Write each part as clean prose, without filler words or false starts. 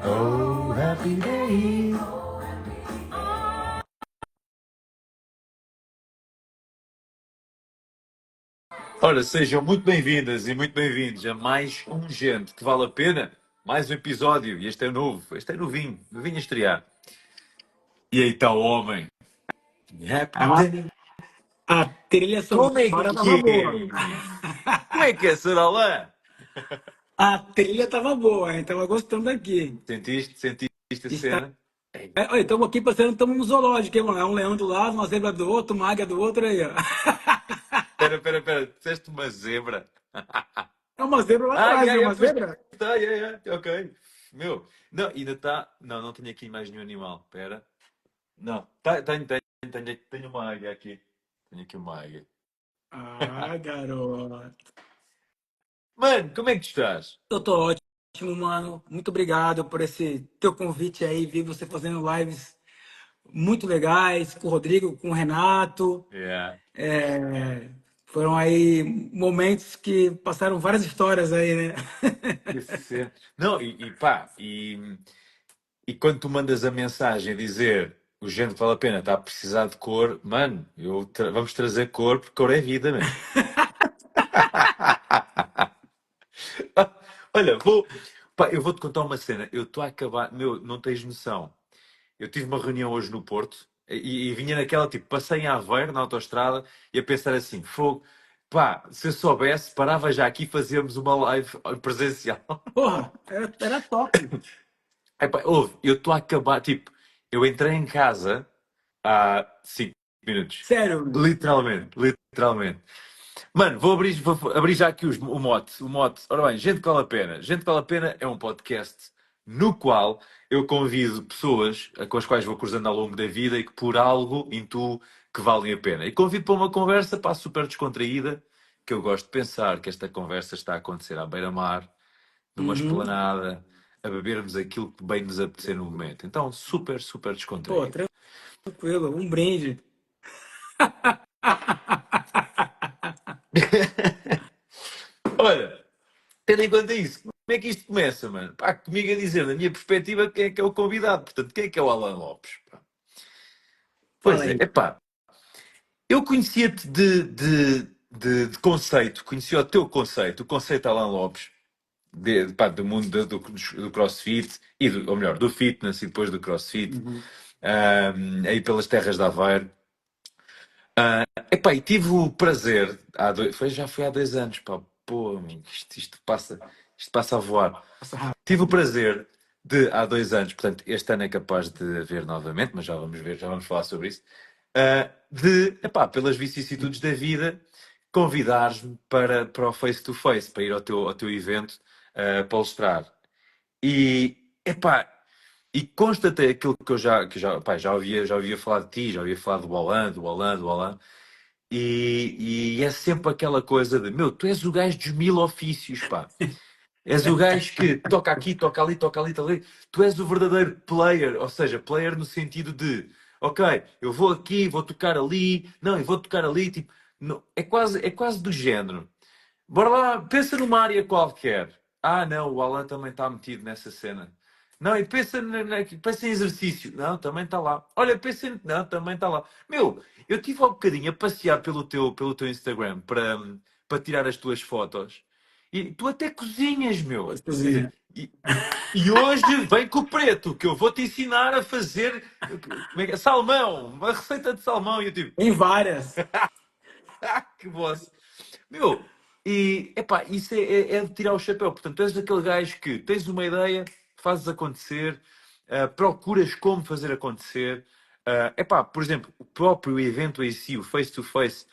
Oh, happy day. Ora, sejam muito bem-vindas e muito bem-vindos a mais um Gente que Vale a Pena, mais um episódio, e este é novo, este é novinho, novinho a estrear. E aí está o homem. Happy A, day. a trilha Como é sonora tava que boa. é? Como é que é, Sarolã? A trilha tava boa, hein? Tava gostando aqui. Sentiste a Está... cena? Ei, Olha, estamos aqui parecendo que estamos num zoológico, hein, mano? É um leão do lado, uma zebra do outro, uma águia do outro aí, ó. espera, disseste uma zebra? É uma zebra lá Ai, atrás, viu? ai, ai, Uma pois zebra? está, ai, ok. Meu, não, ainda está. Não, não tenho aqui mais nenhum animal, espera. Não, tenho uma águia aqui. Tenho aqui uma águia. Ah, garoto. Mano, como é que tu estás? Eu tô ótimo, mano. Muito obrigado por esse teu convite aí. Vi você fazendo lives muito legais com o Rodrigo, com o Renato. Yeah. É, foram aí momentos que passaram várias histórias aí, né? Que cena. Não, e quando tu mandas a mensagem a dizer o gente vale a pena, está a precisar de cor, mano, vamos trazer cor, porque cor é vida, man. Olha, eu vou-te contar uma cena. Eu estou a acabar, meu, não tens noção. Eu tive uma reunião hoje no Porto e vinha naquela, tipo, passei em Aveiro, na autoestrada, e a pensar assim, fogo, pá, se eu soubesse, parava já aqui e fazíamos uma live presencial. Porra, era top. Epá, ouve, eu estou a acabar, tipo, eu entrei em casa há 5 minutos. Sério. Literalmente. Mano, vou abrir já aqui o mote. O mote. Ora bem, Gente que Vale a Pena. Gente que Vale a Pena é um podcast no qual eu convido pessoas com as quais vou cruzando ao longo da vida e que por algo intuo que valem a pena. E convido para uma conversa, pá, super descontraída, que eu gosto de pensar que esta conversa está a acontecer à beira-mar, numa Uhum. esplanada, a bebermos aquilo que bem nos apetecer no momento. Então, super, super Pô, descontraído. tranquilo, um brinde. Olha, tendo em conta isso, como é que isto começa, mano? Pá, comigo a dizer, na minha perspectiva, quem é que é o convidado? Portanto, quem é que é o Alan Lopes? Pá? Fala Pois é, aí. epá, eu conhecia-te de conceito, conhecia o teu conceito, o conceito Alan Lopes, pá, do mundo do CrossFit, ou melhor, do fitness e depois do CrossFit, Uhum. aí pelas terras de Aveiro. Epá, e tive o prazer, já foi há 2 anos, pá, pô, amigo, isto passa a voar. Passa rápido. Tive o prazer de, há 2 anos, portanto, este ano é capaz de haver novamente, mas já vamos ver, já vamos falar sobre isso, epá, pelas vicissitudes da vida, convidares-me para o Face to Face, para ir ao teu evento, palestrar. E, epá, e constatei aquilo pá, já ouvia falar de ti, já ouvia falar do Alan, e é sempre aquela coisa de, meu, tu és o gajo dos mil ofícios, pá. És o gajo que toca aqui, toca ali, toca ali, toca ali. Tu és o verdadeiro player, ou seja, player no sentido de, ok, eu vou aqui, vou tocar ali, não, eu vou tocar ali, tipo, é quase do género. Bora lá, pensa numa área qualquer. Ah, não, o Alan também está metido nessa cena. Não, e pensa em exercício. Não, também está lá. Olha, Não, também está lá. Meu, eu tive há um bocadinho a passear pelo teu Instagram para tirar as tuas fotos. E tu até cozinhas, meu. Quer Gostosinho. dizer, e hoje vem com o preto, que eu vou-te ensinar a fazer salmão, uma receita de salmão. E eu tipo, Tem várias. que boss. Meu, e epá, isso é de tirar o chapéu. Portanto, tu és aquele gajo que tens uma ideia, fazes acontecer, procuras como fazer acontecer. Epá, por exemplo, o próprio evento em si, o face-to-face,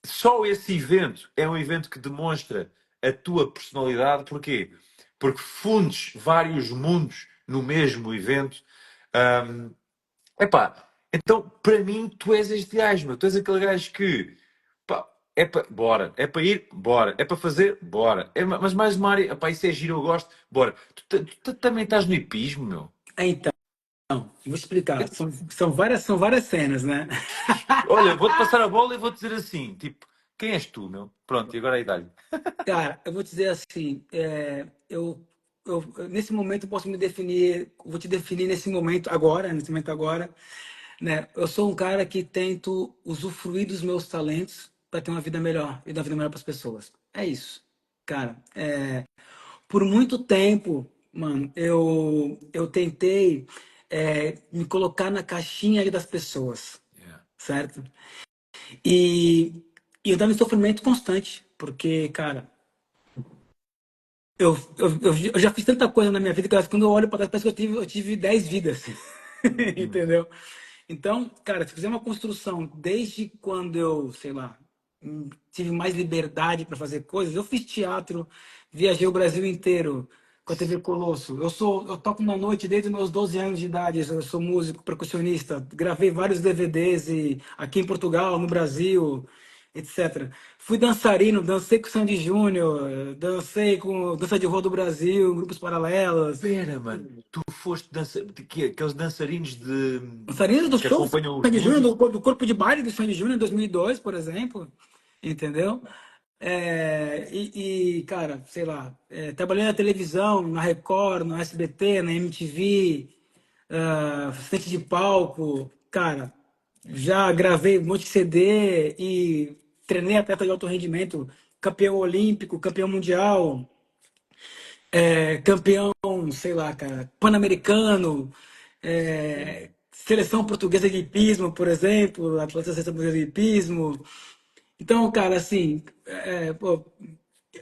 só esse evento é um evento que demonstra a tua personalidade. Porquê? Porque fundes vários mundos no mesmo evento. Um, Epá, então, para mim, tu és este gajo, meu. Tu és aquele gajo que, pá, é para, bora. É para ir, bora. É para fazer, bora. Mas mais uma área, pá, isso é giro, eu gosto, bora. Tu também estás no hipismo, meu. Então, vou explicar. São várias cenas, né? Olha, vou-te passar a bola e vou-te dizer assim, tipo, quem és tu, meu? Pronto, e agora aí dá-lhe. Cara, eu vou dizer assim, eu nesse momento eu posso me definir, vou te definir nesse momento agora, nesse momento agora, né? Eu sou um cara que tento usufruir dos meus talentos para ter uma vida melhor e dar uma vida melhor para as pessoas. É isso, cara. Por muito tempo, mano, eu tentei me colocar na caixinha ali das pessoas, Yeah. certo? E, e eu tava em sofrimento constante, porque, cara, eu já fiz tanta coisa na minha vida que quando eu olho para trás parece que eu tive 10 vidas, Hum. entendeu? Então, cara, se fizer uma construção desde quando eu, sei lá, tive mais liberdade para fazer coisas, eu fiz teatro, viajei o Brasil inteiro com a TV Colosso. Eu toco na noite desde os meus 12 anos de idade, eu sou músico, percussionista, gravei vários DVDs aqui em Portugal, no Brasil, etc. Fui dançarino, dancei com o Sandy Júnior, dancei com Dança de Rua do Brasil, grupos paralelos. Pera, mano, tu foste aqueles dançarinos Dançarinos do que show acompanham os Sandy Júnior, músicos? do corpo de baile do Sandy Júnior em 2002, por exemplo, entendeu? Cara, sei lá, trabalhei na televisão, na Record, no SBT, na MTV, assistente de palco, cara, já gravei um monte de CD e treinei atleta de alto rendimento, campeão olímpico, campeão mundial, campeão, sei lá, cara, pan-americano, seleção portuguesa de hipismo, por exemplo, atleta da seleção portuguesa de hipismo. Então, cara, assim, pô,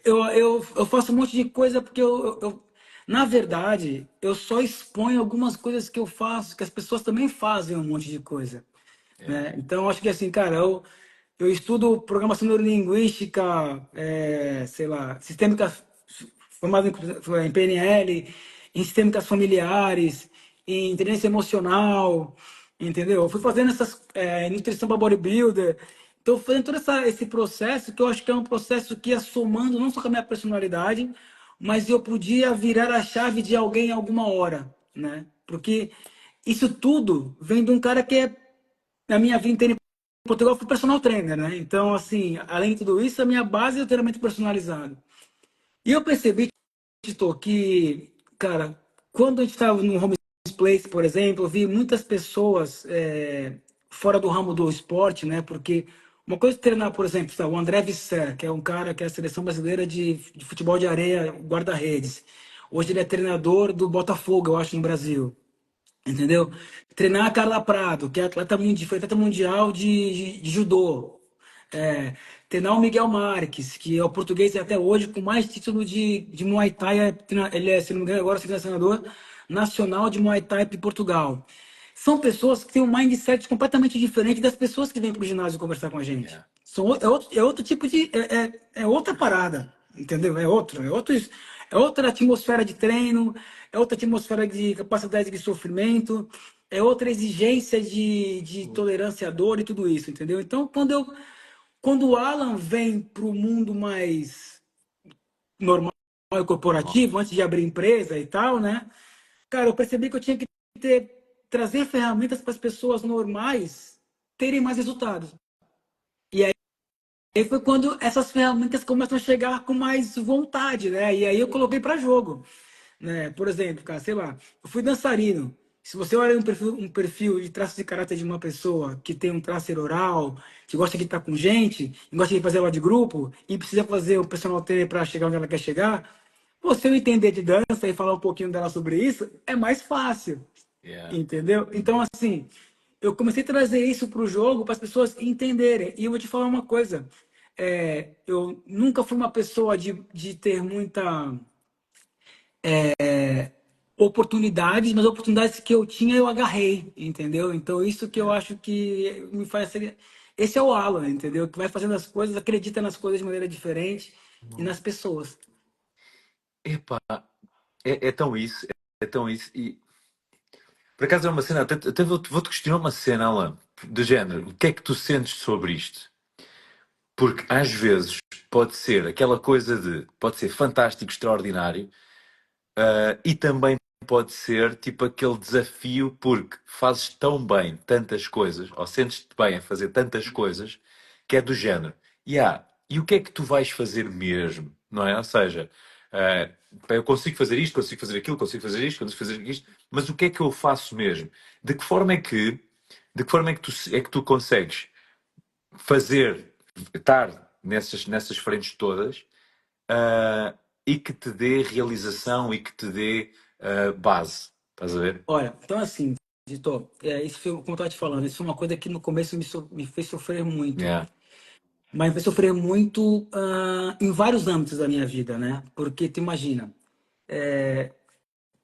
eu faço um monte de coisa porque na verdade, eu só exponho algumas coisas que eu faço, que as pessoas também fazem um monte de coisa, Yeah. né? Então, acho que assim, cara, eu estudo programação neurolinguística, sei lá, sistêmica, formado em PNL, em sistêmicas familiares, em inteligência emocional, entendeu? Eu fui fazendo essas, nutrição para bodybuilder, então fazendo todo esse processo, que eu acho que é um processo que ia somando não só com a minha personalidade, mas eu podia virar a chave de alguém em alguma hora, né? Porque isso tudo vem de um cara que na minha vida inteira em Portugal, eu fui personal trainer, né? Então, assim, além de tudo isso, a minha base é o treinamento personalizado. E eu percebi, Tito, que, cara, quando a gente estava no home place, por exemplo, eu vi muitas pessoas fora do ramo do esporte, né? Porque uma coisa é treinar, por exemplo, o André Visser, que é um cara que é a seleção brasileira de futebol de areia, guarda-redes. Hoje ele é treinador do Botafogo, eu acho, no Brasil. Entendeu? Treinar a Carla Prado, que é foi atleta mundial de judô. É, treinar o Miguel Marques, que é o português até hoje com mais título de Muay Thai. Ele é, se não me engano, agora selecionador nacional de Muay Thai de Portugal. São pessoas que têm um mindset completamente diferente das pessoas que vêm para o ginásio conversar com a gente. Yeah. É outro tipo de. É outra parada, entendeu? É outra atmosfera de treino, é outra atmosfera de capacidade de sofrimento, é outra exigência de tolerância à dor e tudo isso, entendeu? Então, quando o Alan vem para o mundo mais normal e corporativo, antes de abrir empresa e tal, né? Cara, eu percebi que eu tinha que trazer ferramentas para as pessoas normais terem mais resultados. E aí foi quando essas ferramentas começam a chegar com mais vontade, né? E aí eu coloquei para jogo, né? Por exemplo, cara, sei lá, eu fui dançarino. Se você olha um perfil de traços de caráter de uma pessoa que tem um traço oral, que gosta de estar com gente, e gosta de fazer aula de grupo, e precisa fazer o personal trainer para chegar onde ela quer chegar, você não entender de dança e falar um pouquinho dela sobre isso, é mais fácil. Yeah. Entendeu? Então, assim, eu comecei a trazer isso para o jogo para as pessoas entenderem. E eu vou te falar uma coisa: eu nunca fui uma pessoa de ter muita oportunidades, mas oportunidades que eu tinha eu agarrei, entendeu? Então, isso que eu Yeah. acho que me faz ser. Esse é o Alan, entendeu? Que vai fazendo as coisas, acredita nas coisas de maneira diferente e nas pessoas. Epá, é tão isso, é tão isso. E por acaso é uma cena, até vou-te questionar uma cena, Alan, do género, o que é que tu sentes sobre isto? Porque às vezes pode ser aquela coisa de, pode ser fantástico, extraordinário, e também pode ser tipo aquele desafio porque fazes tão bem tantas coisas, ou sentes-te bem a fazer tantas coisas, que é do género. E o que é que tu vais fazer mesmo? Não é? Ou seja, Pá, eu consigo fazer isto, consigo fazer aquilo, consigo fazer isto, consigo fazer isto, mas o que é que eu faço mesmo? De que forma é que tu consegues fazer, estar nessas frentes todas, e que te dê realização e que te dê base? Estás a ver? Olha, então assim, Vitor, isso foi, como eu estava te falando, isso foi uma coisa que no começo me fez sofrer muito. Yeah. Mas me fez sofrer muito em vários âmbitos da minha vida, né? Porque tu imagina,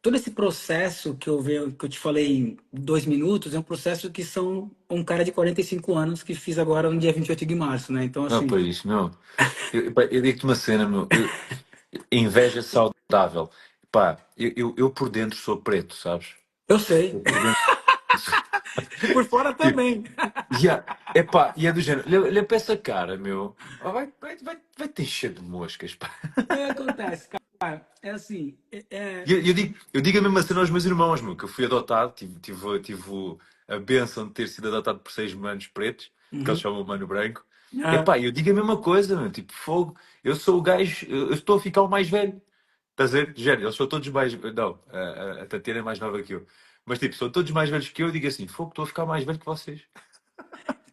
todo esse processo que eu te falei em 2 minutos é um processo que são um cara de 45 anos que fiz agora no dia 28 de março, né? Então, Não, assim, para isso, meu. Eu digo-te uma cena, meu. Inveja saudável. Pá, eu por dentro sou preto, sabes? eu sei. Eu por dentro. E por fora Tipo, também. epá, e é do género. Olha para essa cara, meu. Oh, vai te encher de moscas, pá. O que acontece, cara? É assim, Eu digo a mesma cena aos meus irmãos, meu, que eu fui adotado, tive a bênção de ter sido adotado por 6 manos pretos, que eles uhum. chamam Mano Branco. Ah, Epá, eu digo a mesma coisa, meu, tipo, fogo. Eu sou o gajo, eu estou a ficar o mais velho. Estás a ver? Género, eles são todos mais. Não, a Tatiana é mais nova que eu. Mas, tipo, são todos mais velhos que eu. Eu digo assim: fogo, estou a ficar mais velho que vocês.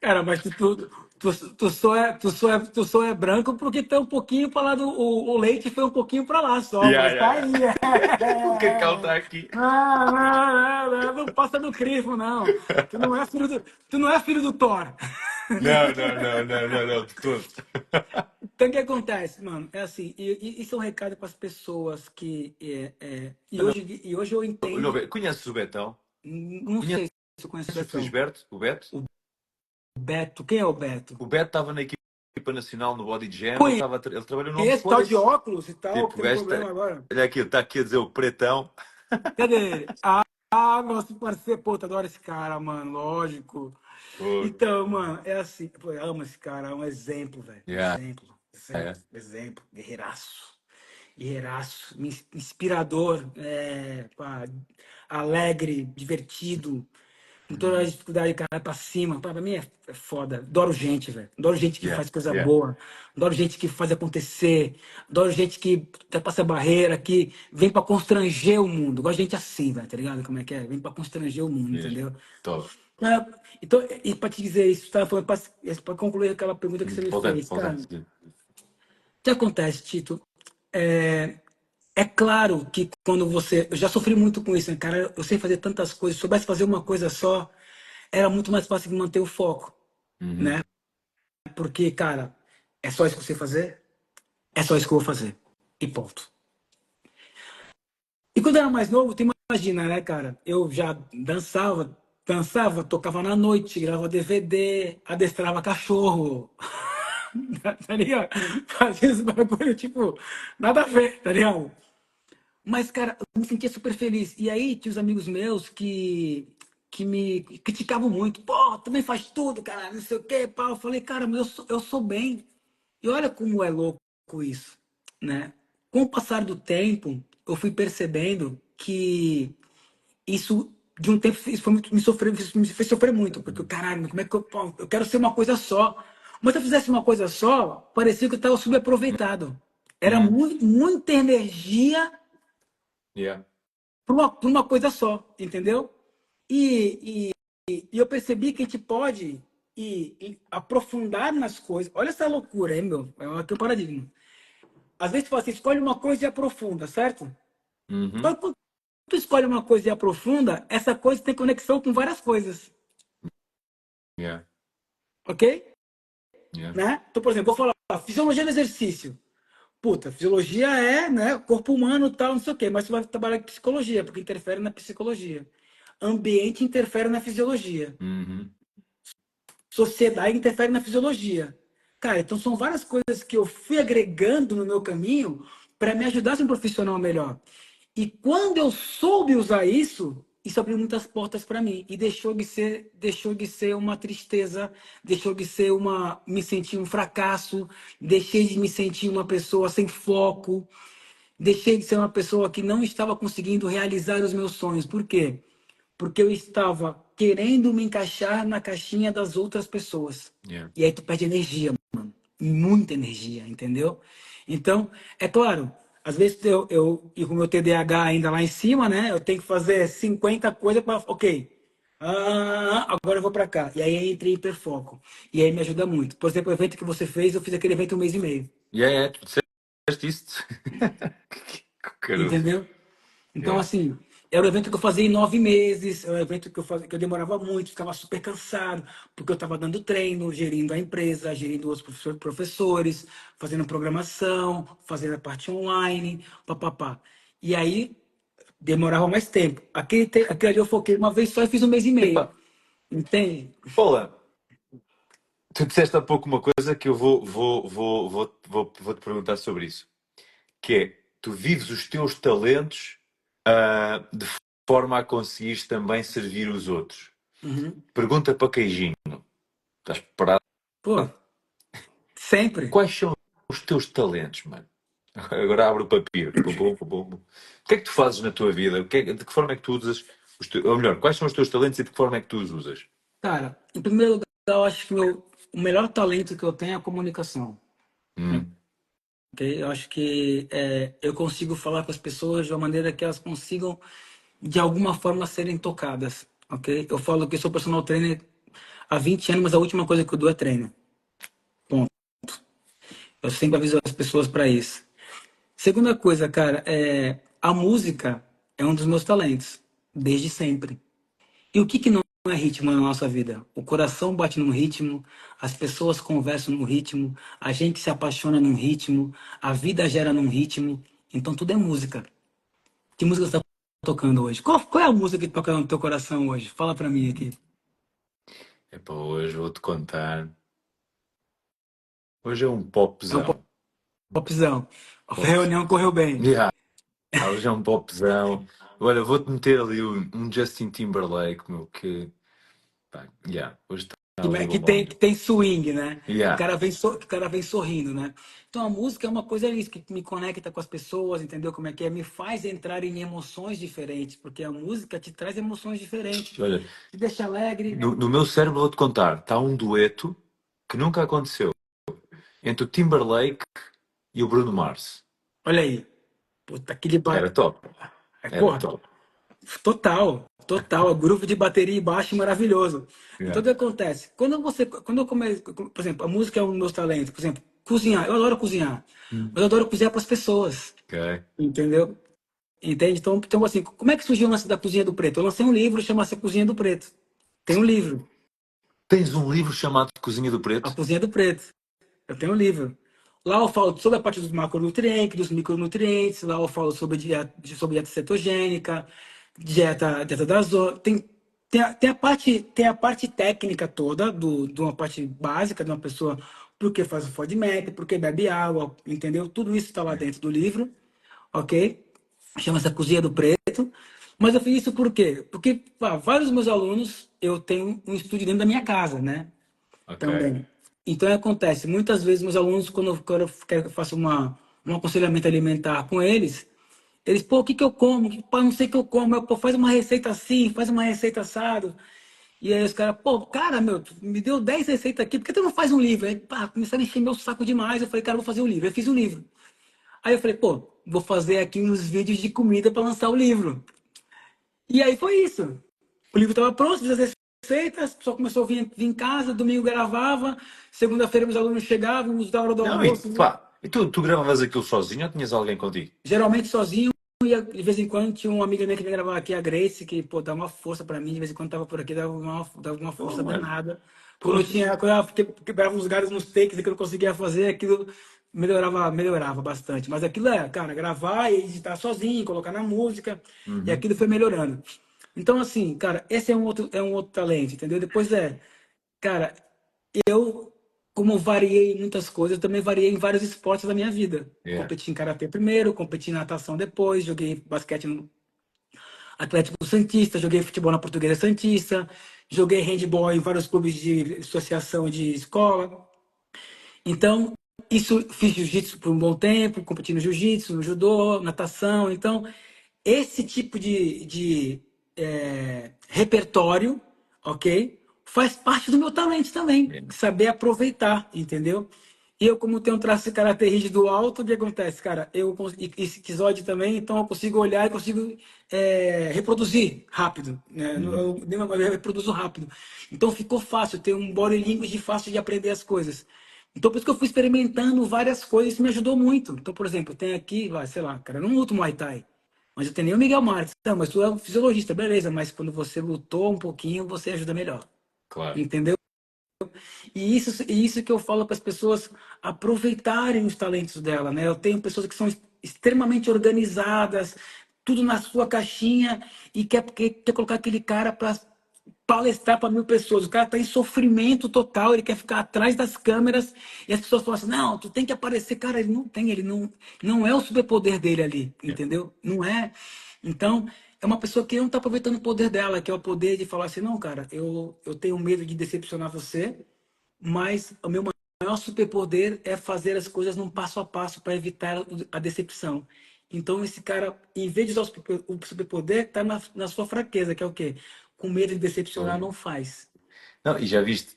cara, mas tu só é branco porque tá um pouquinho para lá o leite foi um pouquinho para lá só, Yeah, mas tá yeah, aí. yeah. O cacau está aqui. Não passa do crivo, não. Tu não é filho do Thor. Não, não, não, não, não, não, de todo. Então, o que acontece, mano? É assim, isso é um recado para as pessoas e hoje eu Olha, entendo, conheces o Betão? não Conheces sei se eu conheço o o Betão. Felisberto? O Beto? O Beto, quem é o Beto? O Beto estava na equipa nacional no Body Jam. Conheço, Ele trabalhou no Home tal de Place. óculos e tal, que Tipo, o teve um gajo problema agora. olha aqui, está aqui a dizer o pretão. Cadê ele? Nosso parceiro, pô, tu adora esse cara, mano, lógico. Fogo. Então, mano, é assim, pô, eu amo esse cara, é um exemplo, velho. Yeah, Exemplo, yeah. exemplo, exemplo, guerreiraço. Guerreiraço, inspirador, pá, alegre, divertido, com todas as Uhum. dificuldades, cara, pra cima. Pá, pra mim é foda. Adoro gente, velho. Adoro gente que Yeah, faz coisa yeah. boa. Adoro gente que faz acontecer. Adoro gente que passa a barreira, que vem pra constranger o mundo. Gosto de gente assim, velho, tá ligado? Como é que é? Vem pra constranger o mundo, Mesmo. entendeu? Top. Então, e pra te dizer isso, tá falando, pra concluir aquela pergunta que você me Voltando, fez, cara, voltando. o que acontece, Tito? É, é claro que quando você. Eu já sofri muito com isso, né, cara? Eu sei fazer tantas coisas. Se soubesse fazer uma coisa só, era muito mais fácil de manter o foco, né? Uhum. Porque, cara, é só isso que eu sei fazer? É só isso que eu vou fazer. E ponto. E quando eu era mais novo, tu imagina, né, cara? Eu já dançava, tocava na noite, gravava DVD, adestrava cachorro. Tá ligado? Fazia esse bagulho, tipo, nada a ver, tá ligado? Mas, cara, eu me sentia super feliz. E aí tinha os amigos meus que me criticavam muito. Pô, também faz tudo, cara, não sei o quê, pá. Eu falei, cara, mas eu sou bem. E olha como é louco isso, né? Com o passar do tempo, eu fui percebendo que isso, de um tempo, isso foi muito, isso me fez sofrer muito. Porque, caralho, como é que eu quero ser uma coisa só. Mas se eu fizesse uma coisa só, parecia que eu estava subaproveitado. Era Uhum. muita energia Yeah. para uma coisa só, entendeu? E eu percebi que a gente pode ir aprofundar nas coisas. Olha essa loucura, hein, meu? É um paradigma. Às vezes tu fala assim, escolhe uma coisa e aprofunda, certo? Só Uhum. que quando tu escolhe uma coisa e aprofunda, essa coisa tem conexão com várias coisas, Yeah. ok? Yeah. Né? Então, por exemplo, vou falar fisiologia do exercício. Puta, fisiologia é, né, corpo humano, tal, não sei o quê, mas tu vai trabalhar com psicologia, porque interfere na psicologia. Ambiente interfere na fisiologia. Uhum. Sociedade interfere na fisiologia. Cara, então são várias coisas que eu fui agregando no meu caminho para me ajudar a ser um profissional melhor. E quando eu soube usar isso, isso abriu muitas portas para mim e deixou de ser uma tristeza, deixou de ser me sentir um fracasso, deixei de me sentir uma pessoa sem foco, deixei de ser uma pessoa que não estava conseguindo realizar os meus sonhos. Por quê? Porque eu estava querendo me encaixar na caixinha das outras pessoas. Yeah. E aí tu perde energia, muita energia, entendeu? Então, é claro, Às vezes e com o meu TDAH ainda lá em cima, né? Eu tenho que fazer 50 coisas para. Ok. Agora eu vou para cá. E aí entra em hiperfoco. E aí me ajuda muito. Por exemplo, o evento que você fez, eu fiz aquele evento um mês e meio. Tu disseste isso. Que caroço. Entendeu? Então, Yeah. assim, era um evento que eu fazia em 9 meses, era um evento que que eu demorava muito, ficava super cansado, porque eu estava dando treino, gerindo a empresa, gerindo os professores, fazendo programação, fazendo a parte online, papapá. E aí, demorava mais tempo. Aquele ali eu foquei uma vez só e fiz um mês e Epá, meio. Entende? Paula, tu disseste há pouco uma coisa que eu vou te perguntar sobre isso. Que é, tu vives os teus talentos de forma a conseguires também servir os outros. Uhum. Pergunta para Queijinho. Estás preparado? Pô, sempre. Quais são os teus talentos, mano? Agora abro o papiro. Bum, bum, bum, bum. O que é que tu fazes na tua vida? De que forma é que tu usas ou melhor, quais são os teus talentos e de que forma é que tu os usas? Cara, em primeiro lugar, eu acho que o melhor talento que eu tenho é a comunicação. Hum, Ok? Eu acho que eu consigo falar com as pessoas de uma maneira que elas consigam, de alguma forma, serem tocadas. Ok? Eu falo que sou personal trainer há 20 anos, mas a última coisa que eu dou é treino. Ponto. Eu sempre aviso as pessoas para isso. Segunda coisa, cara, a música é um dos meus talentos, desde sempre. E o que que não é ritmo na nossa vida? O coração bate num ritmo, as pessoas conversam num ritmo, a gente se apaixona num ritmo, a vida gera num ritmo. Então tudo é música. Que música você está tocando hoje? Qual é a música que toca no teu coração hoje? Fala pra mim aqui. é para hoje, vou-te contar. Hoje é um É um popzão. popzão. A Pop. reunião correu bem. Yeah, hoje é um popzão. Olha, vou-te meter ali um Justin Timberlake, meu, que. Pá, yeah, hoje está ali Que tem, bom. que tem swing, né? Yeah. Que o cara vem sorrindo, né? Então a música é uma coisa isso, que me conecta com as pessoas, entendeu como é que é? Me faz entrar em emoções diferentes, porque a música te traz emoções diferentes. Olha, Te deixa alegre. no meu cérebro vou-te contar, está um dueto que nunca aconteceu entre o Timberlake e o Bruno Mars. Olha aí. Puta, aquele. Era top, era Porra, top. total, total. O grupo de bateria e baixo maravilhoso. Então, Yeah. o que acontece? Quando eu começo, por exemplo, a música é um dos meus talentos. Por exemplo, cozinhar. Eu adoro cozinhar. Mas eu adoro cozinhar para as pessoas. Ok. Entendeu? Entende? Então, assim, como é que surgiu o lance da Cozinha do Preto? Eu lancei um livro chamado Cozinha do Preto. Tem um livro, Tens um livro chamado Cozinha do A Preto? Cozinha do Preto. Eu tenho um livro. Lá eu falo sobre a parte dos macronutrientes, dos micronutrientes, lá eu falo sobre dieta cetogênica, dieta da zona. Tem a parte técnica toda, de uma parte básica de uma pessoa, por que faz o FODMAP, por que bebe água, entendeu? Tudo isso está lá dentro do livro, ok? Chama-se a Cozinha do Preto. Mas eu fiz isso por quê? Porque vários dos meus alunos, eu tenho um estúdio dentro da minha casa, né? Ok. Também. Então, acontece, muitas vezes meus alunos, quando eu quero que eu faça um aconselhamento alimentar com eles, pô, o que que eu como? Pô, não sei o que eu como. Pô, faz uma receita assim, faz uma receita assado. E aí os caras, pô, cara, meu, tu me deu 10 receitas aqui, por que tu não faz um livro? Aí, pá, começaram a encher meu saco demais. Eu falei, cara, eu vou fazer um livro. Eu fiz um livro. Aí eu falei, pô, vou fazer aqui uns vídeos de comida para lançar o livro. E aí foi isso. O livro estava pronto, fiz as receitas, só começou a vir em casa, domingo gravava, segunda-feira meus alunos chegavam, da hora do Não, e almoço, pá, e tu gravavas aquilo sozinho ou tinhas alguém contigo? geralmente sozinho, e de vez em quando tinha uma amiga minha que vinha gravar aqui, a Grace, que, pô, dá uma força pra mim, de vez em quando tava por aqui, dava uma Oh, força mano. danada. Quando eu Pô, tinha, quando eu quebrava uns galhos nos takes que eu não conseguia fazer, aquilo melhorava bastante. Mas aquilo cara, gravar e editar sozinho, colocar na música, e uhum. aquilo foi melhorando. Então, assim, cara, esse é um outro talento, entendeu? Depois cara, eu, como variei em muitas coisas, eu também variei em vários esportes da minha vida. Yeah. Competi em karatê primeiro, competi em natação depois, joguei basquete no Atlético Santista, joguei futebol na Portuguesa Santista, joguei handball em vários clubes de associação de escola. Então, isso fiz jiu-jitsu por um bom tempo, competi no jiu-jitsu, no judô, natação. Então, esse tipo de repertório, ok? Faz parte do meu talento também, Yeah. saber aproveitar, entendeu? E eu, como tenho um traço de caráter rígido alto, o que acontece, cara? E esquizoide também, então eu consigo olhar e consigo reproduzir rápido, né? Uhum. Eu reproduzo rápido. Então ficou fácil, ter um body language fácil de aprender as coisas. Então por isso que eu fui experimentando várias coisas, isso me ajudou muito. Então, por exemplo, eu tenho aqui, vai, sei lá, cara, eu não luto Muay Thai, mas eu tenho nem o Miguel Marques. Não, mas tu é um fisiologista, beleza, mas quando você lutou um pouquinho, você ajuda melhor. Claro. Entendeu? E isso que eu falo para as pessoas aproveitarem os talentos dela, né? Eu tenho pessoas que são extremamente organizadas, tudo na sua caixinha e quer colocar aquele cara para palestrar para 1.000 pessoas. O cara está em sofrimento total, ele quer ficar atrás das câmeras e as pessoas falam assim: não, tu tem que aparecer. Cara, ele não tem, ele não é o superpoder dele ali, Yeah. entendeu? Não é. Então, é uma pessoa que não está aproveitando o poder dela, que é o poder de falar assim: não, cara, eu tenho medo de decepcionar você, mas o meu maior superpoder é fazer as coisas num passo a passo para evitar a decepção. Então, esse cara, em vez de usar o superpoder, está na sua fraqueza, que é o quê? Com medo de decepcionar, não faz. Não, e já viste,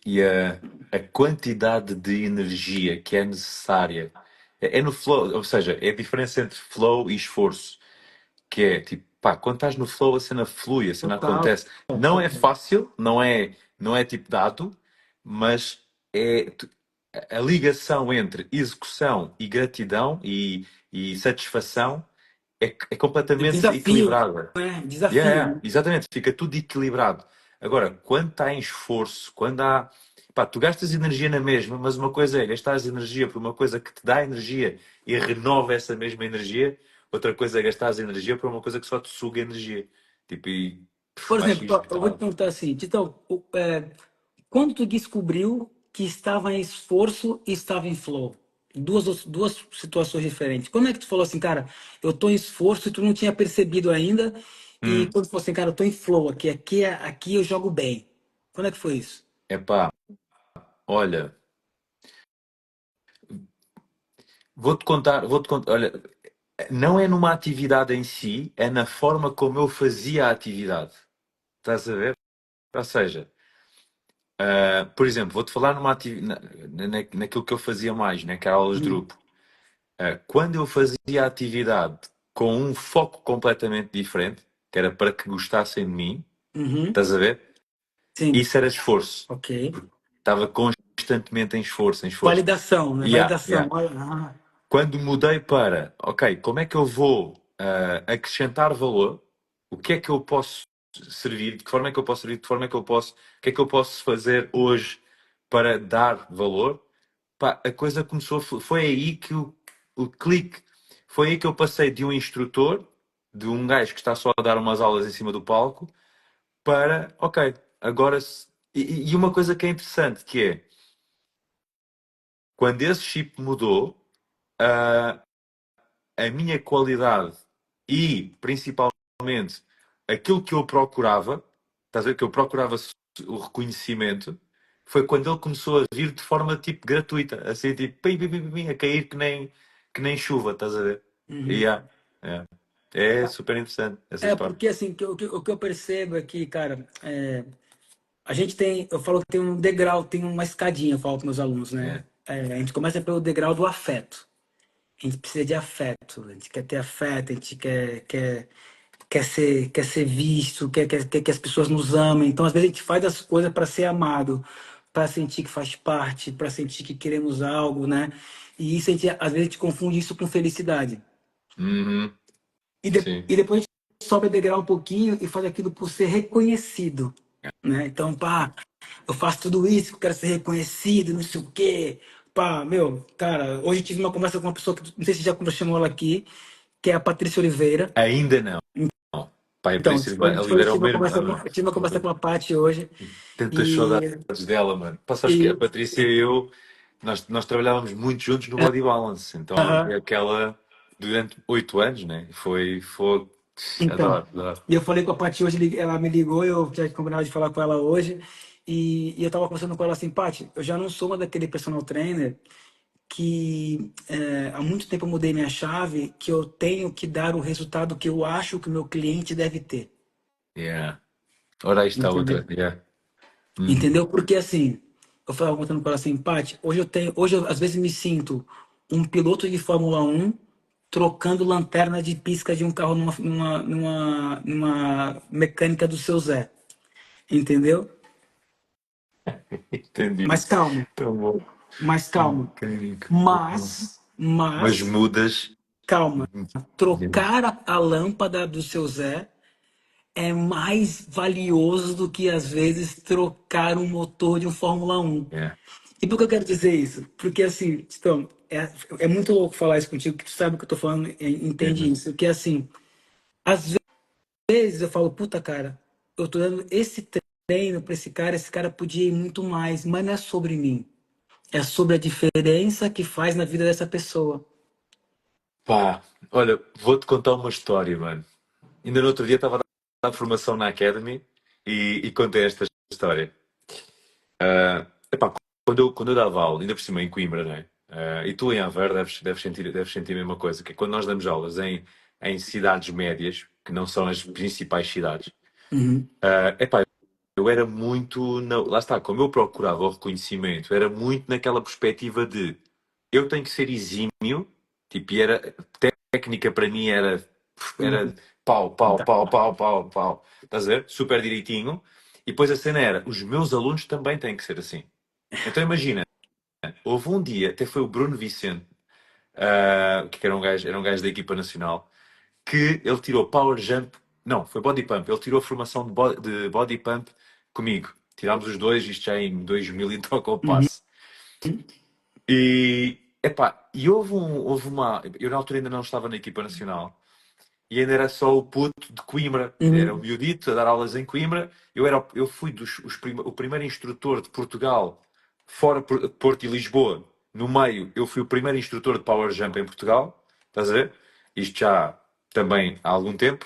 a quantidade de energia que é necessária é no flow, ou seja, é a diferença entre flow e esforço, que é tipo, pá, quando estás no flow a cena flui, a cena Total. acontece. Não é fácil, não é tipo dado, mas a ligação entre execução e gratidão e satisfação é completamente Desafio, equilibrada. né? Yeah, Desafio, yeah, né? exatamente, fica tudo equilibrado. Agora, quando está em esforço, quando há. Pá, tu gastas energia na mesma, mas uma coisa é gastar energia por uma coisa que te dá energia e renova essa mesma energia, outra coisa é gastar energia por uma coisa que só te suga energia. Tipo, Por acho exemplo, isto eu vou te brutal. perguntar assim, Titão, quando tu descobriu que estava em esforço e estava em flow? Duas situações diferentes. Quando é que tu falou assim, cara, eu tô em esforço e tu não tinha percebido ainda? E Hum, quando tu falou assim, cara, eu tô em flow aqui eu jogo bem. Quando é que foi isso? epá, olha, vou-te contar, olha, não é numa atividade em si, é na forma como eu fazia a atividade. Estás a ver? Ou seja, por exemplo, vou-te falar naquilo que eu fazia mais, né, que era aulas de Hum. grupo. Quando eu fazia a atividade com um foco completamente diferente, que era para que gostassem de mim, Uhum. estás a ver? Sim, Isso era esforço. ok. Estava constantemente em esforço, em esforço. Validação, né? Yeah, Validação. yeah. Olha, Quando mudei para, ok, como é que eu vou acrescentar valor? O que é que eu posso servir? De que forma é que eu posso servir? De que forma é que eu posso, o que é que eu posso fazer hoje para dar valor? Pá, a coisa começou, foi aí que o clique, foi aí que eu passei de um instrutor, de um gajo que está só a dar umas aulas em cima do palco, para, ok, agora. E uma coisa que é interessante, que é, quando esse chip mudou, ah, a minha qualidade e, principalmente, aquilo que eu procurava, estás a ver, que eu procurava o reconhecimento, foi quando ele começou a vir de forma, tipo, gratuita, assim, tipo, pim, pim, pim, pim, a cair que nem chuva, estás a ver? E, uhum. é super interessante essas partes. Porque assim, o que eu percebo é que, cara, a gente tem, eu falo que tem um degrau, tem uma escadinha, eu falo com meus alunos, É. né? A gente começa pelo degrau do afeto. A gente precisa de afeto, a gente quer ter afeto, a gente quer ser visto, quer que as pessoas nos amem. Então, às vezes, a gente faz as coisas para ser amado, para sentir que faz parte, para sentir que queremos algo, né? E isso, às vezes, a gente confunde isso com felicidade. Uhum. E Sim. depois a gente sobe a degrau um pouquinho e faz aquilo por ser reconhecido, né? Então, pá, eu faço tudo isso, eu quero ser reconhecido, não sei o quê. Pá, meu, cara, hoje eu tive uma conversa com uma pessoa que não sei se já chamou ela aqui, que é a Patrícia Oliveira. Ainda não. Pai, Então, Patrícia Oliveira é o meu irmão, mano. eu tive uma conversa com a Paty hoje Tantas e, saudades dela, mano. Passas que a e Patrícia e eu, nós trabalhávamos muito juntos no Body Balance. Então, aham, aquela durante 8 anos, né? Foi. então, Adoro, adoro. e eu falei com a Paty hoje, ela me ligou, eu tinha combinado de falar com ela hoje, e eu tava conversando com ela assim, Paty, eu já não sou uma daquele personal trainer que há muito tempo eu mudei minha chave, que eu tenho que dar o resultado que eu acho que o meu cliente deve ter. Yeah. Ora, aí está outra. Entendeu? Yeah. Uhum. Entendeu? Porque assim, eu estava contando com ela assim, Paty, hoje eu às vezes me sinto um piloto de Fórmula 1 trocando lanterna de pisca de um carro numa mecânica do seu Zé, entendeu? Entendi. Mas calma, Tão bom. mas calma. Mecânico. Mas Mas, mudas. calma. Trocar a lâmpada do seu Zé é mais valioso do que às vezes trocar um motor de um Fórmula 1. Yeah. E por que eu quero dizer isso? Porque assim, então, é muito louco falar isso contigo, que tu sabe o que eu tô falando, entende Yeah. isso. Que assim, às vezes eu falo, puta cara, eu tô dando esse treino pra esse cara podia ir muito mais, mas não é sobre mim. É sobre a diferença que faz na vida dessa pessoa. Pá, olha, vou-te contar uma história, mano. Ainda no outro dia estava a dar formação na Academy e contei esta história. Epá, quando eu dava aula, ainda por cima em Coimbra, não é? E tu em Aveiro deves sentir a mesma coisa, que é quando nós damos aulas em cidades médias, que não são as principais cidades, Uhum, epá, eu era muito, lá está, como eu procurava o reconhecimento, era muito naquela perspectiva de eu tenho que ser exímio, tipo, e era, técnica para mim era uhum. pau, pau, pau, pau, pau, pau, estás a ver? Super direitinho. E depois a cena era, os meus alunos também têm que ser assim. Então imagina, houve um dia, até foi o Bruno Vicente, que era um gajo da equipa nacional, que ele tirou Power Jump, não, foi Body Pump, ele tirou a formação de body Pump comigo. Tirámos os dois, isto já em 2000 e toca o Uhum, passe. E houve uma. Eu na altura ainda não estava na equipa nacional e ainda era só o puto de Coimbra, era o uhum, miudito a dar aulas em Coimbra. Eu fui o primeiro instrutor de Portugal, fora Porto e Lisboa. No meio, eu fui o primeiro instrutor de Power Jump em Portugal, estás a ver? Isto já também há algum tempo.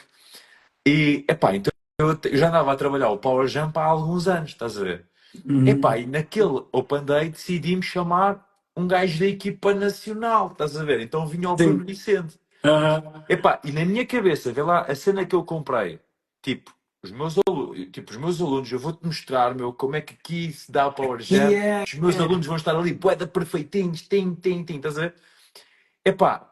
Então eu já andava a trabalhar o Power Jump há alguns anos, estás a ver? E uhum. naquele Open Day decidi-me chamar um gajo da equipa nacional, estás a ver? Então vinha o Bruno Sim. Vicente. Aham. E na minha cabeça, vê lá a cena que eu comprei. Tipo, os meus alunos, eu vou-te mostrar, meu, como é que aqui se dá o Power Que Jump. é. Os meus alunos vão estar ali, bué perfeitinhos, tim, tim, tim, estás a ver? Epá,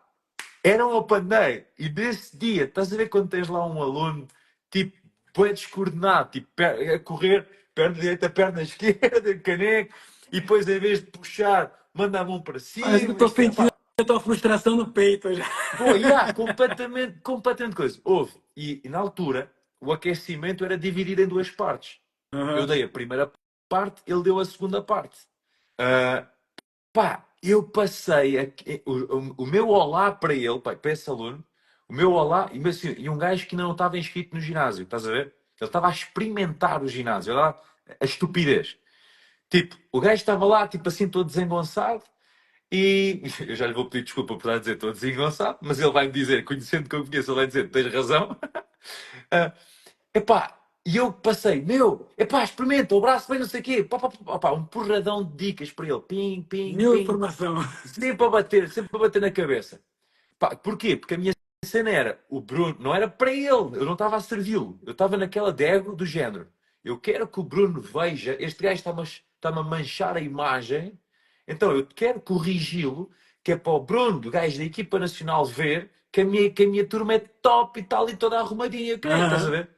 era um open day. E nesse dia, estás a ver quando tens lá um aluno, tipo, bué descoordenado, tipo, a correr, perna direita, perna esquerda, caneco, e depois em vez de puxar, manda a mão para Parece que eu cima. tô Isto é, sentindo pá, a tua frustração no peito já. pô, completamente, completamente coisa. Houve. E na altura, o aquecimento era dividido em duas partes. Eu Aham. dei a primeira parte, ele deu a segunda parte. Ah, Pá, eu passei o meu olá para ele, pá, para esse aluno, o meu olá, e um gajo que ainda não estava inscrito no ginásio, estás a ver? Ele estava a experimentar o ginásio, olha lá, a estupidez. Tipo, o gajo estava lá, tipo assim, todo desengonçado, e eu já lhe vou pedir desculpa por estar a dizer todo desengonçado, mas ele vai-me dizer, conhecendo que eu conheço, ele vai dizer, tens razão. Ah, epá, e eu passei, epá, experimenta, o braço bem não sei o quê, pá, pá, pá, pá, um porradão de dicas para ele, pim, pim, Mil pim, informação. sempre a bater na cabeça. Pá, porquê? Porque a minha cena era, o Bruno, não era para ele, eu não estava a servi-lo, eu estava naquela de ego do género. Eu quero que o Bruno veja, este gajo está-me a manchar a imagem, então eu quero corrigi-lo, que é para o Bruno, do gajo da equipa nacional, ver que a minha turma é top e tal, e toda arrumadinha, ok, estás a Aham. ver?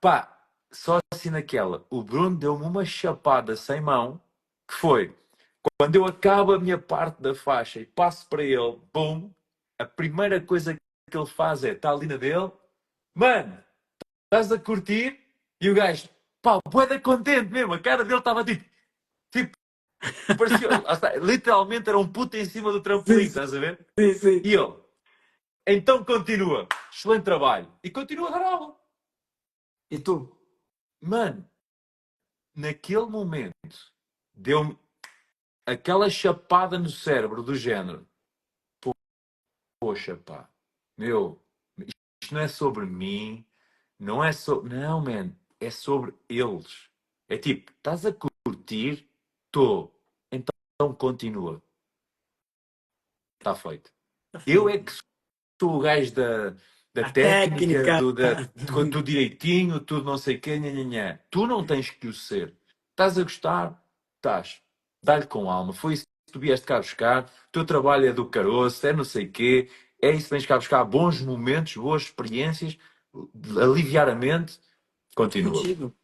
Pá, só assim naquela, o Bruno deu-me uma chapada sem mão, que foi, quando eu acabo a minha parte da faixa e passo para ele, bum, a primeira coisa que ele faz é, está ali na dele, mano, estás a curtir? E o gajo, pá, bué da contente mesmo, a cara dele estava tipo, parecia, lá está, literalmente era um puto em cima do trampolim, Sim, estás a ver? sim, sim. E ele, então continua, excelente trabalho. E continua a dar aula. E tu? Mano, naquele momento, deu-me aquela chapada no cérebro do género, poxa, pá, meu, isto não é sobre mim, não é sobre. Não, man, é sobre eles. É tipo, estás a curtir? Estou. Então continua. Está feito. Tá Eu é feito. que sou o gajo da A técnica, técnica. do direitinho, tudo não sei o quê, nhanhanhã. Tu não tens que o ser. Estás a gostar? estás, dá-lhe com alma, foi isso que tu vieste cá buscar, o teu trabalho é do caroço, é não sei quê, é isso que vens cá buscar, bons momentos, boas experiências, aliviar a mente, continua, Contigo.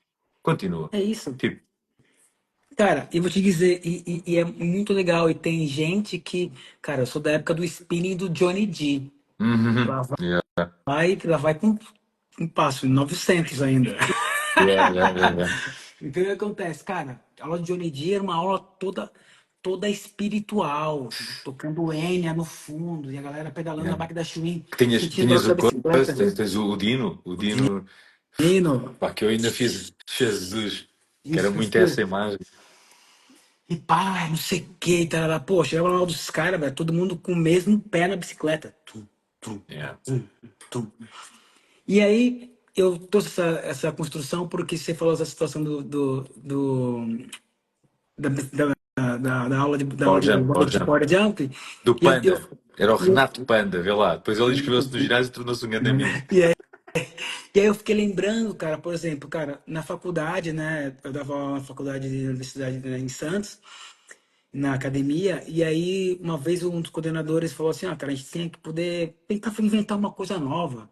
continua. É isso. Tipo, Cara, eu vou te dizer, e é muito legal. E tem gente que, cara, eu sou da época do spinning do Johnny D. Lá yeah, lá vai com passo, 900 ainda. yeah, yeah, yeah, yeah. Então o que acontece, cara? A aula de Johnny D era uma aula toda espiritual, tocando Enya no fundo, e a galera pedalando na Yeah. bike da Schwinn, Que tinhas, sentindo o tinhas barulho da o coisa, bicicleta. tens o O Dino, Dino, pá, que eu ainda fiz Jesus, que era isso, muito isso. essa imagem. E pá, não sei o que, tarará. Pô, chegava lá dos caras, velho, todo mundo com o mesmo pé na bicicleta. Tum, tum, Yeah, tum, tum. E aí, eu trouxe essa construção porque você falou essa situação da aula Power Jump, Power de Jump. power jump. Do E eu, Panda, era o e eu, Renato Panda, vê lá. Depois ele inscreveu-se no ginásio e tornou-se um grande mimo. e aí eu fiquei lembrando, cara, por exemplo, cara, na faculdade, né? Eu dava aula na faculdade de universidade, né, em Santos, na academia, e aí uma vez um dos coordenadores falou assim, ah, cara, a gente tem que poder tentar inventar uma coisa nova,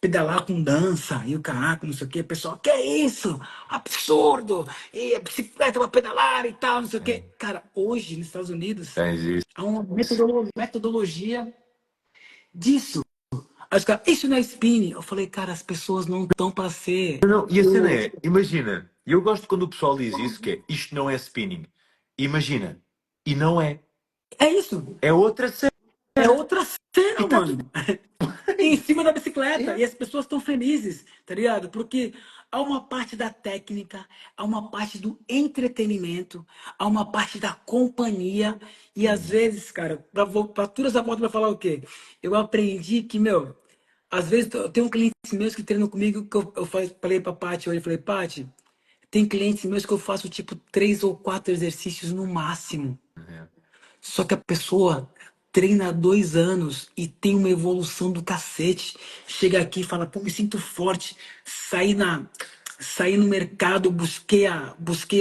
pedalar com dança, e o caraca, não sei o que, pessoal, que é isso? Absurdo! E a bicicleta para pedalar e tal, não sei o É, que. Cara, hoje nos Estados Unidos tens há uma isso. metodologia disso. Aí os caras, isso não é spinning. Eu falei, cara, as pessoas não estão para ser. Não, e a cena é, imagina, e eu gosto quando o pessoal diz isso, que é, isto não é spinning. Imagina, e não é. É isso. É outra cena. É outra E cena, está tudo mano. Em bem. cima da bicicleta. É. E as pessoas estão felizes, tá ligado? Porque há uma parte da técnica, há uma parte do entretenimento, há uma parte da companhia. E às Uhum. vezes, cara, pra toda essa volta vai falar o quê? Eu aprendi que, meu, às vezes eu tenho clientes meus que treinam comigo que falei pra Paty hoje, eu falei, Paty, tem clientes meus que eu faço tipo 3 ou 4 exercícios no máximo. É. Só que a pessoa treina há 2 anos e tem uma evolução do cacete. Chega aqui e fala, pô, me sinto forte. Saí no mercado, busquei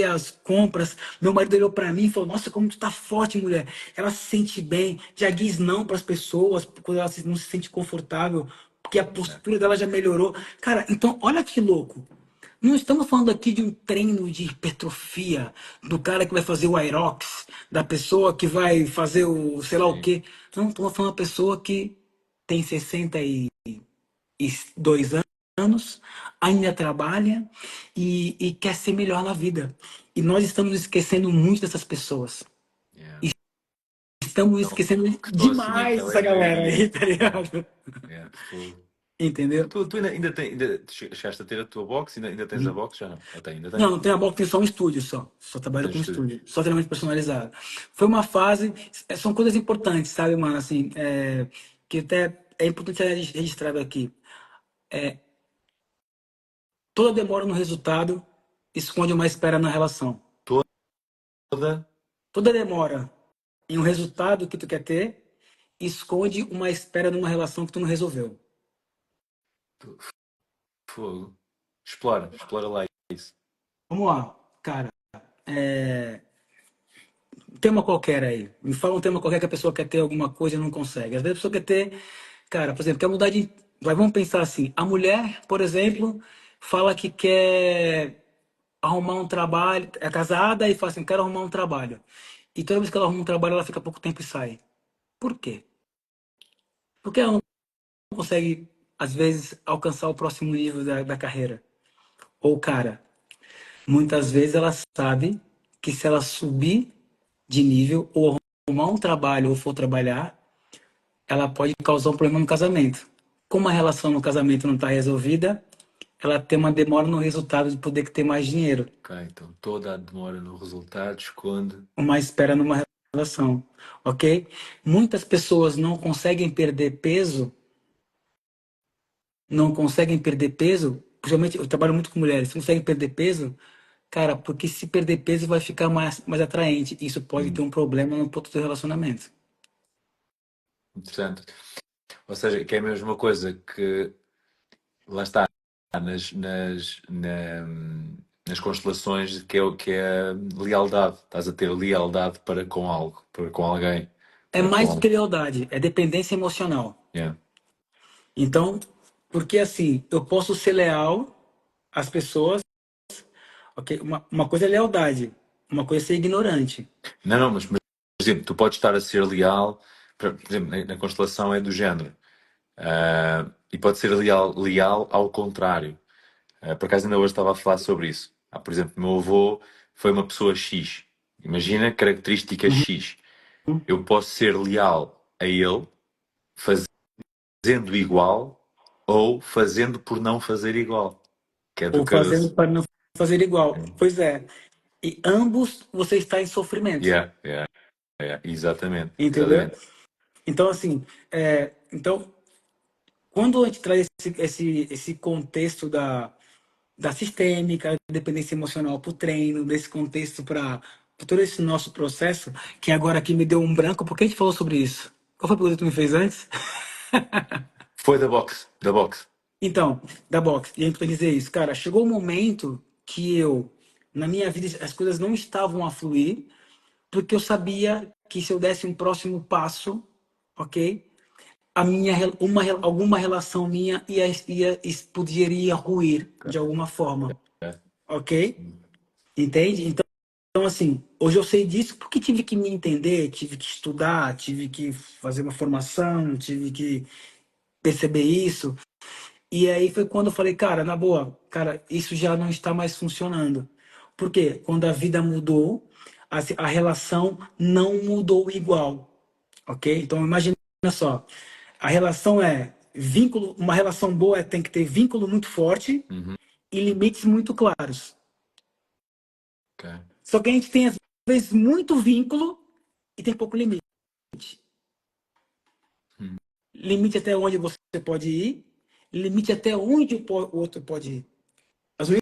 as compras. Meu marido olhou pra mim e falou, nossa, como tu tá forte, mulher. Ela se sente bem. Já diz não pras pessoas quando ela não se sente confortável, porque a É. postura dela já melhorou. Cara, então olha que louco. Não estamos falando aqui de um treino de hipertrofia, do cara que vai fazer o aerox, da pessoa que vai fazer o sei lá o Sim. quê. Não, estamos falando de uma pessoa que tem 62 anos, ainda trabalha e quer ser melhor na vida. E nós estamos esquecendo muito dessas pessoas. Yeah. Estamos Não, esquecendo que estão assim em demais essa galera telemaria. aí, tá ligado? É, fogo. Tu, Entendeu? tu, tu ainda chegaste a ter a tua box? Ainda tens a box? Já não? Ou ainda Não, tens? não tem a bola, tem só um estúdio só. Só trabalho Tens com estúdio? estúdio. Só treinamento personalizado. Foi uma fase. São coisas importantes, sabe, mano? Assim, que até é importante ser registrado aqui. Toda demora no resultado esconde uma espera na relação. Toda? Toda demora em um resultado que tu quer ter esconde uma espera numa relação que tu não resolveu. Fogo. Explora lá isso. Vamos lá, cara. Tema qualquer aí. Me fala um tema qualquer que a pessoa quer ter alguma coisa e não consegue. Às vezes a pessoa quer ter, cara, por exemplo, quer mudar de. Vamos pensar assim. A mulher, por exemplo, fala que quer arrumar um trabalho, é casada e fala assim, quero arrumar um trabalho. E toda vez que ela arruma um trabalho, ela fica pouco tempo e sai. Por quê? Porque ela não consegue, às vezes, alcançar o próximo nível da carreira. Ou, cara, muitas vezes ela sabe que se ela subir de nível ou arrumar um trabalho ou for trabalhar, ela pode causar um problema no casamento. Como a relação no casamento não está resolvida, ela tem uma demora no resultado de poder ter mais dinheiro, Ok, então toda a demora no resultado esconde. uma espera numa relação, ok? Muitas pessoas não conseguem perder peso, principalmente eu trabalho muito com mulheres, não conseguem perder peso, cara, porque se perder peso vai ficar mais atraente. Isso pode ter Hum, um problema no ponto do relacionamento. interessante. Ou seja, que é a mesma coisa que lá está nas nas constelações, que é a lealdade. Estás a ter lealdade para com algo, para com alguém, É para com mais do que algo. lealdade, é dependência emocional. Yeah. Então, porque assim, eu posso ser leal às pessoas, ok? Uma coisa é lealdade, uma coisa é ser ignorante. Não, não, mas, por exemplo, tu podes estar a ser leal, por exemplo, na constelação é do género. E pode ser leal ao contrário. Por acaso ainda hoje estava a falar sobre isso. Por exemplo, meu avô foi uma pessoa X. Imagina característica Uhum. X. Eu posso ser leal a ele fazendo igual ou fazendo por não fazer igual. Que é do Ou fazendo caroço. para não fazer igual. Pois é. E ambos você está em sofrimento, Yeah, yeah, yeah. Exatamente, entendeu? exatamente. Então, assim, então, quando a gente traz esse contexto da sistêmica, dependência emocional para o treino, desse contexto para todo esse nosso processo, que agora aqui me deu um branco, porque a gente falou sobre isso. Qual foi a pergunta que tu me fez antes? Foi da boxe, da boxe. Então, da box, e a gente vai dizer isso, cara, chegou um momento que na minha vida, as coisas não estavam a fluir, porque eu sabia que se eu desse um próximo passo, ok? Alguma relação minha poderia ruir de alguma forma, ok? Entende? Então, assim, hoje eu sei disso porque tive que me entender, tive que estudar, tive que fazer uma formação, tive que perceber isso. E aí foi quando eu falei, cara, na boa, cara, isso já não está mais funcionando. Por quê? Quando a vida mudou, a relação não mudou igual, ok? Então imagina só, a relação é vínculo, uma relação boa tem que ter vínculo muito forte Uhum. e limites muito claros. Ok. Só que a gente tem às vezes muito vínculo e tem pouco limite. Hum. Limite até onde você pode ir, limite até onde o outro pode ir. Às vezes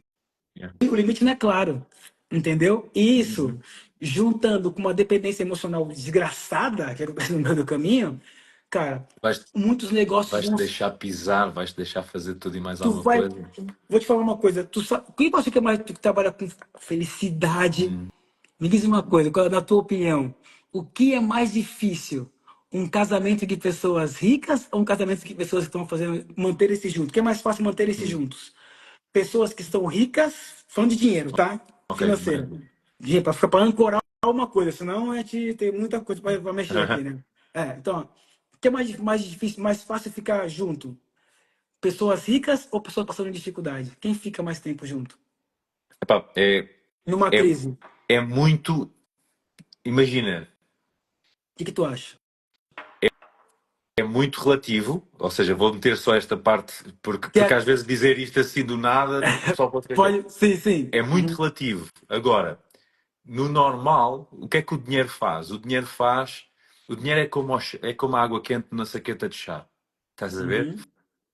Yeah. o limite não é claro, entendeu? Isso, Uhum. juntando com uma dependência emocional desgraçada que acontece no meio do caminho, cara, Vais, muitos negócios vais-te vão. deixar pisar, vais-te deixar fazer tudo e mais Tu alguma vai. coisa. Vou te falar uma coisa. Tu sabe, quem você que mais tu que trabalha com felicidade? Hum. Me diz uma coisa, na tua opinião, o que é mais difícil? Um casamento de pessoas ricas ou um casamento de pessoas que estão fazendo manter esse junto? O que é mais fácil manter esses Hum. juntos? Pessoas que estão ricas, falando de dinheiro, tá? Ok, Financeiro. bem. Dinheiro para ficar para ancorar uma coisa, senão a gente tem muita coisa para mexer aqui, né? Então, o que é mais difícil, mais fácil ficar junto? Pessoas ricas ou pessoas passando dificuldade? Quem fica mais tempo junto? Epá, Numa é, crise. O é muito. Imagina, que tu acha? é muito relativo, ou seja, vou meter só esta parte, porque, Que porque é, às vezes dizer isto assim do nada, o pessoal pode ficar. pode, sim, sim. É muito Uhum. relativo. Agora, no normal, o que é que o dinheiro faz? O dinheiro faz. O dinheiro é como a água quente na saqueta de chá. Estás a ver? Uhum.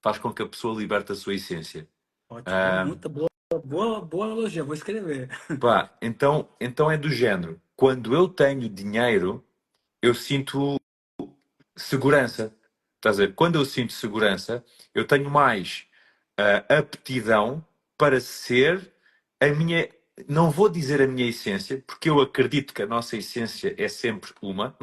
Faz com que a pessoa liberte a sua essência. Ótimo, Ah, muito boa, boa analogia, vou escrever. pá, então é do género. Quando eu tenho dinheiro, eu sinto segurança. Estás a ver? Quando eu sinto segurança, eu tenho mais aptidão para ser a minha. Não vou dizer a minha essência, porque eu acredito que a nossa essência é sempre uma.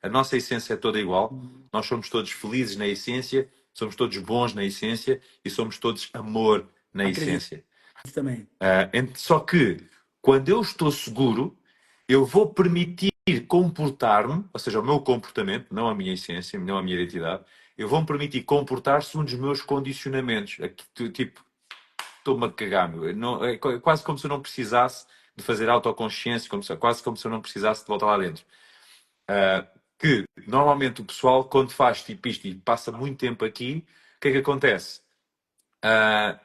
A nossa essência é toda igual. Nós somos todos felizes na essência, somos todos bons na essência e somos todos amor na Acredito essência. também. Só que quando eu estou seguro, eu vou permitir comportar-me, ou seja, o meu comportamento, não a minha essência, não a minha identidade, eu vou-me permitir comportar segundo os meus condicionamentos. Tipo, estou-me a cagar, meu. Não, é quase como se eu não precisasse de fazer autoconsciência, quase como se eu não precisasse de voltar lá dentro. Que normalmente o pessoal, quando faz tipo isto e passa muito tempo aqui, o que é que acontece? Ah,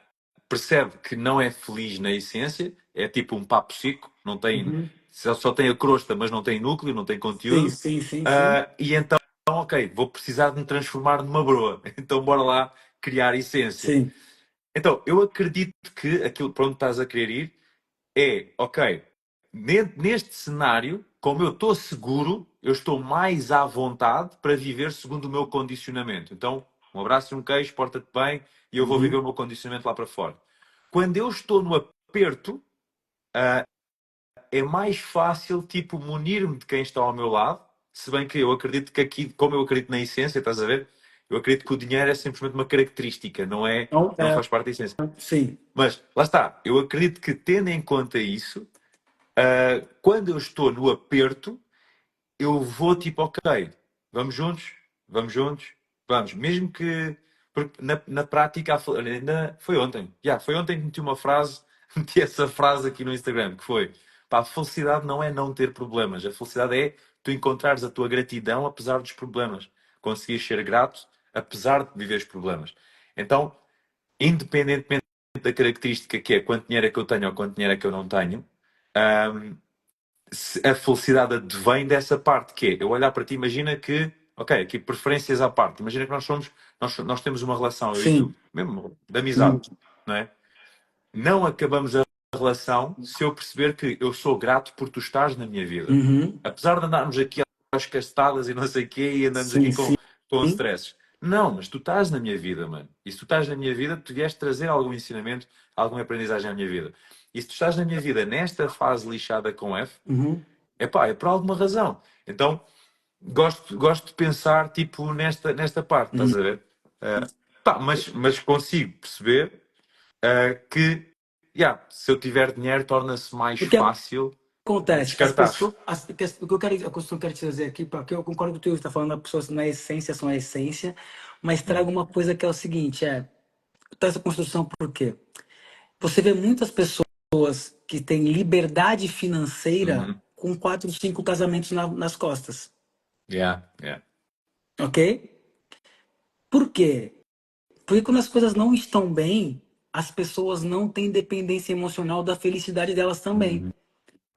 percebe que não é feliz na essência, é tipo um papo seco, não tem, Uhum. só tem a crosta, mas não tem núcleo, não tem Sim, conteúdo. sim, sim, sim. E então, ok, vou precisar de me transformar numa broa. Então, bora lá criar essência. Sim. Então, eu acredito que aquilo para onde estás a querer ir é, ok, neste cenário, como eu estou seguro, eu estou mais à vontade para viver segundo o meu condicionamento. Então, um abraço e um queijo, porta-te bem e eu vou viver Uhum. o meu condicionamento lá para fora. Quando eu estou no aperto, é mais fácil, tipo, munir-me de quem está ao meu lado, se bem que eu acredito que aqui, como eu acredito na essência, estás a ver? Eu acredito que o dinheiro é simplesmente uma característica, Então, não faz parte da essência. sim. Mas, lá está, eu acredito que tendo em conta isso, quando eu estou no aperto, eu vou tipo, ok, vamos juntos, vamos juntos, vamos. Mesmo que, porque na prática, ainda foi ontem. Foi ontem que meti uma frase, meti essa frase aqui no Instagram, que foi, pá, a felicidade não é não ter problemas, a felicidade é tu encontrares a tua gratidão apesar dos problemas. Conseguires ser grato apesar de viveres problemas. Então, independentemente da característica que é quanto dinheiro é que eu tenho ou quanto dinheiro é que eu não tenho, a felicidade advém dessa parte, que é eu olhar para ti, imagina que, ok, aqui preferências à parte, imagina que nós temos uma relação, eu e tu, Sim. mesmo de amizade, não é? Não acabamos a relação se eu perceber que eu sou grato por tu estares na minha vida. Uhum. Apesar de andarmos aqui às castadas e não sei o quê, e andamos aqui Sim, sim. com stresses. Não, mas tu estás na minha vida, mano. E se tu estás na minha vida, tu vieste trazer algum ensinamento, alguma aprendizagem à minha vida. E se tu estás na minha vida nesta fase lixada com F, Uhum. epá, é por alguma razão. Então, gosto de pensar, tipo, nesta parte, Uhum. estás a ver? Mas consigo perceber que, se eu tiver dinheiro, torna-se mais O que fácil acontece? As descartar. pessoas. O que eu quero te dizer aqui, porque eu concordo com o que tu está falando, as pessoas na essência são a essência, mas traga uma coisa que é o seguinte: tá essa construção por quê? Você vê muitas pessoas que têm liberdade financeira Uhum. com 4, 5 casamentos nas costas, Yeah, yeah. ok? Por quê? Porque quando as coisas não estão bem, as pessoas não têm dependência emocional da felicidade delas também. Uhum.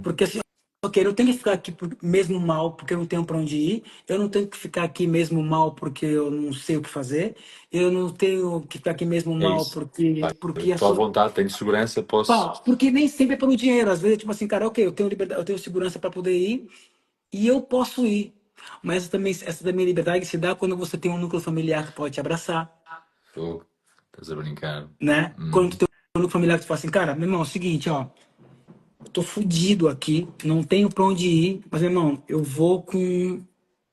Porque assim, ok, eu não tenho que ficar aqui mesmo mal porque eu não tenho para onde ir, eu não tenho que ficar aqui mesmo mal porque eu não sei o que fazer, eu não tenho que ficar aqui mesmo É mal isso. porque Estou à vontade, tenho segurança, posso. pá, porque nem sempre é pelo dinheiro. Às vezes, tipo assim, cara, ok, eu tenho liberdade, eu tenho segurança para poder ir e eu posso ir. Mas essa também liberdade se dá quando você tem um núcleo familiar que pode te abraçar, Fogo. Estás a brincar. né? Quando tu Uhum. tem um núcleo familiar que tu fala assim, cara, meu irmão, é o seguinte, ó, eu tô fudido aqui, não tenho pra onde ir, mas, meu irmão, eu vou com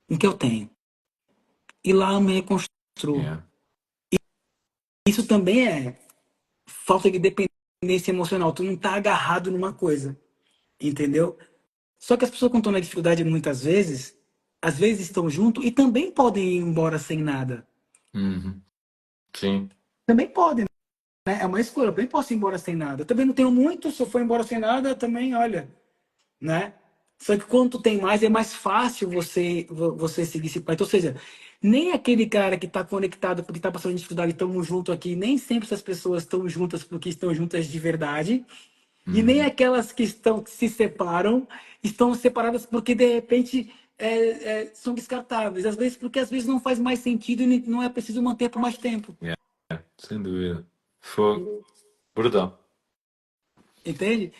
o que eu tenho. E lá eu me reconstruo. Yeah. Isso também é falta de dependência emocional. Tu não tá agarrado numa coisa, entendeu? Só que as pessoas que estão na dificuldade muitas vezes, às vezes estão junto e também podem ir embora sem nada. Uhum. Sim. Também podem, né? É uma escolha. Eu também posso ir embora sem nada. Eu também não tenho muito, se eu for embora sem nada, também, olha, né? Só que quando tu tem mais, é mais fácil você seguir esse pai. Então, ou seja, nem aquele cara que está conectado porque está passando dificuldade, estamos juntos aqui, nem sempre essas pessoas estão juntas porque estão juntas de verdade. E nem Uhum. aquelas que se separam estão separadas porque de repente são descartáveis. Às vezes não faz mais sentido e não é preciso manter por mais tempo. Yeah. Sem dúvida. Fogo. Brutal. Entende?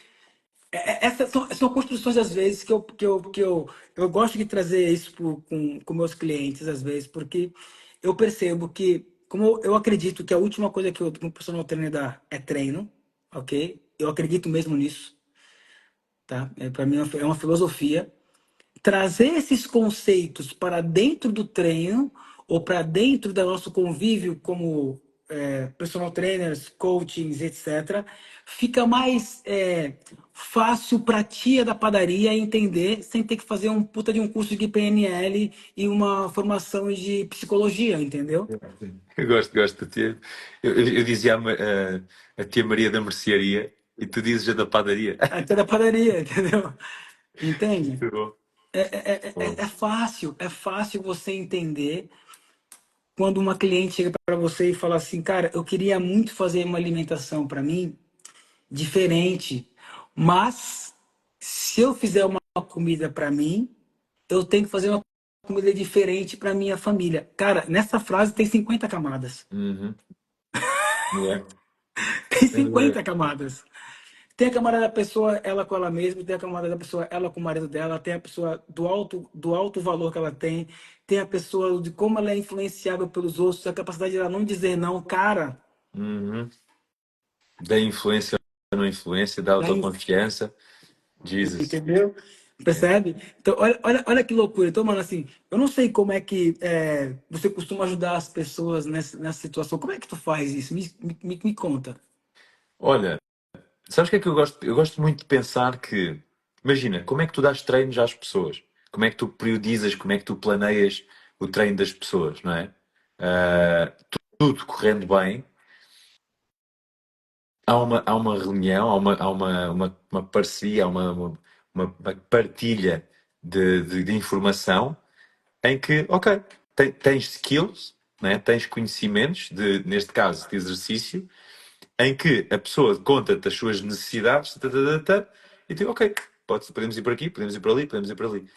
Essas são construções, às vezes, que eu gosto de trazer isso com meus clientes, às vezes, porque eu percebo que, como eu acredito que a última coisa que um personal trainer dá é treino, ok? Eu acredito mesmo nisso, tá? Para mim é uma filosofia. Trazer esses conceitos para dentro do treino ou para dentro do nosso convívio como personal trainers, coachings, etc., fica mais fácil para a tia da padaria entender sem ter que fazer um puta de um curso de PNL e uma formação de psicologia, entendeu? Eu gosto da tia. Eu dizia a tia Maria da mercearia e tu dizes a da padaria. A tia da padaria, entendeu? Entende? Muito bom. É fácil você entender quando uma cliente chega para você e fala assim, cara, eu queria muito fazer uma alimentação para mim diferente, mas se eu fizer uma comida para mim, eu tenho que fazer uma comida diferente para minha família. Cara, nessa frase tem 50 camadas. Uhum. Yeah. Tem Sem dúvida. 50 camadas. Tem a camada da pessoa, ela com ela mesma, tem a camada da pessoa, ela com o marido dela, tem a pessoa do alto valor que ela tem a pessoa de como ela é influenciável pelos outros, a capacidade de ela não dizer não. Cara, Uhum. Da influência na influência, da autoconfiança. Jesus. Entendeu? Percebe? Então, olha que loucura. Então, mano, assim, eu não sei como é que você costuma ajudar as pessoas nessa situação. Como é que tu faz isso? Me conta. Olha, sabes o que é que eu gosto? Eu gosto muito de pensar que, imagina, como é que tu dás treinos às pessoas? Como é que tu periodizas, como é que tu planeias o treino das pessoas, não é? Tudo correndo bem, há uma reunião, há uma parceria, há uma partilha de informação em que, ok, tens skills, né? Tens conhecimentos, neste caso, de exercício, em que a pessoa conta-te as suas necessidades, e tu, ok, podemos ir por aqui, podemos ir por ali, podemos ir por ali.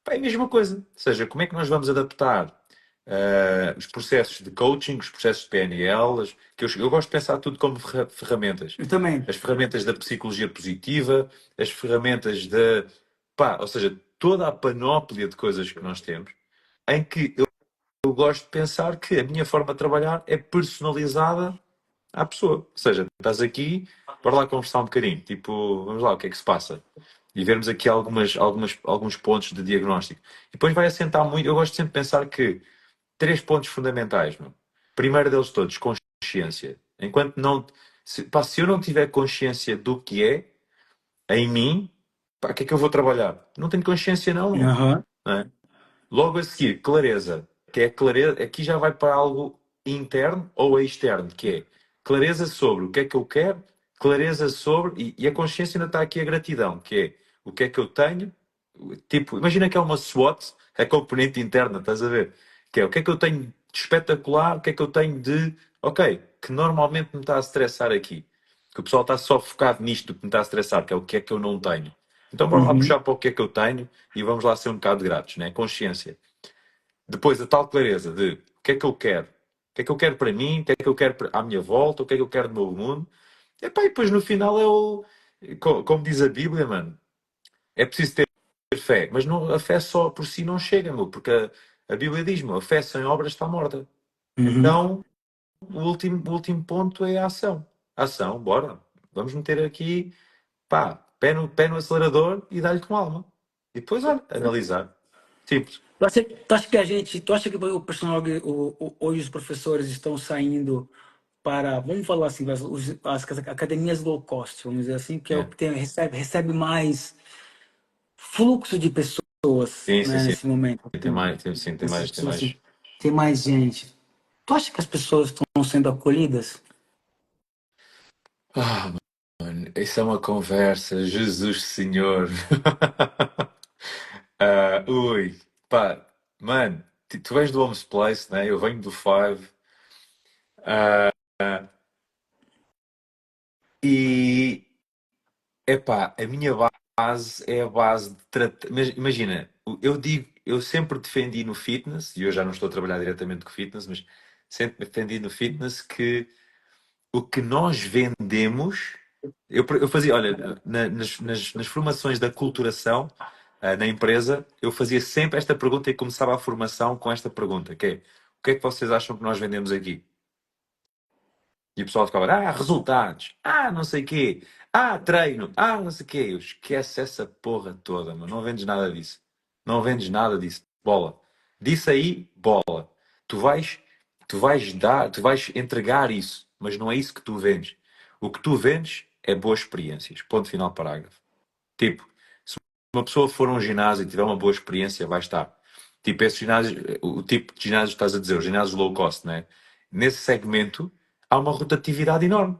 Pá, é a mesma coisa. Ou seja, como é que nós vamos adaptar os processos de coaching, os processos de PNL, que eu gosto de pensar tudo como ferramentas. Eu também. As ferramentas da psicologia positiva, as ferramentas da... Pá, ou seja, toda a panóplia de coisas que nós temos, em que eu gosto de pensar que a minha forma de trabalhar é personalizada à pessoa. Ou seja, estás aqui, para lá conversar um bocadinho. Tipo, vamos lá, o que é que se passa? E vermos aqui alguns pontos de diagnóstico. E depois vai assentar muito. Eu gosto sempre de pensar que três pontos fundamentais, meu. Primeiro deles todos, consciência. Enquanto não. Se eu não tiver consciência do que é, em mim, pá, o que é que eu vou trabalhar? Não tenho consciência, não. Aham. Não é? Logo a seguir, clareza, que é clareza, aqui já vai para algo interno ou externo, que é clareza sobre o que é que eu quero, clareza sobre, e a consciência ainda está aqui a gratidão, que é o que é que eu tenho, tipo, imagina que é uma SWOT, a componente interna, estás a ver? Que é o que é que eu tenho de espetacular, o que é que eu tenho de, ok, que normalmente me está a estressar aqui. Que o pessoal está só focado nisto que me está a estressar, que é o que é que eu não tenho. Então bora lá Uhum. puxar para o que é que eu tenho e vamos lá ser um bocado gratos, né? Consciência. Depois a tal clareza de o que é que eu quero. O que é que eu quero para mim, o que é que eu quero à minha volta, o que é que eu quero no meu mundo. Epá, e depois no final é o... Como diz a Bíblia, mano, é preciso ter fé. Mas não, a fé só por si não chega, meu, porque a Bíblia diz-me, a fé sem obras está morta. Uhum. Então, o último ponto é a ação. Ação, bora. Vamos meter aqui, pá, pé no acelerador e dar-lhe com alma. E depois, olha, analisar. Simples. Tu acha que o personal, hoje os professores estão saindo para, vamos falar assim, as academias low cost, vamos dizer assim, que é o É. que recebe mais fluxo de pessoas, Sim, sim, né, sim. nesse momento. Tem mais, tem, sim, tem mais, tem Assim, mais. tem mais gente. Tu acha que as pessoas estão sendo acolhidas? Ah, mano, isso é uma conversa, Jesus Senhor. Ui, pá, mano, tu vens do Homes Place, né? Eu venho do Five. E, epá, a minha base é a base de tratar. Mas imagina, eu sempre defendi no fitness, e eu já não estou a trabalhar diretamente com fitness, mas sempre defendi no fitness que o que nós vendemos. Eu fazia, olha, nas formações da culturação, na empresa, eu fazia sempre esta pergunta e começava a formação com esta pergunta, que é, o que é que vocês acham que nós vendemos aqui? E o pessoal ficava, resultados, não sei quê, treino, não sei quê. Eu esquece essa porra toda, mano. Não vendes nada disso. Não vendes nada disso. Bola. Disso aí, bola. Tu vais, tu vais entregar isso, mas não é isso que tu vendes. O que tu vendes é boas experiências. Ponto final, parágrafo. Tipo, se uma pessoa for a um ginásio e tiver uma boa experiência, vai estar. Tipo, esse ginásio, o tipo de ginásio que estás a dizer, os ginásios low cost, né? Nesse segmento há uma rotatividade enorme.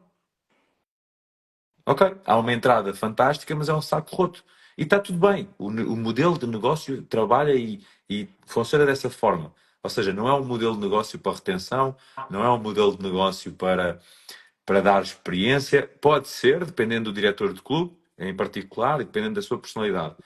Ok, há uma entrada fantástica, mas é um saco roto. E está tudo bem. O modelo de negócio trabalha e funciona dessa forma. Ou seja, não é um modelo de negócio para retenção, não é um modelo de negócio para dar experiência. Pode ser, dependendo do diretor de clube, em particular, e dependendo da sua personalidade.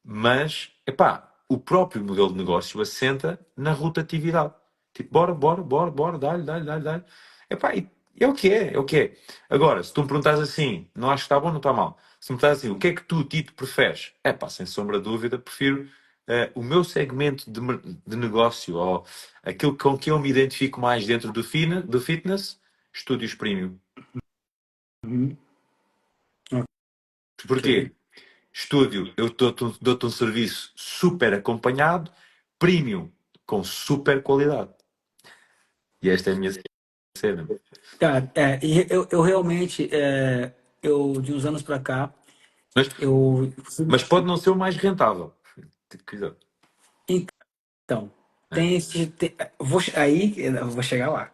Mas, epá, o próprio modelo de negócio assenta na rotatividade. Tipo, bora, bora, bora, bora, dá-lhe, dá-lhe, dá-lhe, dá-lhe. Epá, e é o que é, é o que é. Agora, se tu me perguntas assim, não acho que está bom, não está mal. Se me perguntas assim, o que é que tu, Tito, preferes? Epá, sem sombra de dúvida, prefiro o meu segmento de negócio, ou aquilo com que eu me identifico mais dentro do fitness, estúdios premium. Uhum. Ok. Porquê? Estúdio, eu dou-te um serviço super acompanhado, premium, com super qualidade. E esta é a minha cena. Cara, e eu realmente, eu de uns anos pra cá, Mas, eu. mas pode não ser o mais rentável. Tipo, cuidado. Então, É. tem esse. Aí, eu vou chegar lá.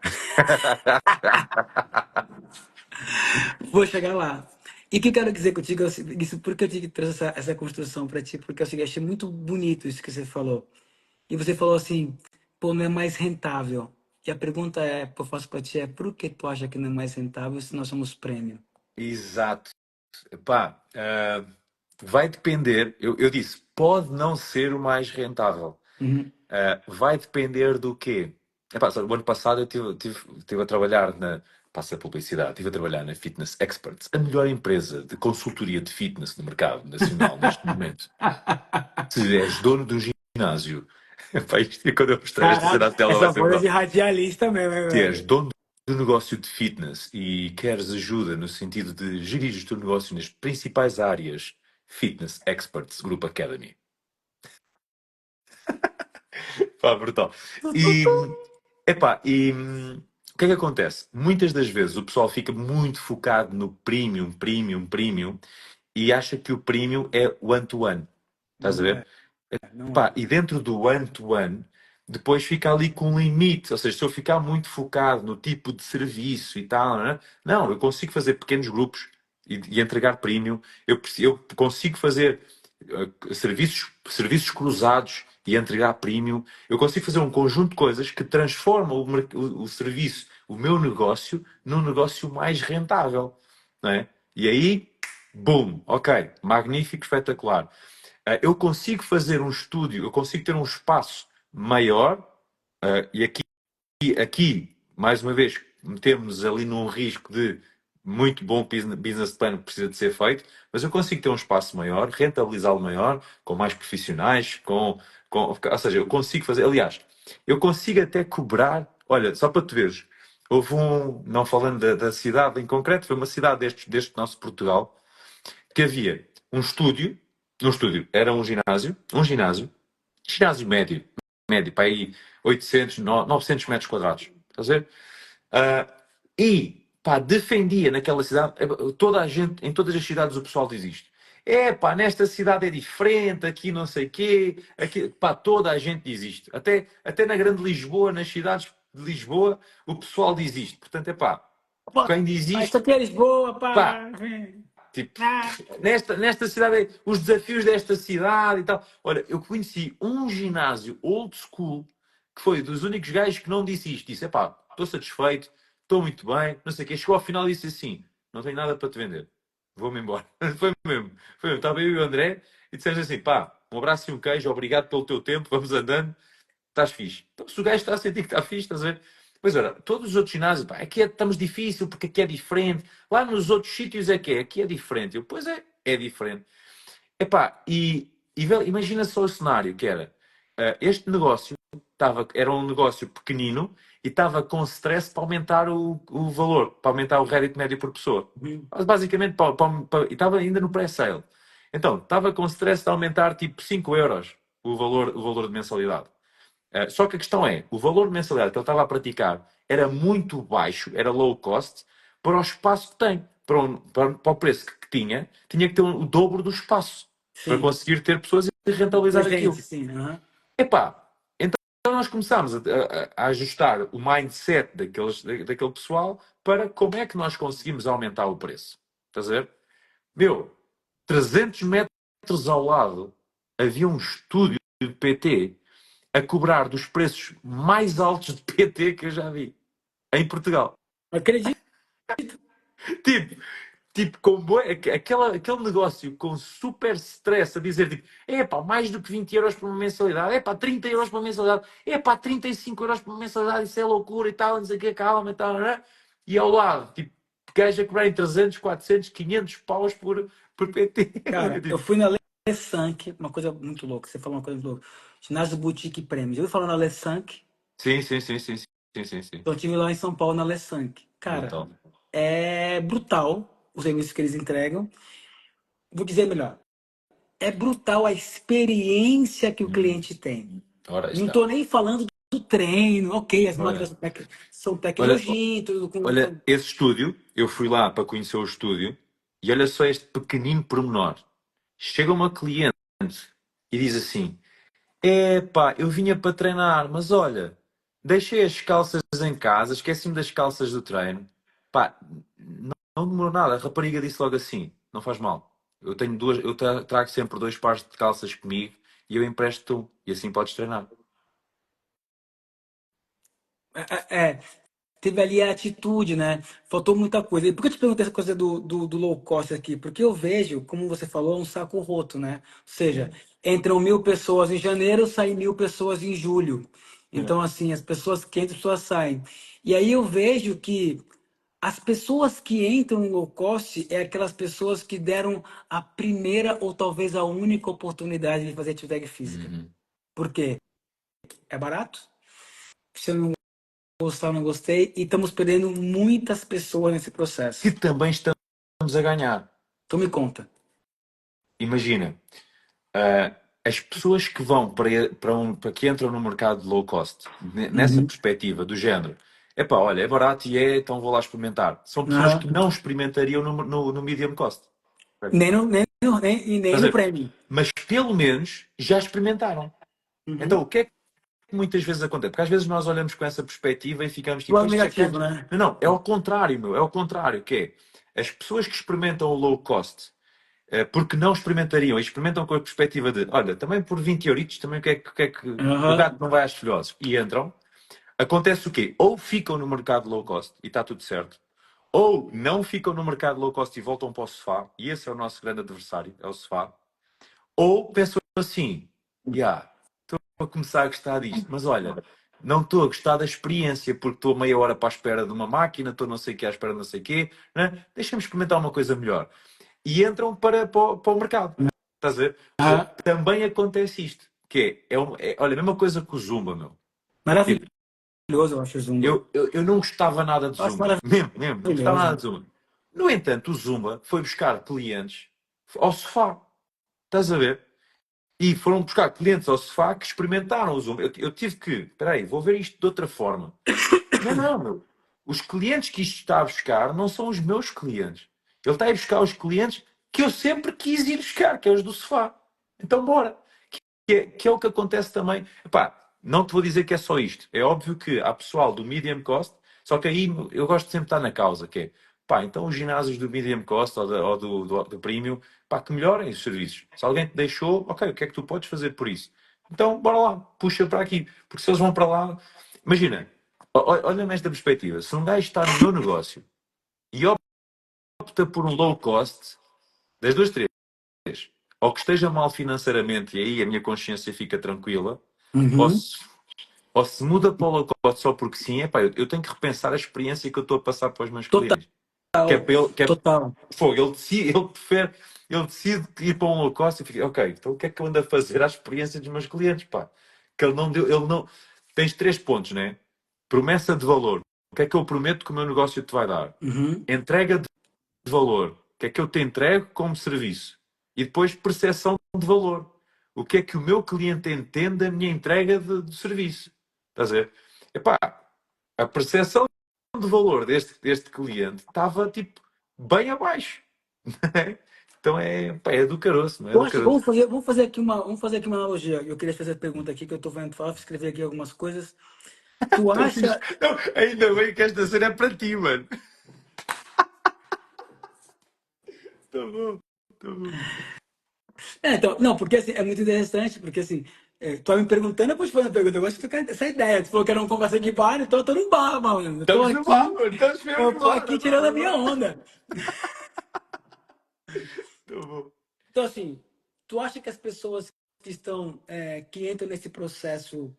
Vou chegar lá. E o que eu quero dizer contigo é isso, porque eu te trouxe essa construção pra ti, porque eu achei muito bonito isso que você falou. E você falou assim, pô, não é mais rentável. E a pergunta que eu faço pra ti é, por que tu acha que não é mais rentável se nós somos premium? Exato. Epá, vai depender. Eu disse, pode não ser o mais rentável. Uhum. Vai depender do quê? Epá, sabe, o ano passado eu tive a trabalhar passa a publicidade, estive a trabalhar na Fitness Experts, a melhor empresa de consultoria de fitness no mercado nacional neste momento. Se és dono de um ginásio, epá, quando eu mostrar esta cena Caraca, à tela vai essa ser voz é de brutal. radialista mesmo, hein, Se és velho? dono de negócio de fitness e queres ajuda no sentido de gerir o teu negócio nas principais áreas, Fitness Experts Group Academy. Pá, brutal. E, o que é que acontece? Muitas das vezes o pessoal fica muito focado no premium, premium, premium e acha que o premium é one-to-one. Estás a Não ver? é, não Pá, é. e dentro do one-to-one, depois fica ali com um limite. Ou seja, se eu ficar muito focado no tipo de serviço e tal, não, eu consigo fazer pequenos grupos e entregar premium. Eu consigo fazer serviços cruzados e entregar premium. Eu consigo fazer um conjunto de coisas que transformam o serviço, o meu negócio, num negócio mais rentável. Não é? E aí, boom, ok, magnífico, espetacular. Eu consigo fazer um estúdio, eu consigo ter um espaço maior, e aqui, mais uma vez, metemos ali num risco de muito bom business plan que precisa de ser feito, mas eu consigo ter um espaço maior, rentabilizá-lo maior, com mais profissionais, ou seja, eu consigo fazer, aliás, eu consigo até cobrar, olha, só para tu veres, houve não falando da cidade em concreto, foi uma cidade deste nosso Portugal, que havia era ginásio médio, para aí 800, 900 metros quadrados, estás a ver? Ah, e, pá, defendia naquela cidade, toda a gente, em todas as cidades o pessoal diz isto. É, pá, nesta cidade é diferente, aqui não sei quê, aqui, pá, toda a gente diz isto. Até na grande Lisboa, nas cidades de Lisboa, o pessoal diz isto. Portanto, é pá, Pô, quem diz isso isto, aqui é Lisboa, pá, pá. tipo, Ah, nesta cidade, os desafios desta cidade e tal. Olha, eu conheci um ginásio old school que foi dos únicos gajos que não disse isto. Disse: epá, estou satisfeito, estou muito bem, não sei o quê. Chegou ao final e disse assim: não tenho nada para te vender, vou-me embora. Foi mesmo, foi mesmo. Estava eu e o André e dissemos assim: pá, um abraço e um queijo, obrigado pelo teu tempo, vamos andando, estás fixe. Então, se o gajo está a sentir que está fixe, estás a ver? Pois ora, todos os outros ginásios, pá, aqui estamos difícil porque aqui é diferente. Lá nos outros sítios é que é, aqui é diferente. Eu, pois é diferente. Epá, imagina só o cenário que era. Este negócio era um negócio pequenino e estava com stress para aumentar o valor, para aumentar o rédito médio por pessoa. uhum. Mas basicamente, e estava ainda no pré-sale. Então, estava com stress de aumentar tipo 5 euros o valor de mensalidade. Só que a questão é, o valor de mensalidade que ele estava a praticar era muito baixo, era low cost, para o espaço que tem. Para o preço que tinha que ter o dobro do espaço para Sim, conseguir ter pessoas e rentabilizar presente, aquilo. sim. Aham. Epá, então nós começámos a ajustar o mindset daquele pessoal para como é que nós conseguimos aumentar o preço. Estás a ver? Meu, 300 metros ao lado havia um estúdio de PT a cobrar dos preços mais altos de PT que eu já vi em Portugal. Acredito. Tipo, tipo aquele negócio com super stress a dizer tipo, epá, mais do que 20 euros por uma mensalidade, epá, 30 euros por uma mensalidade, epá, 35 euros por uma mensalidade, isso é loucura e tal, não sei o que, calma e tal, né? E ao lado, tipo, gajo a cobrar em 300, 400, 500 paus por PT. Cara, eu Tipo, fui na Sank, uma coisa muito louca. Você falou uma coisa muito louca. Ginásio Boutique Prêmios. Eu falando na Sank, sim, sim, sim, sim, sim, sim, sim. então eu estive lá em São Paulo na Sank. Cara, Brutal. é brutal o serviço que eles entregam. vou dizer melhor, é brutal a experiência que o cliente tem. Ora, aí Não está. estou nem falando do treino, ok, as Olha, máquinas são olha, tecnologia, tudo olha, esse estúdio, eu fui lá para conhecer o estúdio e olha só este pequenino pormenor. Chega uma cliente e diz assim: epá, eu vinha para treinar, mas olha, deixei as calças em casa, esqueci-me das calças do treino. Pá, não demorou nada. A rapariga disse logo assim: não faz mal. Eu tenho duas, trago sempre dois pares de calças comigo e eu empresto um. E assim podes treinar. é, teve ali a atitude, né? Faltou muita coisa. E por que eu te perguntei essa coisa do low cost aqui? Porque eu vejo, como você falou, um saco roto, né? Ou seja, entram 1.000 pessoas em janeiro, saem 1.000 pessoas em julho. É. Então, assim, as pessoas que entram, as pessoas saem. E aí eu vejo que as pessoas que entram no low cost é aquelas pessoas que deram a primeira ou talvez a única oportunidade de fazer atividade física. Uhum. Por quê? É barato? Se eu não gostar, não gostei. E estamos perdendo muitas pessoas nesse Que processo. também estamos a ganhar. Então me conta. Imagina, ah, as pessoas que vão para que entram no mercado low cost, nessa Uhum. perspectiva do género, epá, olha, é barato e é, então vou lá experimentar. São pessoas que Aham. não experimentariam no medium cost. Nem no, nem, e nem Estás a no ver? prêmio. Mas pelo menos já experimentaram. Então, Uhum. o que é que muitas vezes acontece? Porque às vezes nós olhamos com essa perspectiva e ficamos Do tipo, lado estes negativo, sacanos. né? Não, não, é ao contrário, meu, é ao contrário, que é as pessoas que experimentam o low cost, porque não experimentariam, e experimentam com a perspectiva de, olha, também por 20 euritos, também o Aham. gato não vai às filhoses, e entram, acontece o quê? Ou ficam no mercado low cost e está tudo certo, ou não ficam no mercado low cost e voltam para o sofá, e esse é o nosso grande adversário, é o sofá, ou pensam assim, já, estou a começar a gostar disto, mas olha, não estou a gostar da experiência, porque estou meia hora para a espera de uma máquina, estou não sei o que à espera de não sei o quê, né? Deixa-me experimentar uma coisa melhor. E entram para o mercado. Estás a ver? Ou seja, Aham. também acontece isto, que olha, a mesma coisa que o Zumba, meu. Tipo, Maravilhoso, eu acho o Zumba. eu não gostava nada de Eu acho Zumba. Mesmo, mesmo, não gostava nada maravilhoso. de Zumba. No entanto, o Zumba foi buscar clientes ao sofá. Estás a ver? E foram buscar clientes ao sofá que experimentaram o Zumba. Eu tive que, espera aí, vou ver isto de outra forma. Não, não, meu. Os clientes que isto está a buscar não são os meus clientes. Ele está a ir buscar os clientes que eu sempre quis ir buscar, que é os do sofá. Então, bora. Que é o que acontece também. Epá, não te vou dizer que é só isto. É óbvio que há pessoal do medium cost, só que aí eu gosto de sempre de estar na causa, que é, pá, então os ginásios do medium cost ou do premium, pá, que melhorem os serviços. Se alguém te deixou, ok, o que é que tu podes fazer por isso? Então, bora lá, puxa para aqui. Porque se eles vão para lá, imagina, olha nesta perspectiva, se um gajo está no meu negócio e opta por um low cost, das duas, três, ou que esteja mal financeiramente e aí a minha consciência fica tranquila, ou Uhum. se, ou se muda para o low cost só porque sim, epá, eu tenho que repensar a experiência que eu estou a passar para os meus Total, clientes. Que é para ele, que é total. fogo, ele decide ir para um low cost e fica, ok, então o que é que eu ando a fazer à experiência dos meus clientes, pá? Que ele não, tens três pontos, né? Promessa de valor. O que é que eu prometo que o meu negócio te vai dar? Uhum. Entrega de valor. O que é que eu te entrego como serviço? E depois percepção de valor. O que é que o meu cliente entende da minha entrega de serviço? Estás a ver? Epá, a percepção de valor deste cliente estava tipo bem abaixo. Então pá, é do caroço, não é Eu do acho, caroço. vamos fazer aqui uma analogia. Eu queria fazer a pergunta aqui que eu estou vendo falar, escrever aqui algumas coisas. Tu Então, fixe. acha. Não, ainda bem que esta cena é para ti, mano. Tá bom, tá bom. Então, não, porque assim, é muito interessante, porque assim, tu tá me perguntando, depois te fazendo a pergunta, eu gosto de ficar essa ideia. Tu falou que era uma conversa de bar, então eu tô no bar, mano. Estamos no bar, mano. Estamos mesmo Eu no tô bar. aqui tirando a minha onda. Tá bom. Então, assim, tu acha que as pessoas que estão, que entram nesse processo,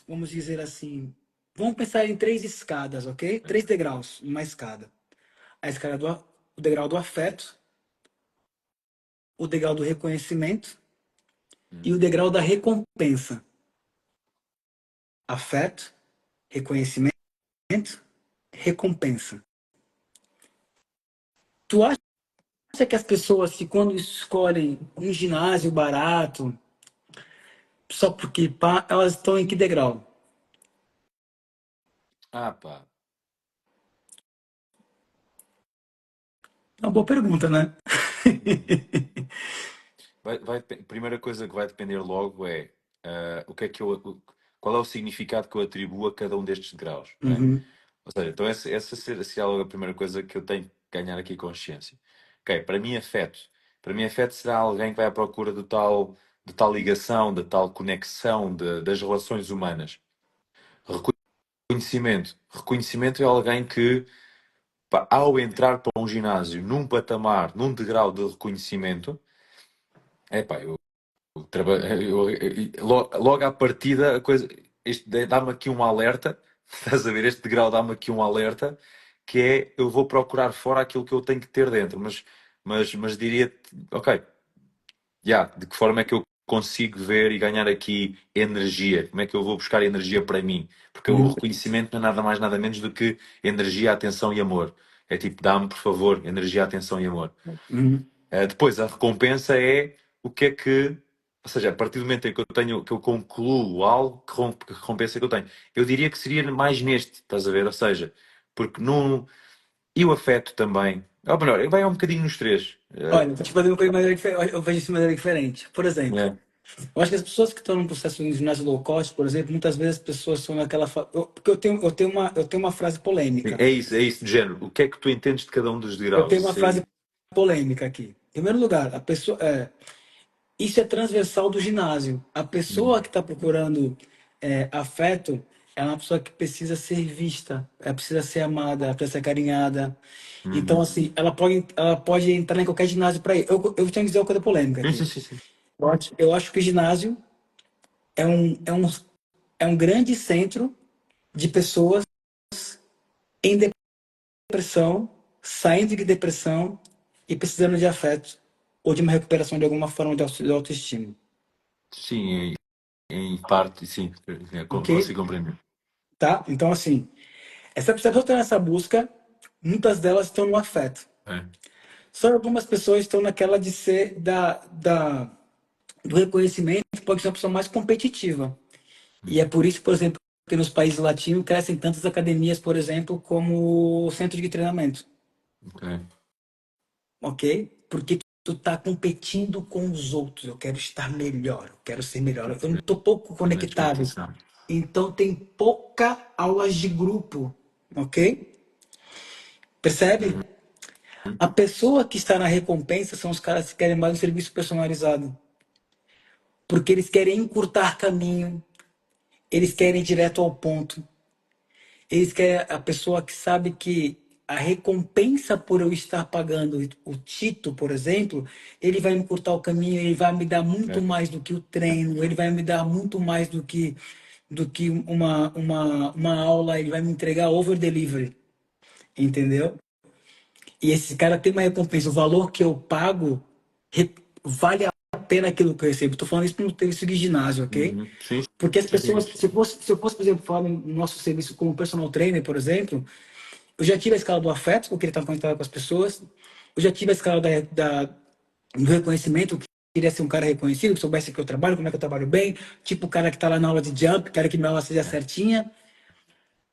vamos dizer assim, vamos pensar em três escadas, ok? Três degraus, uma escada. A escada o degrau do afeto, o degrau do reconhecimento e o degrau da recompensa. Afeto, reconhecimento, recompensa. Tu acha acha que as pessoas que quando escolhem um ginásio barato, só porque pá, elas estão em que degrau? Ah, pá. É uma boa pergunta, né? Primeira coisa que vai depender logo é o que é que qual é o significado que eu atribuo a cada um destes graus, não é? Uhum. Ou seja, então essa seria logo a primeira coisa que eu tenho que ganhar aqui consciência. Ok, para mim afeto será alguém que vai à procura de tal ligação, de tal conexão das relações humanas. Reconhecimento é alguém que, pá, ao entrar para um ginásio num patamar, num degrau de reconhecimento, é pá, logo à partida, a coisa, isto dá-me aqui um alerta, estás a ver? Este degrau dá-me aqui um alerta, que é eu vou procurar fora aquilo que eu tenho que ter dentro, mas diria, ok, de que forma é que eu consigo ver e ganhar aqui energia? Como é que eu vou buscar energia para mim? Porque o Uhum. reconhecimento não é nada mais, nada menos do que energia, atenção e amor. É tipo, dá-me, por favor, energia, atenção e amor. Uhum. Depois, a recompensa é o que é que. Ou seja, a partir do momento em que eu concluo algo, que recompensa é que eu tenho? Eu diria que seria mais neste, estás a ver? Ou seja, porque não. E o afeto também. Ou melhor, vai um bocadinho nos três. Olha, vou te fazer uma coisa de maneira diferente. Eu vejo isso de maneira diferente. Por exemplo, É, eu acho que as pessoas que estão num processo de ginásio low cost, por exemplo, muitas vezes as pessoas estão naquela. Porque eu tenho uma frase polêmica. é isso, de género. O que é que tu entendes de cada um dos Eu degraus? tenho uma Isso frase aí. polêmica aqui. Em primeiro lugar, a pessoa. Isso é transversal do ginásio. A pessoa Hum, que está procurando afeto é uma pessoa que precisa ser vista, ela precisa ser amada, ela precisa ser carinhada. Então, uhum. assim, ela pode entrar em qualquer ginásio para ir. Eu tenho que dizer uma coisa polêmica Sim, aqui. sim, sim, sim. Eu acho que o ginásio é um grande centro de pessoas em depressão, saindo de depressão e precisando de afeto ou de uma recuperação de alguma forma de autoestima. Sim, em parte, sim. Ok? Consigo compreender. Tá? Então, assim, essa pessoa está nessa busca, muitas delas estão no afeto. É. Só algumas pessoas estão naquela de ser do reconhecimento, pode ser uma pessoa mais competitiva. E é Uhum. por isso, por exemplo, que nos países latinos crescem tantas academias, por exemplo, como centro de treinamento. Ok. Ok? Porque tu tá competindo com os outros. Eu quero estar melhor, eu quero ser melhor. Eu não tô pouco Elementos de conectado. competição. Então tem pouca aulas de grupo, ok? Percebe? Uhum. A pessoa que está na recompensa são os caras que querem mais um serviço personalizado. Porque eles querem encurtar caminho, eles querem ir direto ao ponto. Eles querem a pessoa que sabe que a recompensa por eu estar pagando o Tito, por exemplo, ele vai me encurtar o caminho, ele vai me dar muito É. mais do que o treino, ele vai me dar muito mais do que uma aula, ele vai me entregar over delivery, entendeu? E esse cara tem uma recompensa, o valor que eu pago vale a pena aquilo que eu recebo. Estou falando isso para não ter isso de ginásio, ok? Uhum. Sim, Porque as sim. pessoas, se eu fosse, por exemplo, falar no nosso serviço como personal trainer, por exemplo, eu já tive a escala do afeto, porque ele está conectado com as pessoas. Eu já tive a escala do reconhecimento, que queria ser um cara reconhecido, que soubesse que eu trabalho, como é que eu trabalho bem. Tipo o cara que está lá na aula de jump, cara que minha aula seja É. certinha.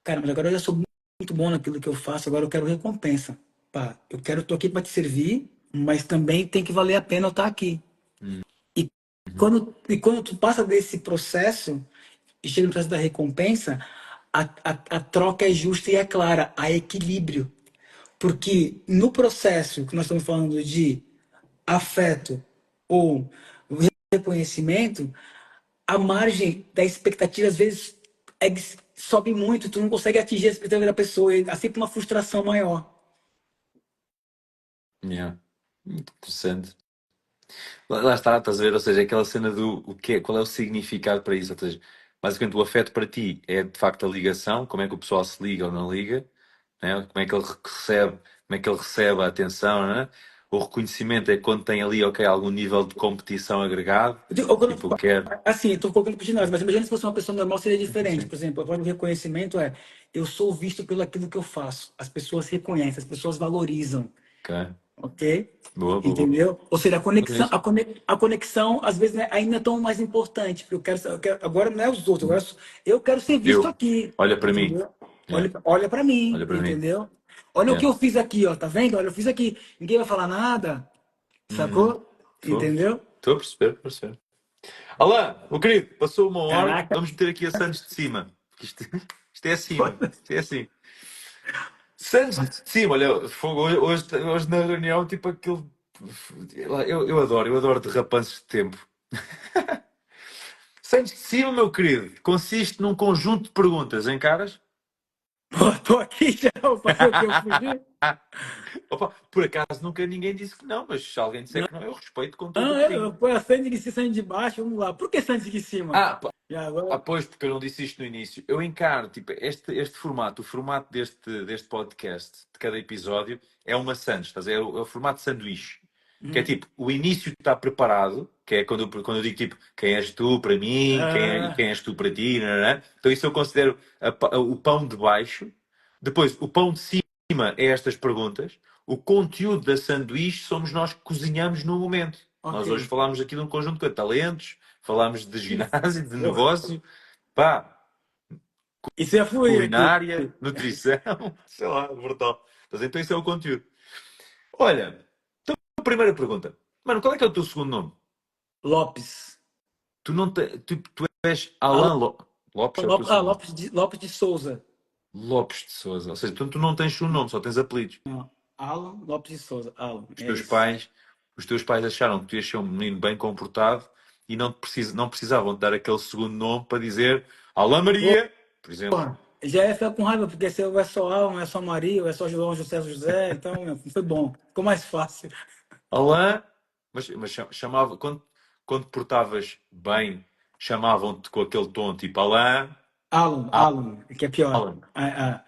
Cara, mas agora eu já sou muito bom naquilo que eu faço, agora eu quero recompensa. Pá, tô aqui para te servir, mas também tem que valer a pena eu estar aqui. E Uhum. quando tu passa desse processo e chega no processo da recompensa, a troca é justa e é clara, há equilíbrio. Porque no processo que nós estamos falando de afeto ou reconhecimento, a margem da expectativa às vezes sobe muito, tu não consegue atingir a expectativa da pessoa, há sempre uma frustração maior. Yeah. Interessante. Lá está, estás a ver? Ou seja, aquela cena do qual é o significado para isso? Ou seja, basicamente o afeto para ti é de facto a ligação, como é que o pessoal se liga ou não liga, né? Como é que ele recebe a atenção, né? O reconhecimento é quando tem ali, ok, algum nível de competição agregado, tipo, quer. Assim, eu estou colocando para ginásio, mas imagina se fosse uma pessoa normal, seria Sim, sim, diferente. sim. Por exemplo, agora o reconhecimento eu sou visto pelo aquilo que eu faço. As pessoas reconhecem, as pessoas valorizam. Ok. ok? Boa, boa, boa. Entendeu? Ou seja, Não conheço. a conexão às vezes né, ainda é tão mais importante, porque agora não é os outros, eu quero ser visto Eu. aqui, Olha para mim. entendeu? Yeah. Olha para mim, Olha para mim. entendeu? Olha o que Yeah. eu fiz aqui, ó, tá vendo? Olha, eu fiz aqui, ninguém vai falar nada, Uhum. sacou? Entendeu? Estou a perceber, a perceber. Alain, meu querido, passou 1 hora, Caraca, vamos meter aqui a Santos de cima. Isto é acima, isto é assim. Santos de cima, olha, hoje na reunião, tipo aquilo. Eu adoro derrapanços de tempo. Santos de cima, meu querido, consiste num conjunto de perguntas, encaras? pô, tô aqui já, vou fazer o que eu fugi? Opa, por acaso nunca ninguém disse que não, mas se alguém disser que não, eu respeito com todo o Não, eu carinho. põe a Sandy de cima, Sandy de baixo, vamos lá. Por que Sandy de cima? Ah, E agora? pois, porque eu não disse isto no início. Eu encaro, tipo, este formato, o formato deste podcast, de cada episódio, é uma sandes, estás a ver? É o formato sanduíche. Que é Hum. tipo, o início está preparado, que é quando eu digo tipo, quem és tu para mim, quem Ah, és tu para ti, né? Então isso eu considero o pão de baixo. Depois, o pão de cima é estas perguntas. O conteúdo da sanduíche somos nós que cozinhamos no momento. ok. Nós hoje falámos aqui de um conjunto de talentos, falámos de Isso. ginásio, de Porra. negócio, pá, Isso ia fluir aqui. culinária, nutrição, sei lá, brutal. Mas então isso é o conteúdo. Olha, a primeira pergunta. Mano, qual é que é o teu segundo nome? Lopes. Tu não te, tipo, tu és Ah, Lopes, é o teu segundo nome. Lopes de Souza. Lopes de Souza. Ou seja, tu não tens um nome, só tens apelidos. Não, Alan Lopes de Souza. Alan, Os é teus isso. pais, os teus pais acharam que tu ias ser um menino bem comportado e não precisavam te dar aquele segundo nome para dizer Alã Maria, por exemplo. Porra, já ia ficar com raiva, porque se eu é só Alan, é só Maria, ou é só João José José, então foi bom. Ficou mais fácil. Alain, mas chamava, quando te portavas bem, chamavam-te com aquele tom tipo Alain, Alan, que é pior. Alan.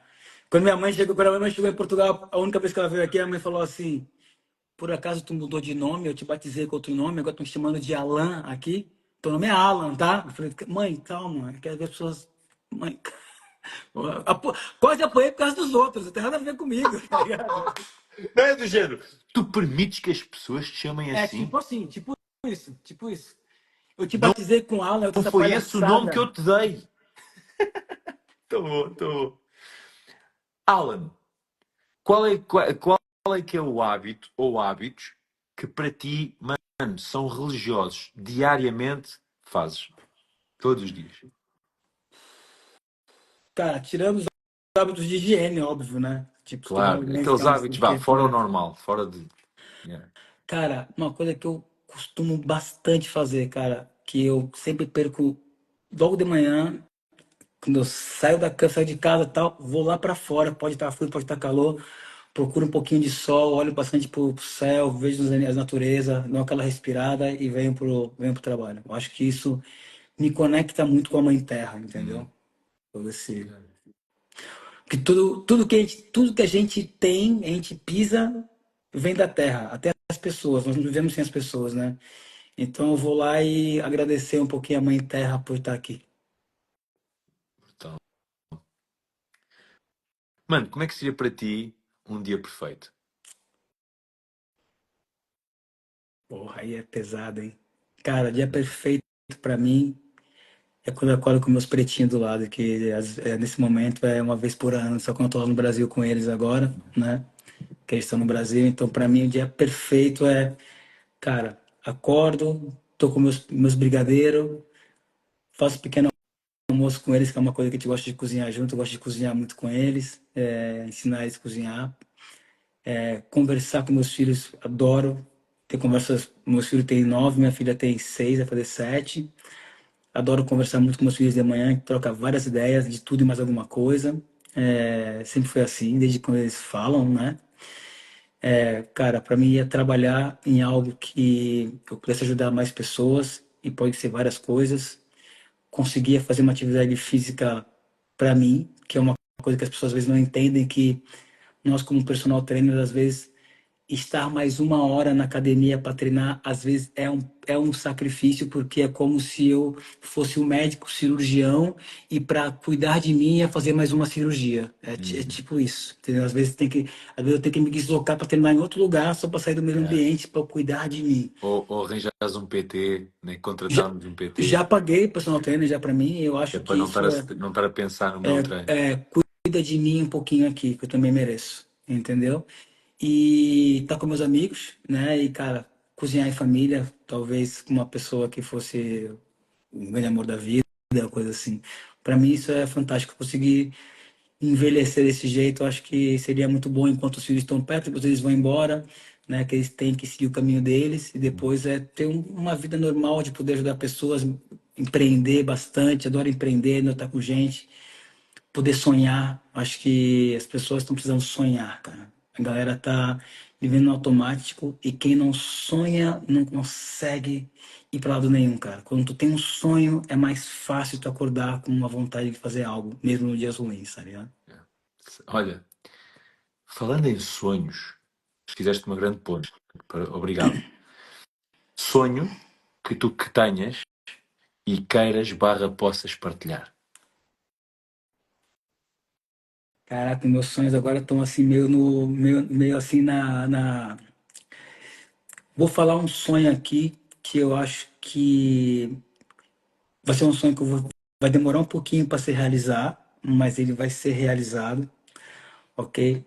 Quando a minha mãe chegou em Portugal, a única vez que ela veio aqui, a mãe falou assim: por acaso tu mudou de nome? Eu te batizei com outro nome, agora estão me chamando de Alan aqui. Teu nome é Alan, tá? Eu falei, mãe, calma, eu quero ver as pessoas. Mãe, quase apoiei por causa dos outros, não tem nada a ver comigo, tá ligado? Não é do género. Tu permites que as pessoas te chamem É assim? tipo assim, tipo isso. Eu te Não batizei com Alan, eu tô essa foi esse o nome que palhaçada. eu te dei. Estou bom, estou bom. Alan, qual é que é o hábito ou hábitos que para ti, mano, são religiosos? Diariamente fazes. Todos os dias. Cara, tirando os hábitos de higiene, óbvio, né? Tipo, escovar os Claro, dentes, que aqueles é um hábitos, vá, esquema, fora o né? normal, fora de. Yeah. Cara, uma coisa que eu costumo bastante fazer, cara, que eu sempre perco logo de manhã, quando eu saio da cama, saio de casa e tal, vou lá pra fora, pode estar frio, pode estar calor, procuro um pouquinho de sol, olho bastante pro céu, vejo as natureza, dou aquela respirada e venho pro trabalho. Eu acho que isso me conecta muito com a Mãe Terra, entendeu? Hum. Todo esse que tudo que a gente tem, a gente pisa, vem da terra, até as pessoas. Nós não vivemos sem as pessoas, né? Então eu vou lá e agradecer um pouquinho a Mãe Terra por estar aqui. Então, mano, como é que seria para ti um dia perfeito? Porra, aí é pesado, hein? Cara, dia perfeito pra mim é quando eu acordo com meus pretinhos do lado, que nesse momento é uma vez por ano, só quando eu tô lá no Brasil com eles agora, né? Que eles estão no Brasil, então pra mim o dia perfeito é, cara, acordo, tô com meus brigadeiros, faço pequeno almoço com eles, que é uma coisa que a gente gosta de cozinhar junto, eu gosto de cozinhar muito com eles, ensinar eles a cozinhar, conversar com meus filhos, adoro ter conversas. Meus filhos têm 9, minha filha tem 6, vai fazer 7. Adoro conversar muito com meus filhos de manhã, trocar várias ideias de tudo e mais alguma coisa. Sempre foi assim, desde quando eles falam, né? Cara, para mim é trabalhar em algo que eu pudesse ajudar mais pessoas, e pode ser várias coisas. Conseguia fazer uma atividade física para mim, que é uma coisa que as pessoas às vezes não entendem, que nós como personal trainer às vezes estar mais uma hora na academia para treinar, às vezes é um sacrifício, porque é como se eu fosse um médico cirurgião e para cuidar de mim ia fazer mais uma cirurgia. É Uhum. tipo isso, entendeu? Às vezes eu tenho que me deslocar para treinar em outro lugar só para sair do meu É. ambiente para cuidar de mim. Ou arranjares um PT, né? Já, Contratarmos um já PT, paguei personal trainer já para mim, eu que é acho para que não estar isso não estar a pensar no meu treino. cuida de mim um pouquinho aqui, que eu também mereço, entendeu? E tá com meus amigos, né? E, cara, cozinhar em família, talvez com uma pessoa que fosse o grande amor da vida, coisa assim. Para mim isso é fantástico. Conseguir envelhecer desse jeito, eu acho que seria muito bom enquanto os filhos estão perto, depois eles vão embora, né? Que eles têm que seguir o caminho deles e depois é ter uma vida normal de poder ajudar pessoas, empreender bastante, adoro empreender, não estar com gente, poder sonhar. Acho que as pessoas estão precisando sonhar, cara. A galera tá vivendo no automático e quem não sonha não consegue ir para lado nenhum, cara. Quando tu tem um sonho, é mais fácil tu acordar com uma vontade de fazer algo, mesmo nos dias ruins, tá ligado? É. Olha, falando em sonhos, fizeste uma grande ponte. Obrigado. Sonho que tu que tenhas e queiras barra possas partilhar. Caraca, meus sonhos agora estão assim, meio assim Vou falar um sonho aqui que eu acho que vai ser um sonho que vai demorar um pouquinho para se realizar, mas ele vai ser realizado, ok?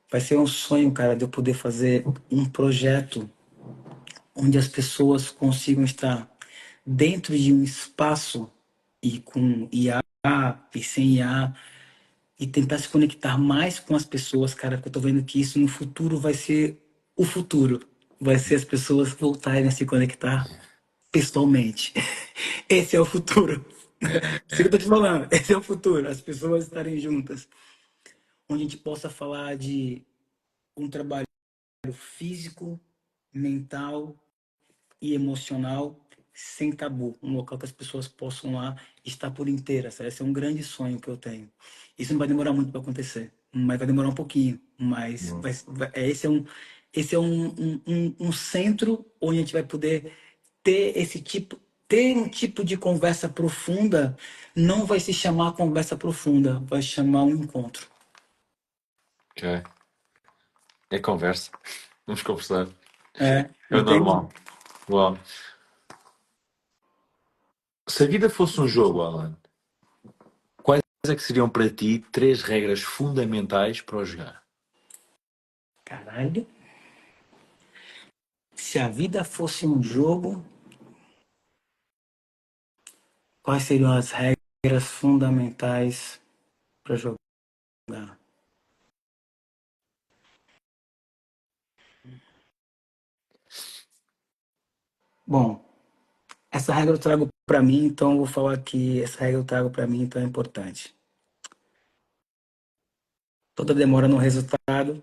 Vai ser um sonho, cara, de eu poder fazer um projeto onde as pessoas consigam estar dentro de um espaço e com IA e sem IA e tentar se conectar mais com as pessoas, cara, que eu tô vendo que isso no futuro vai ser o futuro. Vai ser as pessoas voltarem a se conectar pessoalmente. Esse é o futuro. Isso que eu tô te falando. Esse é o futuro. As pessoas estarem juntas. Onde a gente possa falar de um trabalho físico, mental e emocional sem tabu. Um local que as pessoas possam lá estar por inteiras. Esse é um grande sonho que eu tenho. Isso não vai demorar muito para acontecer, mas vai demorar um pouquinho. Mas Hum. esse é um centro onde a gente vai poder ter ter um tipo de conversa profunda. Não vai se chamar conversa profunda, vai chamar um encontro. Ok. É conversa. Vamos conversar. É o Entende? normal. Uau. Se a vida fosse um jogo, Alan, quais é que seriam para ti três regras fundamentais para o jogar? Caralho. Se a vida fosse um jogo, quais seriam as regras fundamentais para jogar? Bom, essa regra eu trago para mim, então eu vou falar que essa regra eu trago para mim, então é importante. Toda demora no resultado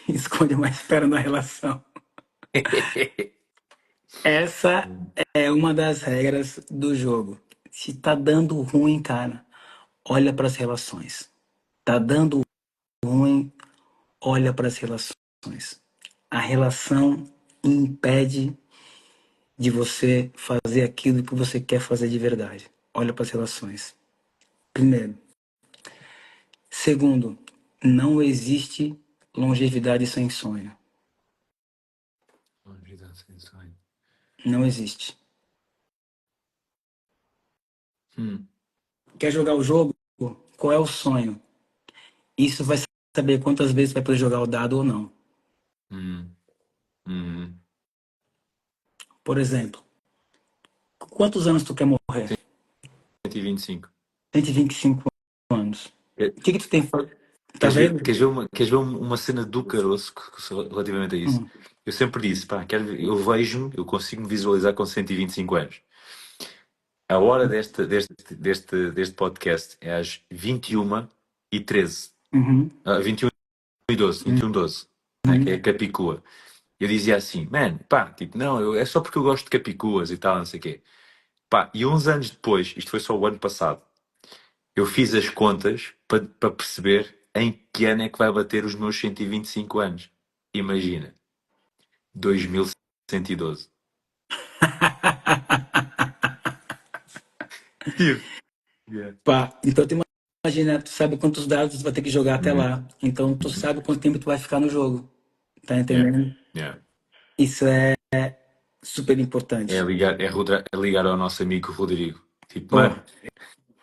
esconde uma espera na relação. Essa é uma das regras do jogo. Se tá dando ruim, cara, olha para as relações. Tá dando ruim, olha para as relações. A relação impede de você fazer aquilo que você quer fazer de verdade. Olha para as relações. Primeiro. Segundo, não existe longevidade sem sonho. Vida sem sonho. Não existe. Hum. Quer jogar o jogo? Qual é o sonho? Isso vai saber quantas vezes vai poder jogar o dado ou não. Hum. Hum. Por exemplo, quantos anos tu quer morrer? 125. 125 anos. Eh, O que que tu tem? Tá Queres ver, vendo? queres ver uma cena do caroço relativamente a isso? Hum, Eu sempre disse, pá, eu vejo-me, eu consigo me visualizar com 125 anos. A hora deste podcast é às 21h13. uhum, 21h12, 21h12, né, que é uhum. a Capicua. Eu dizia assim, man, pá, tipo, não, é só porque eu gosto de Capicuas e tal, não sei o quê. Pá, e uns anos depois, isto foi só o ano passado, eu fiz as contas para perceber em que ano é que vai bater os meus 125 anos. Imagina. 2112. Tive. Yeah. Pá, então tu imagina, tu sabe quantos dados tu vai ter que jogar até Uhum. lá. Então tu sabe quanto tempo tu vai ficar no jogo. Tá Yeah. entendendo? Yeah. Isso é super É importante. ligar, é ligar ao nosso amigo Rodrigo. Tipo, Pô, mano,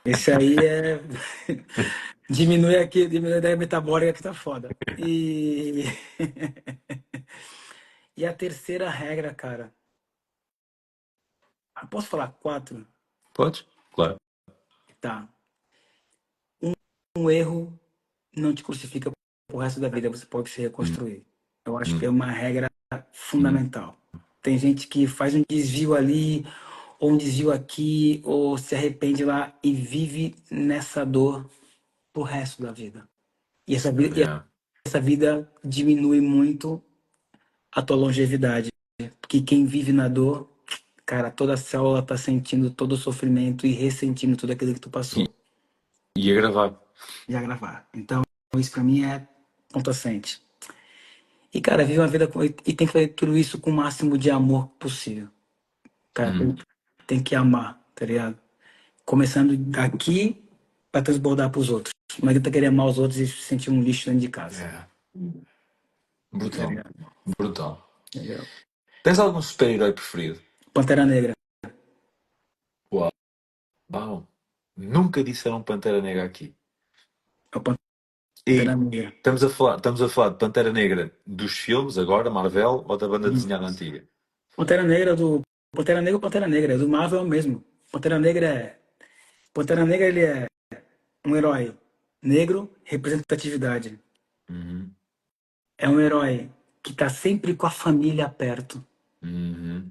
esse aí é. Diminui aqui, diminui a ideia metabólica que tá foda. E a terceira regra, cara. Posso falar quatro? podes? Claro. Tá. Um erro não te crucifica pro resto da vida, você pode se Hum, reconstruir. Eu acho que é hum, uma regra hum. fundamental. Tem gente que faz um desvio ali, ou um desvio aqui, ou se arrepende lá e vive nessa dor pro resto da vida. E Yeah. essa vida diminui muito a tua longevidade. Porque quem vive na dor, cara, toda célula tá sentindo todo o sofrimento e ressentindo tudo aquilo que tu E, passou. e a gravar. Já gravar. Então, isso pra mim é ponto assente. E, cara, vive uma vida e tem que fazer tudo isso com o máximo de amor possível. Cara, Hum. tem que amar, tá ligado? Começando daqui pra transbordar pros outros. Não adianta querer amar os outros e se sentir um lixo dentro de casa. Yeah. Tá Brutal. ligado? Brutal. Entendeu? Tens algum super-herói preferido? Pantera Negra. Uau. Uau. Nunca disseram Pantera Negra aqui. É o Pantera E Negra. estamos a falar de Pantera Negra dos filmes agora, Marvel, ou da banda Uhum. desenhada antiga? Pantera Negra do. Pantera Negra ou Pantera Negra? É do Marvel mesmo. Pantera Negra é. Pantera Negra ele é um herói negro, representatividade. Uhum. É um herói que tá sempre com a família perto. Uhum.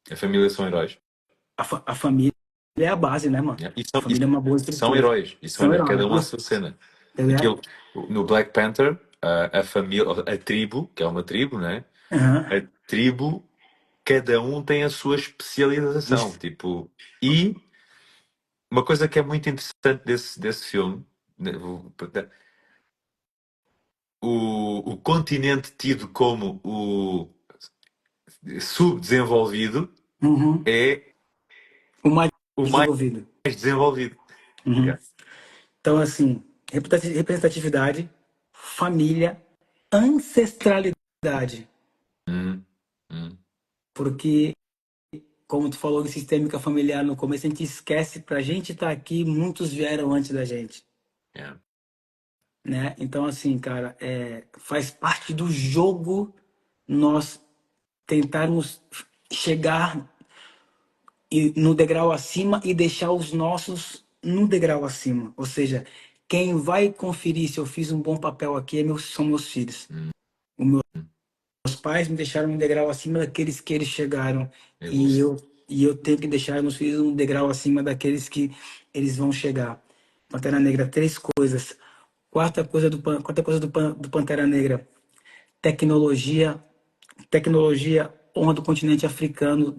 A família são heróis. A família é a base, né, mano? Yeah. A família é uma boa E são estrutura. heróis. E são São heróis. heróis. Cada um à sua cena. Entendeu? Aquilo, no Black Panther, a família, a tribo, que é uma tribo, né? Aham. A tribo, cada um tem a sua especialização. Isso. Tipo, e uma coisa que é muito interessante desse filme, né, o continente tido como o subdesenvolvido Uhum. é O mais o mais desenvolvido. desenvolvido. Uhum. Yeah. Então, assim, representatividade, família, ancestralidade. Hum, hum, Porque, como tu falou de sistêmica familiar no começo, a gente esquece, pra gente estar aqui, muitos vieram antes da gente, yeah. né? Então, assim, cara, faz parte do jogo nós tentarmos chegar no degrau acima e deixar os nossos no degrau acima. Ou seja, quem vai conferir se eu fiz um bom papel aqui são meus filhos. Hum, Os meus hum. pais me deixaram um degrau acima daqueles que eles chegaram. E Evolução. eu, e eu tenho que deixar meus filhos um degrau acima daqueles que eles vão chegar. Pantera Negra, três coisas. Quarta coisa do Pantera Negra, tecnologia, tecnologia honra do continente africano,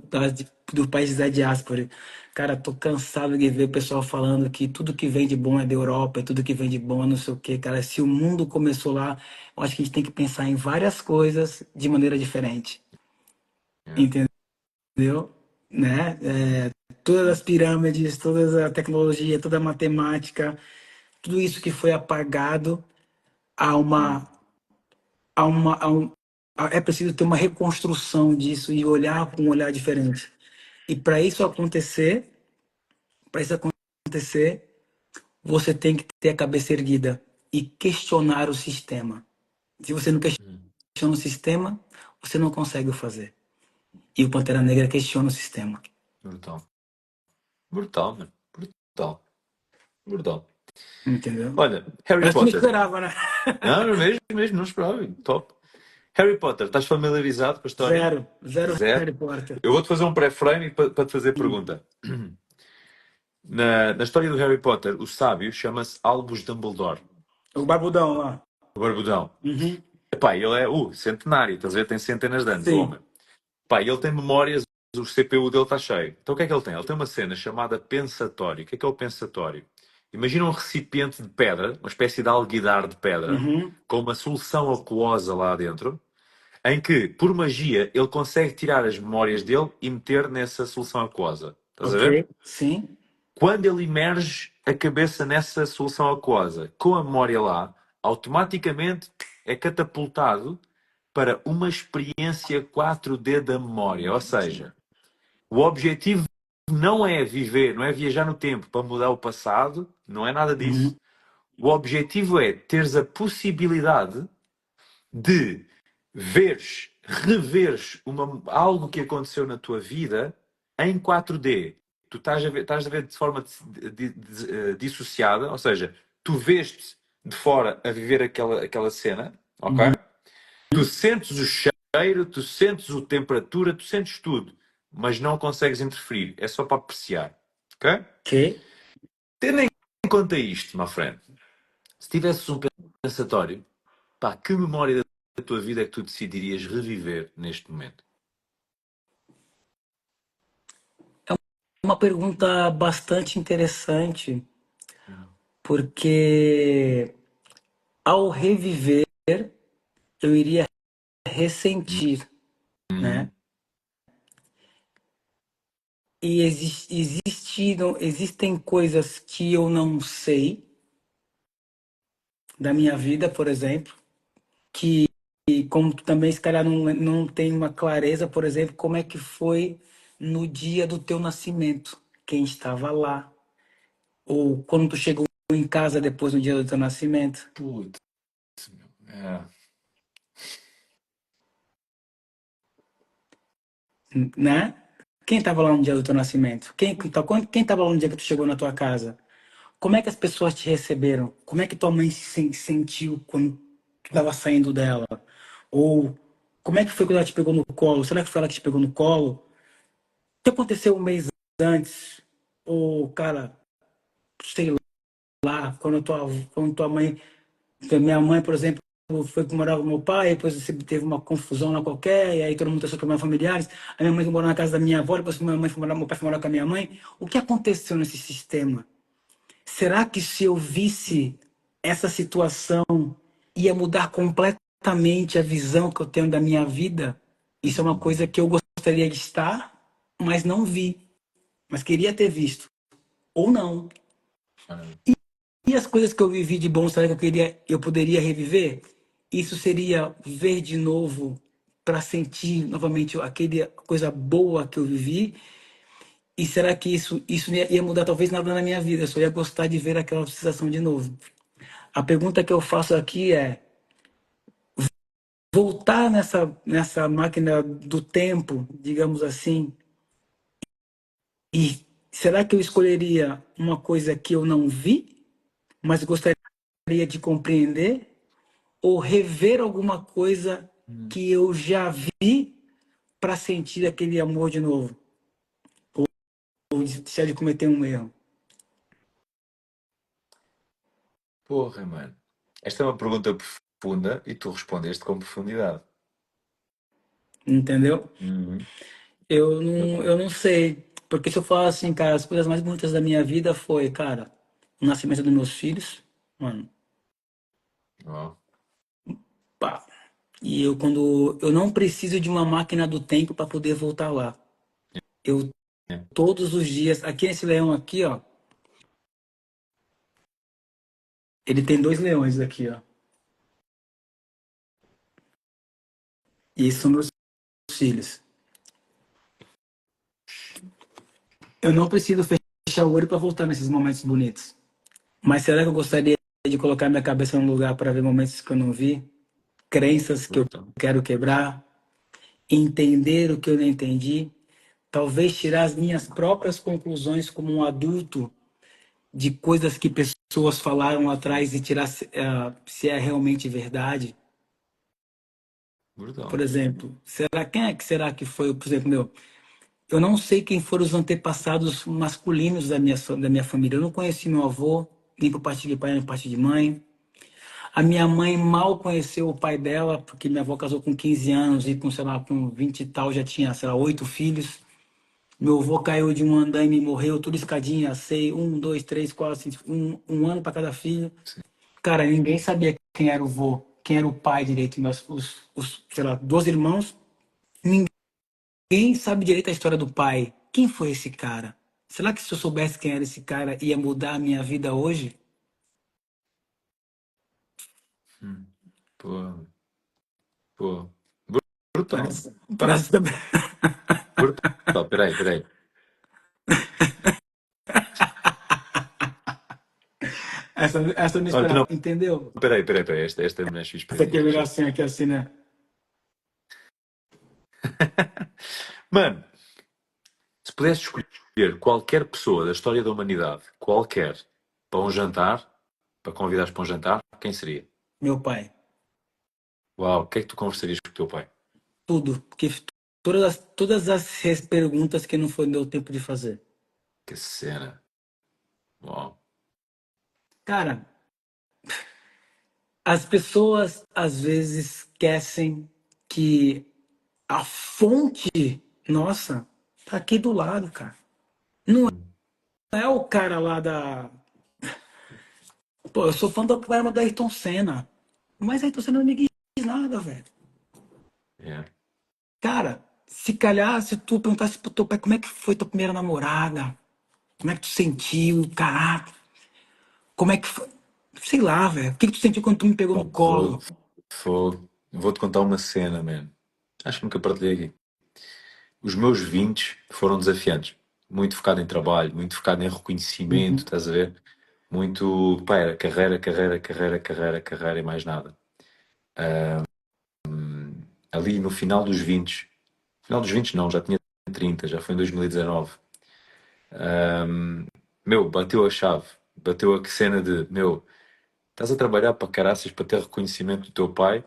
do país da diáspora. Cara, tô cansado de ver o pessoal falando que tudo que vem de bom é da Europa, e tudo que vem de bom é não sei o quê. Cara, se o mundo começou lá, eu acho que a gente tem que pensar em várias coisas de maneira diferente. Yeah. Entendeu? Né? Todas as pirâmides, toda a tecnologia, toda a matemática, tudo isso que foi apagado, há Hum, uma, há uma, há um, é preciso ter uma reconstrução disso e olhar com um olhar diferente. E para isso acontecer, você tem que ter a cabeça erguida e questionar o sistema. Se você não hum. questiona o sistema, você não consegue o fazer. E o Pantera Negra questiona o sistema. Brutal. Brutal, mano. Brutal. Brutal. Entendeu? Olha, Harry Acho que não Potter. esperava, né? Não, mesmo, não esperava. Top. Harry Potter, estás familiarizado com a história? Zero. Zero Zero. Harry Potter. Eu vou-te fazer um pré-frame para te fazer pergunta. Na história do Harry Potter, o sábio chama-se Albus Dumbledore, O Barbudão lá. o Barbudão. Uhum. Epá, ele é centenário, estás a ver? Tem centenas de anos, o Sim. homem. Pá, ele tem memórias, o CPU dele está cheio. Então o que é que ele tem? Ele tem uma cena chamada pensatório. O que é o pensatório? Imagina um recipiente de pedra, uma espécie de alguidar de pedra, Uhum. com uma solução aquosa lá dentro, em que, por magia, ele consegue tirar as memórias dele e meter nessa solução aquosa. Estás a ver? Ok, sim. Quando ele imerge a cabeça nessa solução aquosa, com a memória lá, automaticamente é catapultado para uma experiência 4D da memória. Ou seja, o objetivo não é viver, não é viajar no tempo para mudar o passado, não é nada disso. Uhum. O objetivo é teres a possibilidade de veres, reveres algo que aconteceu na tua vida em 4D. Tu estás a ver de forma dissociada, ou seja, tu vês-te de fora a viver aquela cena, ok? Uhum. Tu sentes o cheiro, tu sentes a temperatura, tu sentes tudo, mas não consegues interferir, é só para apreciar, ok? Ok. Tendo em conta isto, my friend, se tivesses um pensatório, pá, que memória da tua vida é que tu decidirias reviver neste momento? Uma pergunta bastante interessante, porque ao reviver, eu iria ressentir, né? Uhum. E existem coisas que eu não sei da minha vida, por exemplo, que como tu também se calhar não tem uma clareza, por exemplo, como é que foi no dia do teu nascimento, quem estava lá, ou quando tu chegou em casa depois do dia do teu nascimento, Putz, é. né? Quem estava lá no dia do teu nascimento? Quem estava lá no dia que tu chegou na tua casa? Como é que as pessoas te receberam? Como é que tua mãe se sentiu quando tu estava saindo dela? Ou como é que foi quando ela te pegou no colo? Será que foi ela que te pegou no colo? O que aconteceu um mês antes? Ou, cara, sei lá, quando tua mãe, minha mãe, por exemplo, foi morar com meu pai, depois teve uma confusão lá qualquer, e aí todo mundo testou problemas familiares. A minha mãe foi morar na casa da minha avó, depois meu pai foi morar com a minha mãe. O que aconteceu nesse sistema? Será que se eu visse essa situação ia mudar completamente a visão que eu tenho da minha vida? Isso é uma coisa que eu gostaria de estar, mas não vi, mas queria ter visto, ou não. E as coisas que eu vivi de bom, será que eu poderia reviver? Isso seria ver de novo para sentir novamente aquela coisa boa que eu vivi. E será que isso ia mudar talvez nada na minha vida? Eu só ia gostar de ver aquela sensação de novo. A pergunta que eu faço aqui é: voltar nessa máquina do tempo, digamos assim, e será que eu escolheria uma coisa que eu não vi, mas gostaria de compreender? Ou rever alguma coisa que eu já vi para sentir aquele amor de novo? Ou deixar de cometer um erro? Porra, mano. Esta é uma pergunta profunda e tu respondeste com profundidade. Entendeu? Uhum. Eu não sei. Porque se eu falar assim, cara, as coisas mais bonitas da minha vida foi, cara, o nascimento dos meus filhos, mano, Oh. pá. E quando eu não preciso de uma máquina do tempo para poder voltar lá. Eu É. todos os dias, aqui nesse leão aqui, ó, ele tem dois leões aqui, ó. E esses são meus filhos. Eu não preciso fechar o olho para voltar nesses momentos bonitos. Mas será que eu gostaria de colocar minha cabeça num lugar para ver momentos que eu não vi? Crenças que eu Brutal. quero quebrar? Entender o que eu não entendi? Talvez tirar as minhas próprias conclusões como um adulto de coisas que pessoas falaram lá atrás e tirar se é realmente verdade. Por Brutal. exemplo, quem é que será que foi, por exemplo, eu não sei quem foram os antepassados masculinos da minha família. Eu não conheci meu avô, nem por parte de pai, nem por parte de mãe. A minha mãe mal conheceu o pai dela, porque minha avó casou com 15 anos e com, sei lá, com 20 e tal já tinha, sei lá, 8 filhos. Meu avô caiu de um andaime e morreu, tudo escadinha, sei, 1, 2, 3, 4, 5, um ano para cada filho. Sim. Cara, ninguém sabia quem era o vô. quem era o pai direito, sei lá, 12 irmãos, ninguém sabe direito a história do pai. Quem foi esse cara? Será que se eu soubesse quem era esse cara, ia mudar a minha vida hoje? Hum. Pô, pô. Brutal. Parece, Pá, parece também. brutal. Peraí, peraí. Essa eu não Olha, tu esperava, não. entendeu? Peraí. Esta me mexe o Essa espírito aqui é aqui. melhor assim, né? Mano, se pudesse escolher qualquer pessoa da história da humanidade, qualquer, para um jantar, para convidares para um jantar, quem seria? Meu pai. Uau, o que é que tu conversarias com o teu pai? Tudo. Porque todas as perguntas que não foi deu tempo de fazer. Que cena. Uau. Cara, as pessoas às vezes esquecem que a fonte nossa tá aqui do lado, cara. Não é o cara lá da. Pô, eu sou fã do programa da Ayrton Senna. Mas Ayrton Senna não me diz nada, velho. Yeah. Cara, se calhar, se tu perguntasse pro teu pai como é que foi tua primeira namorada, como é que tu sentiu, caraca, como é que foi. Sei lá, velho. O que que tu sentiu quando tu me pegou Pá, no colo? vou-te contar uma cena, man. Acho que nunca partilhei aqui. Os meus 20 foram desafiantes. Muito focado em trabalho, muito focado em reconhecimento, Uhum. estás a ver? Muito, pá, era carreira e mais nada. Ali no final dos 20 não, já tinha 30, já foi em 2019. Meu, bateu a chave, bateu a cena de, meu, estás a trabalhar para caraças para ter reconhecimento do teu pai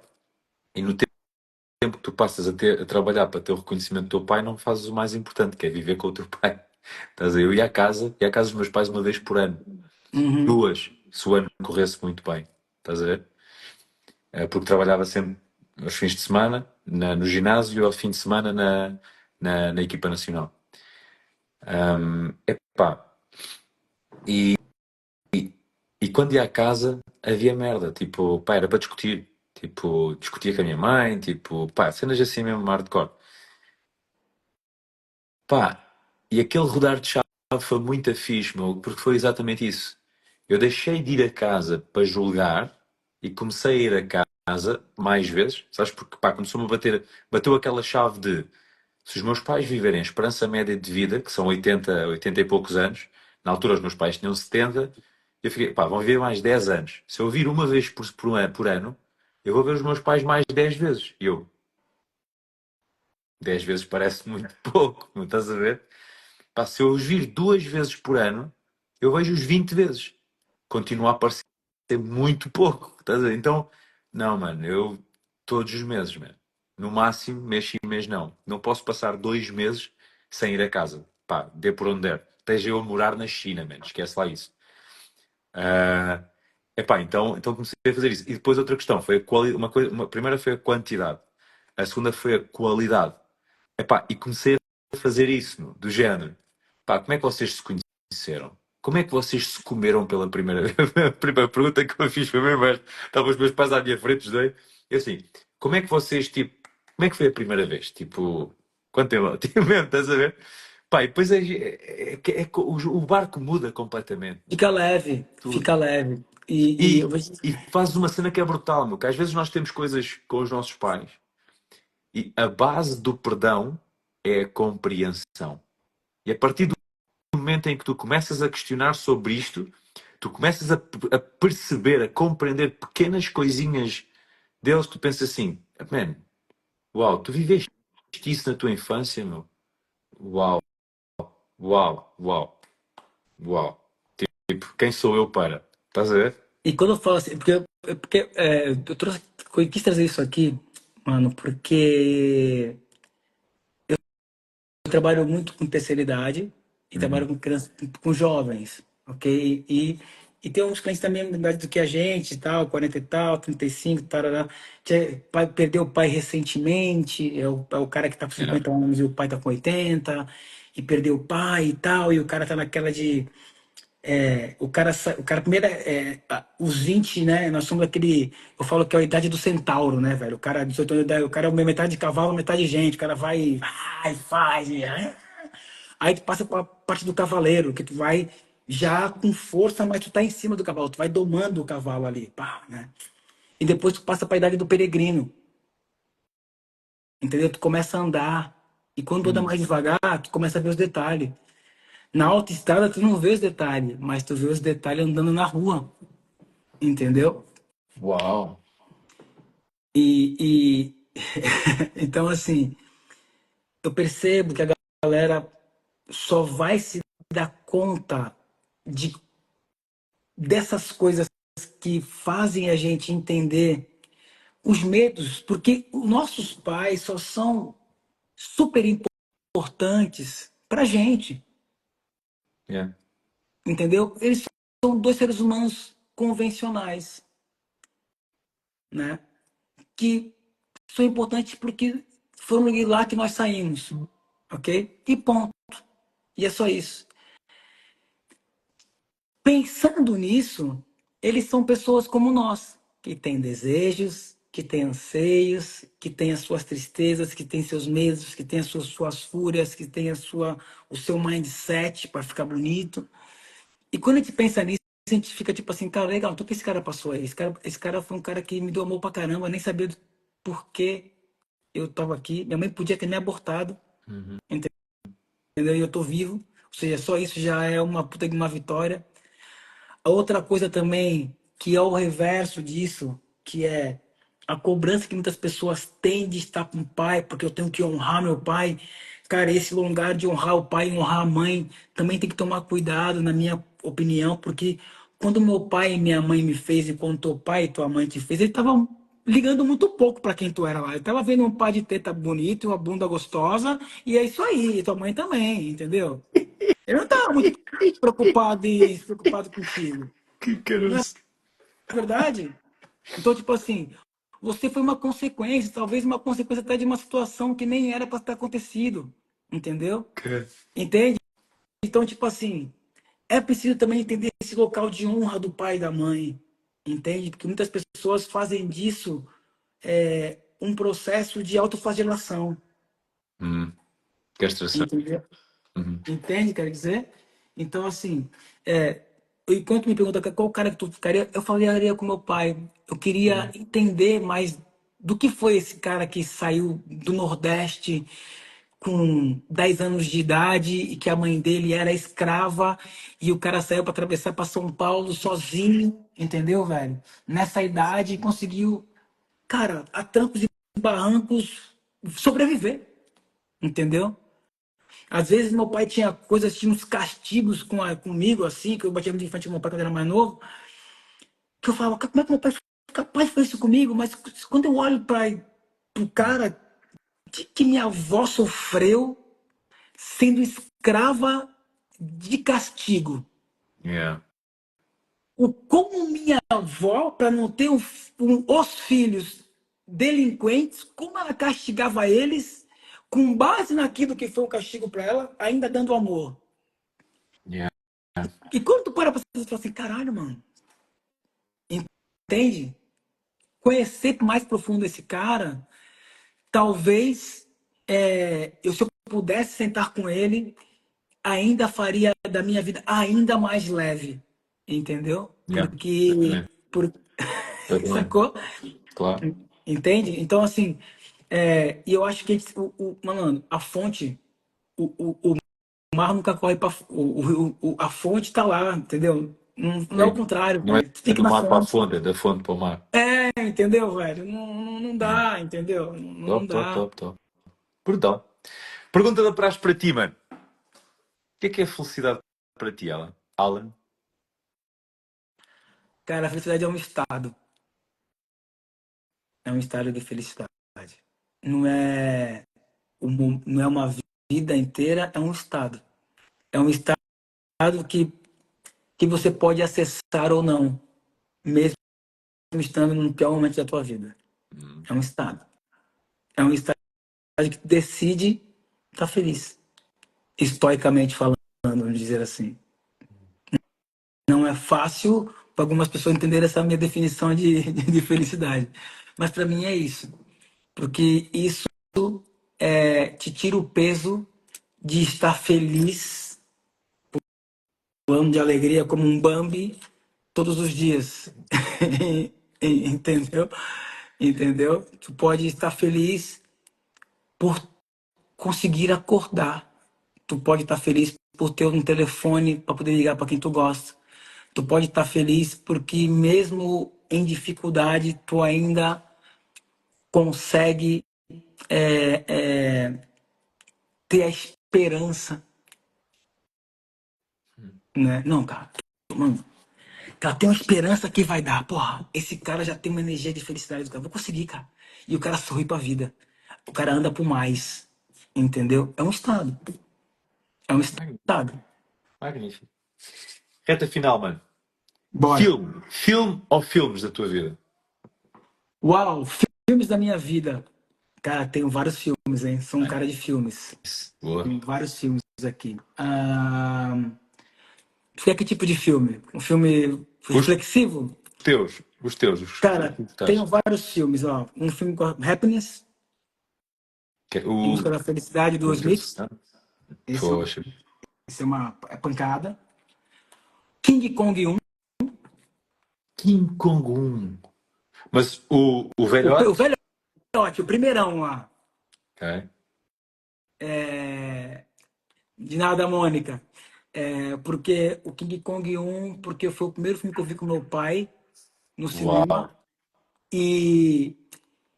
e no tempo que tu passas a trabalhar para ter o reconhecimento do teu pai, não fazes o mais importante, que é viver com o teu pai. Estás a ver? Eu ia à casa dos meus pais uma vez por ano, Uhum. duas, se o ano corresse muito bem. Estás a ver? Porque trabalhava sempre aos fins de semana no ginásio e ao fim de semana na equipa nacional. Epá, e, e quando ia à casa havia merda, tipo, pá, era para discutir. Tipo, discutia com a minha mãe, tipo, pá, cenas assim mesmo hardcore. Pá, e aquele rodar de chave foi muito fixe, meu, porque foi exatamente isso. Eu deixei de ir a casa para julgar e comecei a ir a casa mais vezes, sabes? Porque, pá, começou-me a bateu aquela chave de se os meus pais viverem a esperança média de vida, que são 80 e poucos anos, na altura os meus pais tinham 70, eu fiquei, pá, vão viver mais 10 anos. Se eu vir uma vez por ano, eu vou ver os meus pais mais 10 vezes. E eu, 10 vezes parece muito pouco, não estás a ver? Pá, se eu os vir duas vezes por ano, eu vejo-os 20 vezes. Continua a parecer muito pouco. Estás a ver? Então, não, mano, eu todos os meses, mano. No máximo, mês sim, mês não. Não posso passar 2 meses sem ir a casa. Pá, dê por onde der. Esteja eu a morar na China, mano. Esquece lá isso. Ah, epá, então comecei a fazer isso. E depois outra questão foi a qualidade. A primeira foi a quantidade. A segunda foi a qualidade. Epá, e comecei a fazer isso, meu, do género. Pá, como é que vocês se conheceram? Como é que vocês se comeram pela primeira vez? A primeira pergunta que eu fiz foi mesmo esta. Estavam os meus pais à minha frente, os dois. E assim, como é que vocês, tipo, como é que foi a primeira vez? Tipo, quanto tempo? Tipo, mesmo, estás a ver? Pá, e depois o barco muda completamente, meu. Fica leve, Tu- fica leve. E eu e, vejo. e fazes uma cena que é brutal, meu, que às vezes nós temos coisas com os nossos pais e a base do perdão é a compreensão. E a partir do momento em que tu começas a questionar sobre isto, tu começas a perceber, a compreender pequenas coisinhas deles, tu pensas assim, man, uau, tu viveste isso na tua infância, meu? Uau, uau, uau. Tipo, quem sou eu para? Estás a ver? E quando eu falo assim, eu eu quis trazer isso aqui, mano, porque eu trabalho muito com terceira idade e trabalho Uhum. com crianças, com jovens, ok? E tem uns clientes da mesma idade do que a gente, e tal, 40 e tal, 35, tarará. Pai, perdeu o pai recentemente, é o cara que tá com Yeah. 50 anos e o pai tá com 80, e perdeu o pai e tal, e o cara tá naquela de O cara primeiro os 20, né? Nós somos aquele. Eu falo que é a idade do centauro, né, velho? O cara, 18 anos, o cara é metade de cavalo, metade de gente. O cara vai, faz. Aí tu passa pra parte do cavaleiro, que tu vai já com força, mas tu tá em cima do cavalo, tu vai domando o cavalo ali, pá, né? E depois tu passa pra idade do peregrino, entendeu? Tu começa a andar. E quando anda mais devagar, tu começa a ver os detalhes. Na autoestrada tu não vê os detalhes, mas tu vê os detalhes andando na rua, entendeu? Uau. E então assim, eu percebo que a galera só vai se dar conta de dessas coisas que fazem a gente entender os medos, porque os nossos pais só são super importantes pra gente, Yeah. entendeu? Eles são dois seres humanos convencionais, né? Que são importantes porque foram de lá que nós saímos, ok? E ponto. E é só isso. Pensando nisso, eles são pessoas como nós, que têm desejos, que têm anseios, que têm as suas tristezas, que têm seus medos, que têm as suas fúrias, que têm o seu mindset para ficar bonito. E quando a gente pensa nisso, a gente fica tipo assim, cara, legal, então o que esse cara passou aí? Esse cara foi um cara que me deu amor pra caramba, eu nem sabia do porquê eu tava aqui. Minha mãe podia ter me abortado, Uhum. entendeu? E eu tô vivo. Ou seja, só isso já é uma puta de uma vitória. A outra coisa também, que é o reverso disso, que é a cobrança que muitas pessoas têm de estar com o pai, porque eu tenho que honrar meu pai. Cara, esse lugar de honrar o pai e honrar a mãe também tem que tomar cuidado, na minha opinião, porque quando meu pai e minha mãe me fez e quando teu pai e tua mãe te fez, eles estavam ligando muito pouco para quem tu era lá. Ele tava vendo um pai de teta bonito, uma bunda gostosa, e é isso aí, e tua mãe também, entendeu? Ele não estava muito preocupado contigo. Que Não é caroço. verdade? Então, tipo assim, você foi uma consequência, talvez uma consequência até de uma situação que nem era para ter acontecido. Entendeu? Que- Entende? Então, tipo assim, é preciso também entender esse local de honra do pai e da mãe. Entende? Porque muitas pessoas fazem disso um processo de autoflagelação. Hum. Castração. Entendeu? Uhum. Entende, quer dizer? Então, assim, enquanto me pergunta qual cara que tu ficaria, eu falaria com meu pai. Eu queria Uhum. entender mais do que foi esse cara que saiu do Nordeste com 10 anos de idade e que a mãe dele era escrava e o cara saiu para atravessar para São Paulo sozinho, entendeu, velho? Nessa idade conseguiu, cara, a trancos e barrancos sobreviver, entendeu? Às vezes meu pai tinha coisas, tinha uns castigos comigo, assim, que eu batia muito de frente com meu pai quando era mais novo, que eu falava, como é que meu pai foi capaz de fazer isso comigo? Mas quando eu olho para o cara que minha avó sofreu sendo escrava de castigo, Yeah. o como minha avó, para não ter os filhos delinquentes, como ela castigava eles com base naquilo que foi um castigo para ela, ainda dando amor. Yeah. E quando tu para pra pensar, tu fala assim, caralho, mano, entende? Conhecer mais profundo esse cara, talvez se eu pudesse sentar com ele, ainda faria da minha vida ainda mais leve, entendeu? Yeah. Porque, Também. Eu também. sacou? Claro. Entende? Então, assim, e eu acho que mano, a fonte, o mar nunca corre para a fonte tá lá, entendeu? Não é o É. contrário, Não é velho. Tu tem que ir do na mar para a fonte. fonte, é da fonte para o mar. Entendeu, velho? Não Yeah. dá, entendeu? Não Top, top, dá. top, top. Brutal. Pergunta da praxe para ti, mano. O que é felicidade para ti, Alan? Alan? Cara, a felicidade é um estado. É um estado de felicidade. Não é, não é uma vida inteira, é um estado. É um estado que você pode acessar ou não, mesmo estando no pior momento da tua vida. Hum. É um estado. É um estado que decide estar feliz. Estoicamente falando, vamos dizer assim. Não é fácil para algumas pessoas entenderem essa minha definição de felicidade. Mas para mim é isso. Porque isso te tira o peso de estar feliz, pulando de alegria como um Bambi todos os dias. Entendeu? Entendeu? Tu pode estar feliz por conseguir acordar. Tu pode estar feliz por ter um telefone para poder ligar para quem tu gosta. Tu pode estar feliz porque mesmo em dificuldade tu ainda consegue é, é, ter a esperança, né? Não, cara, mano, cara, tem uma esperança que vai dar. Porra, esse cara já tem uma energia de felicidade do cara. Vou conseguir, cara. E o cara sorri pra vida. O cara anda por mais. Entendeu? É um estado. É um estado. Magnífico. Reta final, mano. Bora. Filme. Filme ou filmes da tua vida? Uau, filmes da minha vida. Cara, tenho vários filmes, hein? Sou um cara de filmes. Boa. Tem vários filmes aqui. Que tipo de filme? Um filme Os reflexivo? teus. Os teus. Os Cara, que tenho estás. vários filmes, ó. Um filme com Happiness, Que é Em Busca o... da Felicidade, do Will Smith. Interessante. Esse é, Poxa. esse é uma pancada. King Kong 1. King Kong 1. Mas o O velhote? velhote, o primeirão lá. Ok. É, de nada, Mônica. Porque o King Kong 1, porque foi o primeiro filme que eu vi com meu pai no Uau. cinema. E,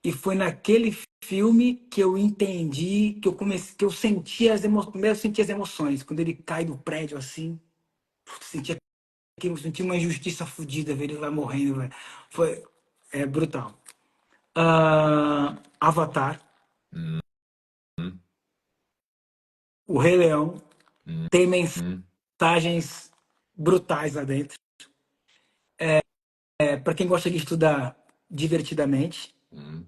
e foi naquele filme que eu entendi, que eu comecei, que eu senti as emoções. Primeiro eu senti as emoções. Quando ele cai do prédio assim, senti aquilo, senti uma injustiça fodida, ver ele vai morrendo, velho. Foi brutal. Avatar, Hum, O Rei Leão, hum, tem hum, mensagens brutais lá dentro. Para quem gosta de estudar divertidamente, hum.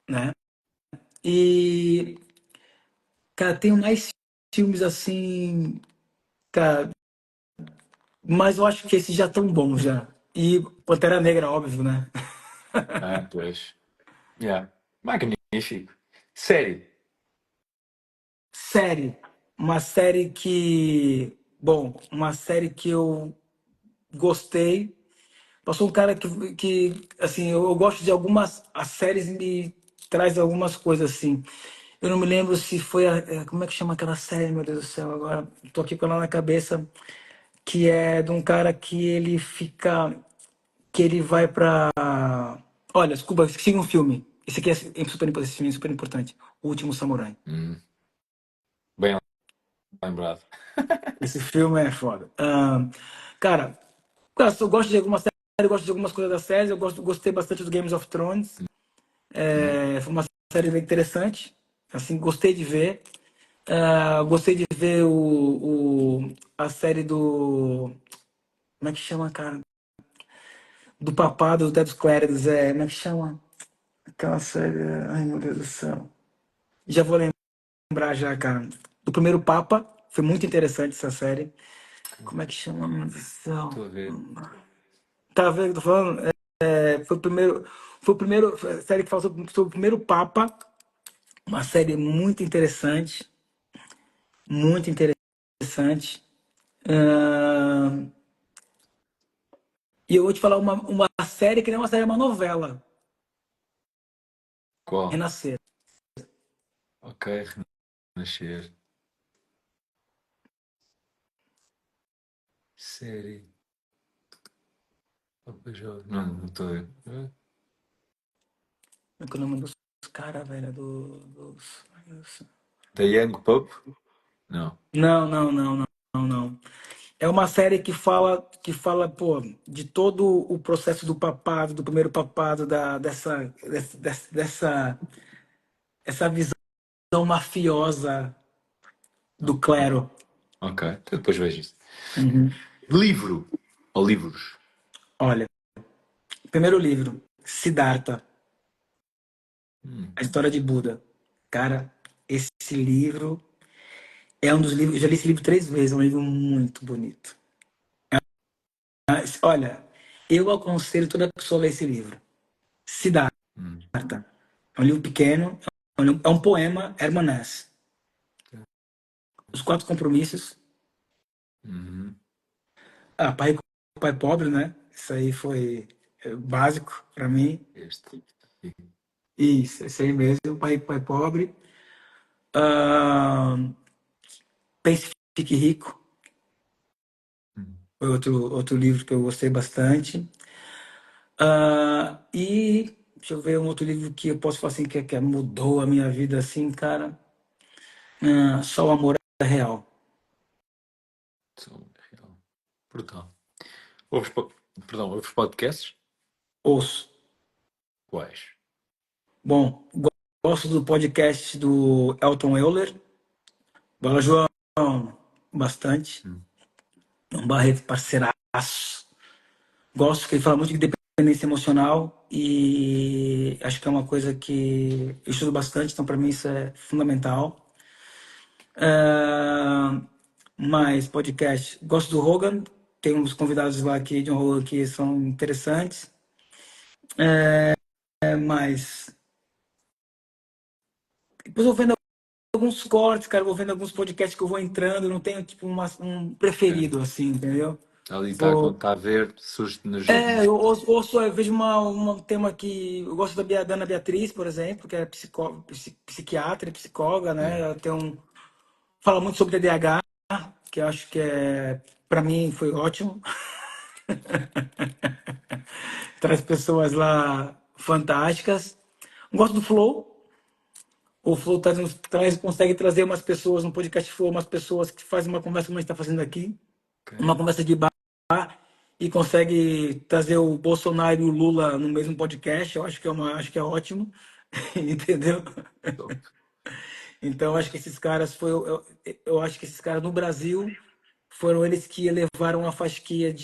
né? E, cara, tem mais filmes assim, cara, mas eu acho que esses já estão bons já. E Pantera Negra, óbvio, né? Ah, pois. Yeah. Magnífico. Série. Série. Uma série que. Bom, uma série que eu gostei. Eu sou um cara que assim, eu gosto de algumas. As séries me traz algumas coisas assim. Eu não me lembro se foi como é que chama aquela série, meu Deus do céu, agora. Tô aqui com ela na cabeça. Que é de um cara que ele fica. Que ele vai pra. Olha, desculpa, esqueci um filme. Esse aqui esse filme é super importante. O Último Samurai. Hum. Bem lembrado. Esse filme é foda. Cara, eu gosto de algumas séries, eu gosto de algumas coisas da série, gostei bastante do Games of Thrones. Hum. Foi uma série bem interessante. Assim, gostei de ver. Gostei de ver a série do. Como é que chama, cara? Do papado do Ted Claridos. Como é que chama? Aquela série. Ai, meu Deus do céu. Já vou lembrar já, cara. Do primeiro Papa. Foi muito interessante essa série. Como é que chama, meu Deus do céu? Estou a ver. Tá vendo o que eu tô falando? Foi o primeiro série que falou sobre o primeiro Papa, uma série muito interessante. Ahn, e eu vou te falar uma série que não é uma série, é uma novela, Qual? Renascer. Ok, renascer. Série. Não estou a ver. Como é que é o nome dos caras, velho? The Young Pope? Não. Não, não, não, não, não, não. É uma série que fala, pô, de todo o processo do papado, do primeiro papado, dessa essa visão mafiosa do clero. Ok, então depois vejo isso. Uhum. Livro ou livros? Olha, primeiro livro, Siddhartha, Hum, A História de Buda. Cara, esse livro é um dos livros. Eu já li esse livro 3 vezes, é um livro muito bonito. Olha, eu aconselho toda pessoa a ler esse livro. Siddhartha. Hum. É um livro pequeno, é um poema Hermann Hesse. Os Quatro Compromissos. Uhum. Pai rico, pai pobre, né? Isso aí foi básico para mim. Este. Isso aí mesmo, pai rico, pai pobre. Ah, Pense e Fique Rico. Hum. Foi outro livro que eu gostei bastante. E deixa eu ver um outro livro que eu posso falar assim, que mudou a minha vida, assim, cara. Só o Amor é Real. Sou real. Brutal. Ouves, perdão, ouves podcasts? Ouço. Quais? Bom, gosto do podcast do Elton Euler. Bola João, bastante. Hum. Um Barreto, parceiraço. Gosto que ele fala muito de dependência emocional e acho que é uma coisa que eu estudo bastante, então para mim isso é fundamental. Ah, mais podcast. Gosto do Rogan, tem uns convidados lá aqui de um Rogan que são interessantes. Mas depois eu vou vendo alguns cortes, cara, eu vou vendo alguns podcasts que eu vou entrando, eu não tenho tipo um É. preferido assim, entendeu? Ali está, quando Vou, está a ver, surge nos. eu ouço, eu vejo um tema que eu gosto da Ana Beatriz, por exemplo, que é psiquiatra e psicóloga, né? É. Ela fala muito sobre TDAH, que eu acho que para mim foi ótimo. Traz pessoas lá fantásticas. Gosto do Flow. O Flow consegue trazer umas pessoas no podcast Flow, umas pessoas que fazem uma conversa como a gente está fazendo aqui, Ok. uma conversa de bar e consegue trazer o Bolsonaro e o Lula no mesmo podcast. Eu acho que é ótimo, entendeu? Top. Então, eu acho que esses caras eu acho que esses caras no Brasil foram eles que levaram a fasquia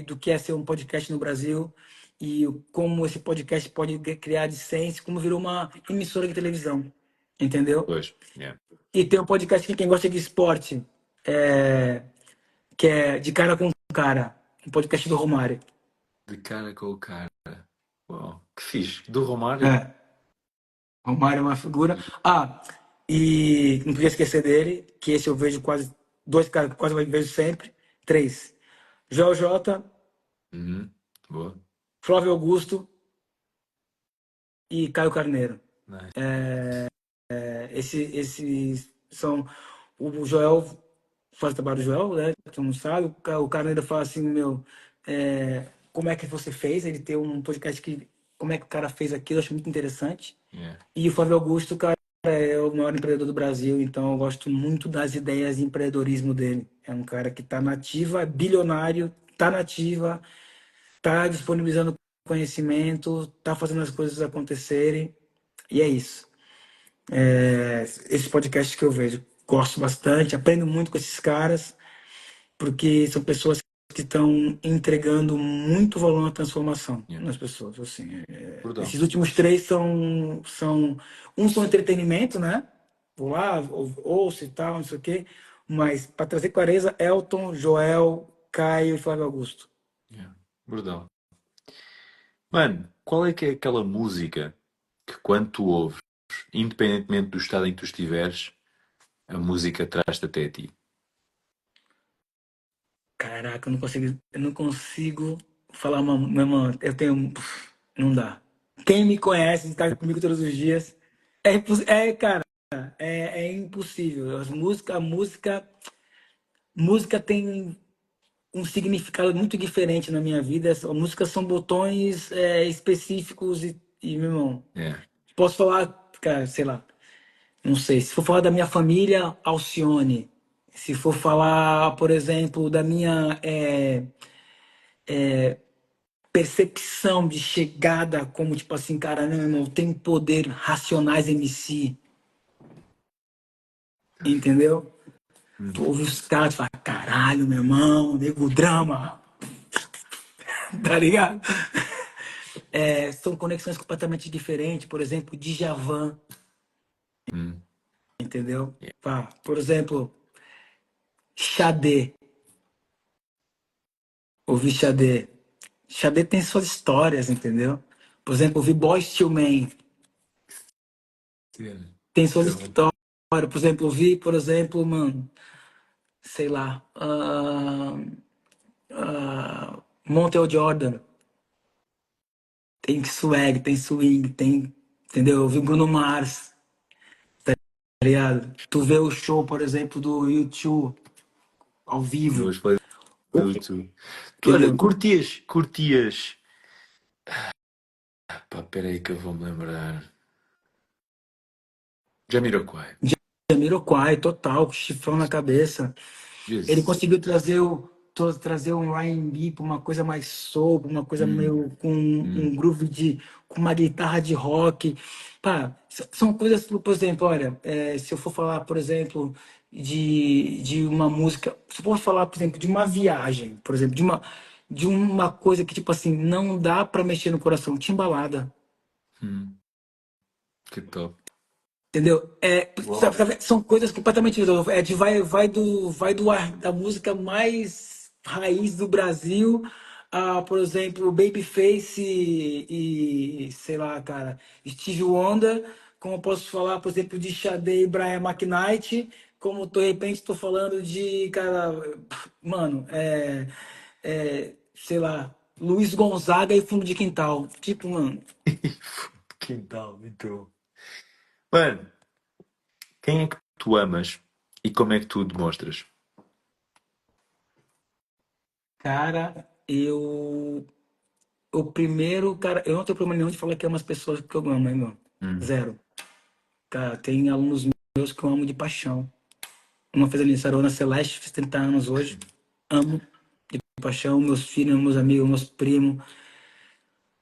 do que é ser um podcast no Brasil e como esse podcast pode criar dissenso, como virou uma emissora de televisão, entendeu? Pois. Yeah. E tem um podcast que quem gosta de esporte, que é De Cara com Cara, um podcast do Romário. De cara com o cara. Uau, que fixe. Do Romário? É, Romário é uma figura. E não podia esquecer dele, que esse eu vejo quase, dois caras que quase eu vejo sempre. Três. Joel J, Uhum. Boa. Flávio Augusto e Caio Carneiro. Nice. Esses são. O Joel faz o trabalho do Joel, né? Todo mundo sabe. O Carneiro fala assim: meu, como é que você fez? Ele tem um podcast que. Como é que o cara fez aquilo? Eu acho muito interessante. Yeah. E o Flávio Augusto, cara, é o maior empreendedor do Brasil, então eu gosto muito das ideias de empreendedorismo dele. É um cara que está nativa, é bilionário, está nativa, está disponibilizando conhecimento, está fazendo as coisas acontecerem. E é isso. Esses podcasts que eu vejo, gosto bastante, aprendo muito com esses caras, porque são pessoas que estão entregando muito valor na transformação Yeah. nas pessoas. Assim, Brutal. esses últimos três uns são entretenimento, né? Vou lá, ouço e tal, não sei o quê, mas para trazer clareza, Elton, Joel, Caio e Flávio Augusto. Yeah. Brutal. Mano, qual é que é aquela música que quando tu ouves, independentemente do estado em que tu estiveres, a música traz-te até a ti? Caraca, eu não consigo falar uma, meu irmão, eu tenho, não dá. Quem me conhece, está comigo todos os dias, cara, é impossível. Música tem um significado muito diferente na minha vida. As músicas são botões específicos meu irmão, Yeah. posso falar, cara, sei lá, não sei, se for falar da minha família, Alcione. Se for falar, por exemplo, da minha percepção de chegada, como tipo assim, cara, não, meu irmão, tem poder, Racionais MC, entendeu? Tu Uhum. ouve os caras e fala, caralho, meu irmão, nego drama, tá ligado? São conexões completamente diferentes, por exemplo, Djavan, Uhum. entendeu? Yeah. Por exemplo, Xadê, Ouvir Xadê. Xadê tem suas histórias, entendeu? Por exemplo, ouvir Boyz II Men. Sim. Tem suas Então, histórias. Por exemplo, ouvir, por exemplo, mano, sei lá, Montel Jordan. Tem swag, tem swing, tem, entendeu? Ouvir Bruno Mars, tá ligado? Tu vê o show, por exemplo, do U2 ao vivo, duas foi do YouTube. Tu, olha, entendeu? curtias. Pá, peraí que eu vou me lembrar. Jamiroquai. Jamiroquai, total, com chifrão na cabeça. Ele Jesus. conseguiu trazer um R&B para uma coisa mais soul, pra uma coisa Hum, meio com um hum, groove com uma guitarra de rock. Pá, são coisas, por exemplo, olha, se eu for falar, por exemplo, de uma música, se eu for falar, por exemplo, de uma viagem, por exemplo, de uma coisa que, tipo assim, não dá para mexer no coração, Timbalada. hum. Que top. Entendeu? Uau. São coisas completamente diferentes. Da música mais raiz do Brasil a, por exemplo, Babyface sei lá, cara, Stevie Wonder, como eu posso falar, por exemplo, de Sade e Brian McKnight, como de repente estou falando de, cara, mano, sei lá, Luiz Gonzaga e Fundo de Quintal. Tipo, mano, Quintal, muito bom. Mano, quem é que tu amas e como é que tu o demonstras? cara, o primeiro, cara, eu não tenho problema nenhum de falar que amo as pessoas que eu amo, hein, meu? Hum, Zero. Cara, tem alunos meus que eu amo de paixão. Uma fez aniversário, Ana Celeste, fiz 30 anos hoje. Amo de paixão, meus filhos, meus amigos, meus primos.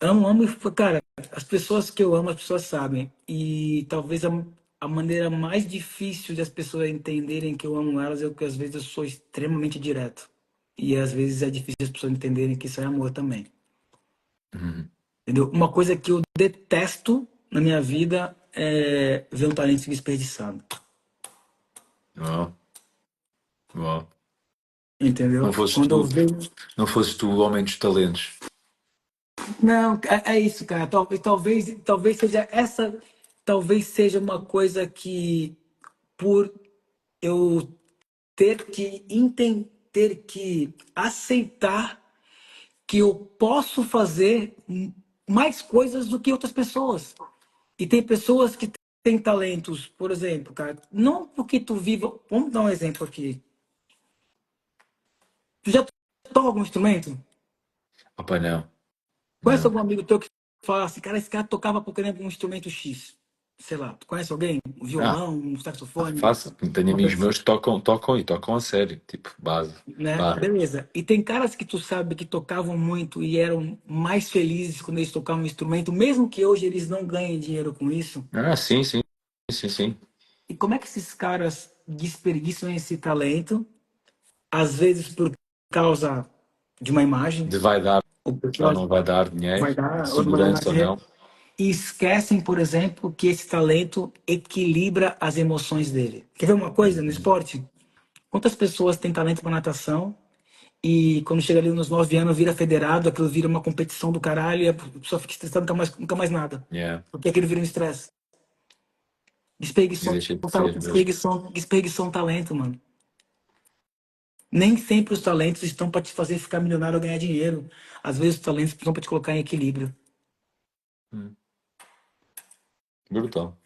Amo, amo, cara, as pessoas que eu amo, as pessoas sabem. E talvez a maneira mais difícil das pessoas entenderem que eu amo elas é que às vezes eu sou extremamente direto. E às vezes é difícil as pessoas entenderem que isso é amor também. hum. Entendeu? Uma coisa que eu detesto na minha vida é ver um talento se desperdiçando. Uau, uau. Não Entendeu? fosses Quando eu tu, vejo. não fosses tu o homem dos talentos. Não, é isso, cara. Talvez seja essa. Talvez seja uma coisa que, por eu ter que aceitar que eu posso fazer mais coisas do que outras pessoas. E tem pessoas que têm talentos, por exemplo, cara, não porque tu viva. Vamos dar um exemplo aqui. Tu já toca algum instrumento? Opa, não. Conhece Não. algum amigo teu que fala assim, cara, esse cara tocava, por exemplo, um instrumento X? Sei lá, tu conhece alguém? Um Ah, violão, um saxofone? fácil. Tenho Uma coisa amigos assim, meus que tocam a sério. Tipo, base. né? Pá. Beleza. E tem caras que tu sabe que tocavam muito e eram mais felizes quando eles tocavam um instrumento, mesmo que hoje eles não ganhem dinheiro com isso. Ah, sim, sim. Sim, sim. E como é que esses caras desperdiçam esse talento, às vezes por causa de uma imagem, De vai dar ou por ou causa não vai dar vai dinheiro, de dar, ou não vai dar segurança ou dinheiro, não. e esquecem, por exemplo, que esse talento equilibra as emoções dele. Quer ver uma coisa no Uhum. esporte? Quantas pessoas têm talento para natação e quando chega ali nos 9 anos vira federado, aquilo vira uma competição do caralho e a pessoa fica estressada, nunca mais nada. Yeah. Porque aquilo vira um estresse. E Desperdiçou, deixa de ser mesmo. desperdiçou um talento, mano. Nem sempre os talentos estão para te fazer ficar milionário ou ganhar dinheiro. Às vezes os talentos estão para te colocar em equilíbrio. Hum. Brutal.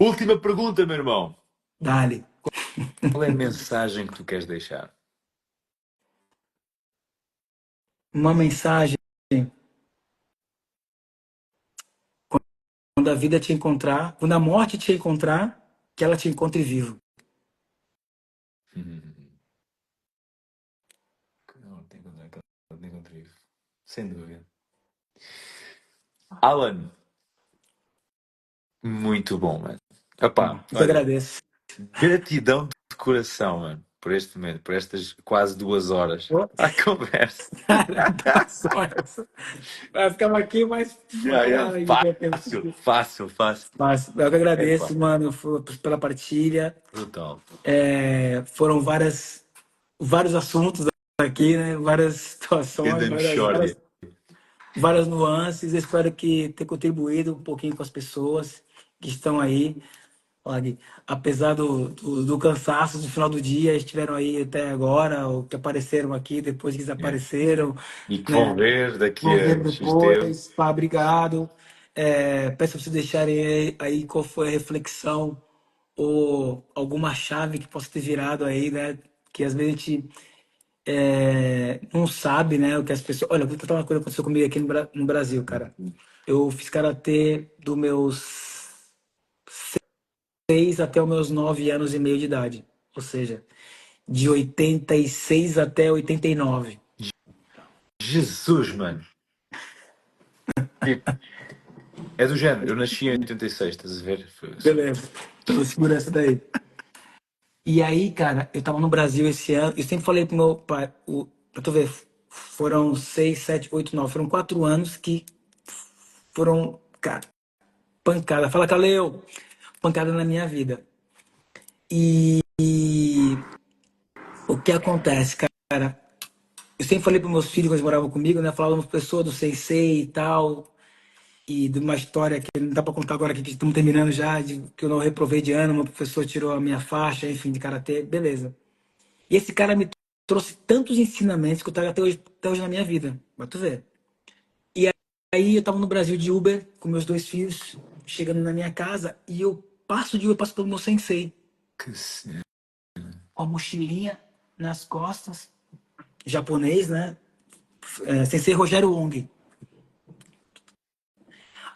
Última pergunta, meu irmão. Dale. Qual é a mensagem que tu queres deixar? Uma mensagem. Quando a vida te encontrar, quando a morte te encontrar, que ela te encontre vivo. Hum. Não, tem contribuído. Sem dúvida. Alan, muito bom, mano. Epá, Eu que olha, agradeço. gratidão de coração, mano, por este momento, por estas quase 2 horas. Ô, A conversa. cara, 2 horas. Vai ficar aqui mais uma Já, já, caralho ainda. fácil, fácil, fácil. Mas eu que Epá, agradeço, mano, pela partilha. brutal. Foram vários assuntos aqui, né? Várias situações, Ganda Mexórdia. várias nuances. Eu espero que ter contribuído um pouquinho com as pessoas que estão aí. Olha, apesar do cansaço do final do dia, estiveram aí até agora, ou que apareceram aqui depois que Yeah. desapareceram, E que vão né? ver daqui Vou ver a X tempo. depois. Pá, obrigado. Peço para vocês deixarem aí qual foi a reflexão ou alguma chave que possa ter virado aí, né? Que às vezes a gente não sabe, né? O que as pessoas. Olha, vou contar uma coisa que aconteceu comigo aqui no Brasil, cara. Eu fiz karatê dos meus 6 até os meus 9 anos e meio de idade. Ou seja, de 86 até 89. Jesus, mano. Tipo, é do género. Eu nasci em 86, estás a ver? Beleza. Então segura essa daí. E aí, cara, eu tava no Brasil esse ano. Eu sempre falei pro meu pai, pra tu ver, foram 6, 7, 8, 9. Foram 4 anos que foram, cara, pancada. Fala, Caleu! Pancada na minha vida. E o que acontece, cara? Eu sempre falei para meus filhos, quando eles moravam comigo, né? Falava uma pessoa do Sensei e tal, e de uma história que não dá para contar agora aqui, que estamos terminando já, que eu não reprovei de ano, uma professora tirou a minha faixa, enfim, de karatê, beleza. E esse cara me trouxe tantos ensinamentos que eu trago até hoje na minha vida, pra tu ver. E aí eu tava no Brasil de Uber com meus 2 filhos, chegando na minha casa, e eu passo de Uber, passo pelo meu Sensei, Que cena. com a mochilinha nas costas, japonês, né? Sensei Rogério Wong.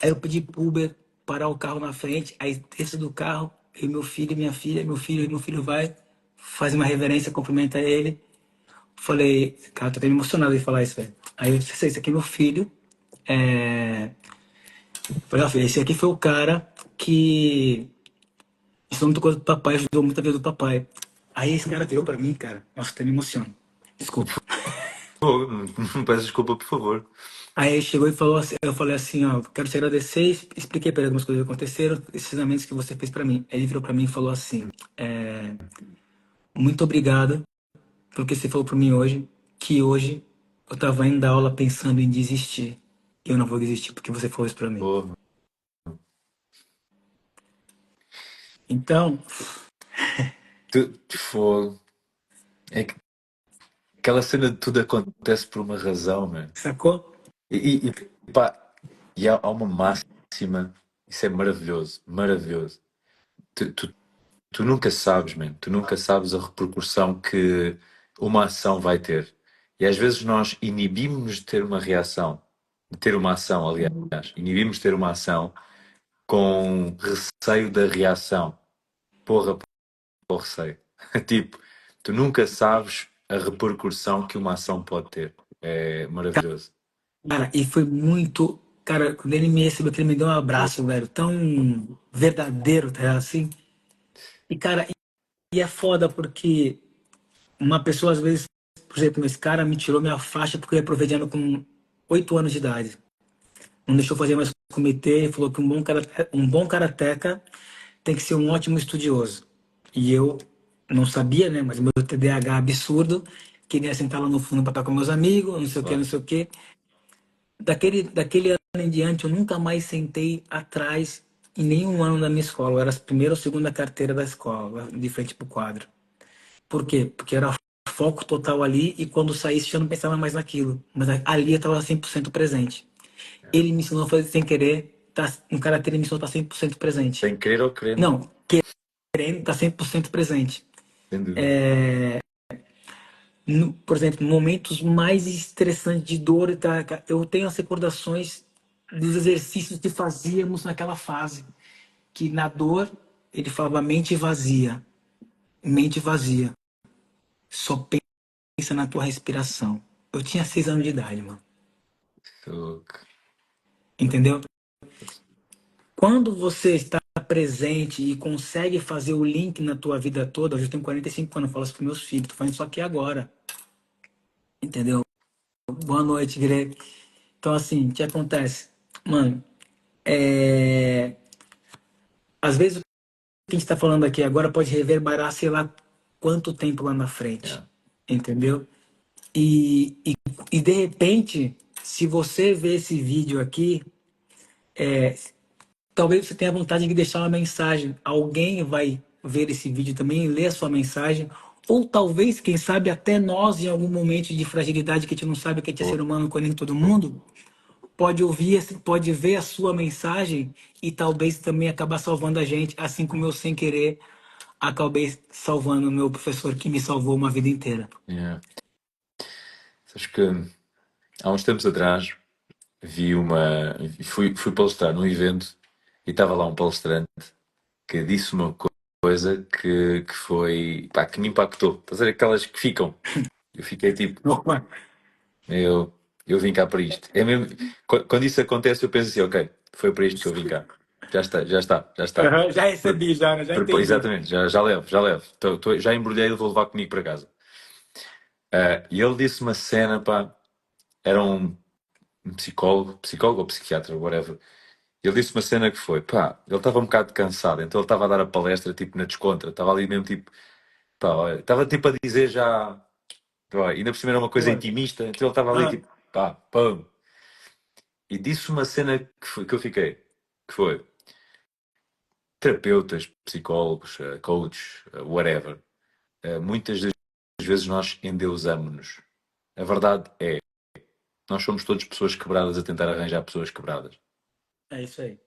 Aí eu pedi pro Uber parar o carro na frente, aí desço do carro, eu, meu filho e minha filha, meu filho vai, faz uma reverência, cumprimenta ele. Falei, cara, tô até me emocionado de falar isso, velho. Aí eu disse, esse aqui é meu filho. Falei, ó, filho, esse aqui foi o cara que ensinou muita coisa do papai, ajudou muita vida do papai. Aí esse cara virou pra mim, cara. Nossa, até me emociono. Desculpa. Pô, não peço desculpa, por favor. Aí ele chegou e falou assim, eu falei assim, ó, quero te agradecer, expliquei para ele algumas coisas que aconteceram, esses ensinamentos que você fez para mim. Aí ele virou para mim e falou assim, muito obrigado pelo que você falou para mim hoje, que hoje eu tava indo da aula pensando em desistir. E eu não vou desistir porque você falou isso para mim. Pô, Então, fogo. É que aquela cena de tudo acontece por uma razão, mano. sacou? Pá, e há uma máxima, isso é maravilhoso, maravilhoso. Tu, tu, tu nunca sabes, mano, tu nunca sabes a repercussão que uma ação vai ter. E às vezes nós inibimos de ter uma reação, de ter uma ação, aliás, inibimos de ter uma ação com receio da reação. Porra, porra, receio. Tipo, tu nunca sabes a repercussão que uma ação pode ter. É maravilhoso. Cara, e foi muito. Cara, quando ele me recebeu, que ele me deu um abraço, velho, tão verdadeiro, tá ligado? Assim. E, cara, e é foda porque uma pessoa, às vezes, por exemplo, esse cara me tirou minha faixa porque eu reprovei de ano com 8 anos de idade. Não deixou fazer mais comitê, falou que um bom karateca tem que ser um ótimo estudioso. E eu não sabia, né? Mas meu TDAH absurdo, queria sentar lá no fundo para estar com meus amigos, não sei o que, não Claro. sei o que. Daquele ano em diante, eu nunca mais sentei atrás em nenhum ano da minha escola. Eu era a primeira ou segunda carteira da escola, de frente pro quadro. Por quê? Porque era foco total ali e quando saísse eu não pensava mais naquilo. Mas ali eu estava 100% presente. Ele me ensinou a fazer sem querer, um karatê ele me ensinou a estar 100% presente. Sem querer ou querendo, Não, querendo estar 100% presente. sem dúvida. Por exemplo, momentos mais estressantes de dor, tá? Eu tenho as recordações dos exercícios que fazíamos naquela fase, que na dor ele falava mente vazia, só pensa na tua respiração. Eu tinha 6 anos de idade, mano, So, entendeu? Quando você está presente e consegue fazer o link na tua vida toda, eu já tenho 45 anos, eu falo isso para meus filhos, tô fazendo isso aqui agora, entendeu? Boa noite, Greg. Então, assim, o que acontece? Mano, às vezes o que a gente está falando aqui agora pode reverberar, sei lá, quanto tempo lá na frente, yeah. entendeu? E de repente, se você ver esse vídeo aqui, talvez você tenha vontade de deixar uma mensagem. Alguém vai ver esse vídeo também, ler a sua mensagem. Ou talvez, quem sabe, até nós, em algum momento de fragilidade que a gente não sabe que a gente é Boa. ser humano, como nem todo mundo, pode ouvir, pode ver a sua mensagem e talvez também acabar salvando a gente, assim como eu, sem querer, acabei salvando o meu professor que me salvou uma vida inteira. Yeah. Acho que há uns tempos atrás vi uma. Fui palestrar num evento e estava lá um palestrante que disse uma coisa que foi. Pá, que me impactou. Estás a ver aquelas que ficam? Eu fiquei tipo, Opa. eu, eu vim cá para isto. É mesmo, quando isso acontece, eu penso assim, ok, foi para isto que eu vim cá. Já está, já está, já está. Aham, já recebi, já, né? Já entendi. Exatamente, já levo, já levo. Já embrulhei e vou levar comigo para casa. E ele disse uma cena, pá, era um psicólogo ou psiquiatra, whatever. Ele disse uma cena que foi, pá, ele estava um bocado cansado, então ele estava a dar a palestra tipo na descontra, estava ali mesmo tipo, pá, olha, estava tipo a dizer já, pá, ainda por cima era uma coisa Olha. intimista, então ele estava ali Ah, tipo, pá, pum, e disse uma cena que eu fiquei, que foi, terapeutas, psicólogos, coaches, whatever, muitas das vezes nós endeusamos-nos. A verdade é, nós somos todos pessoas quebradas a tentar arranjar pessoas quebradas. é isso aí.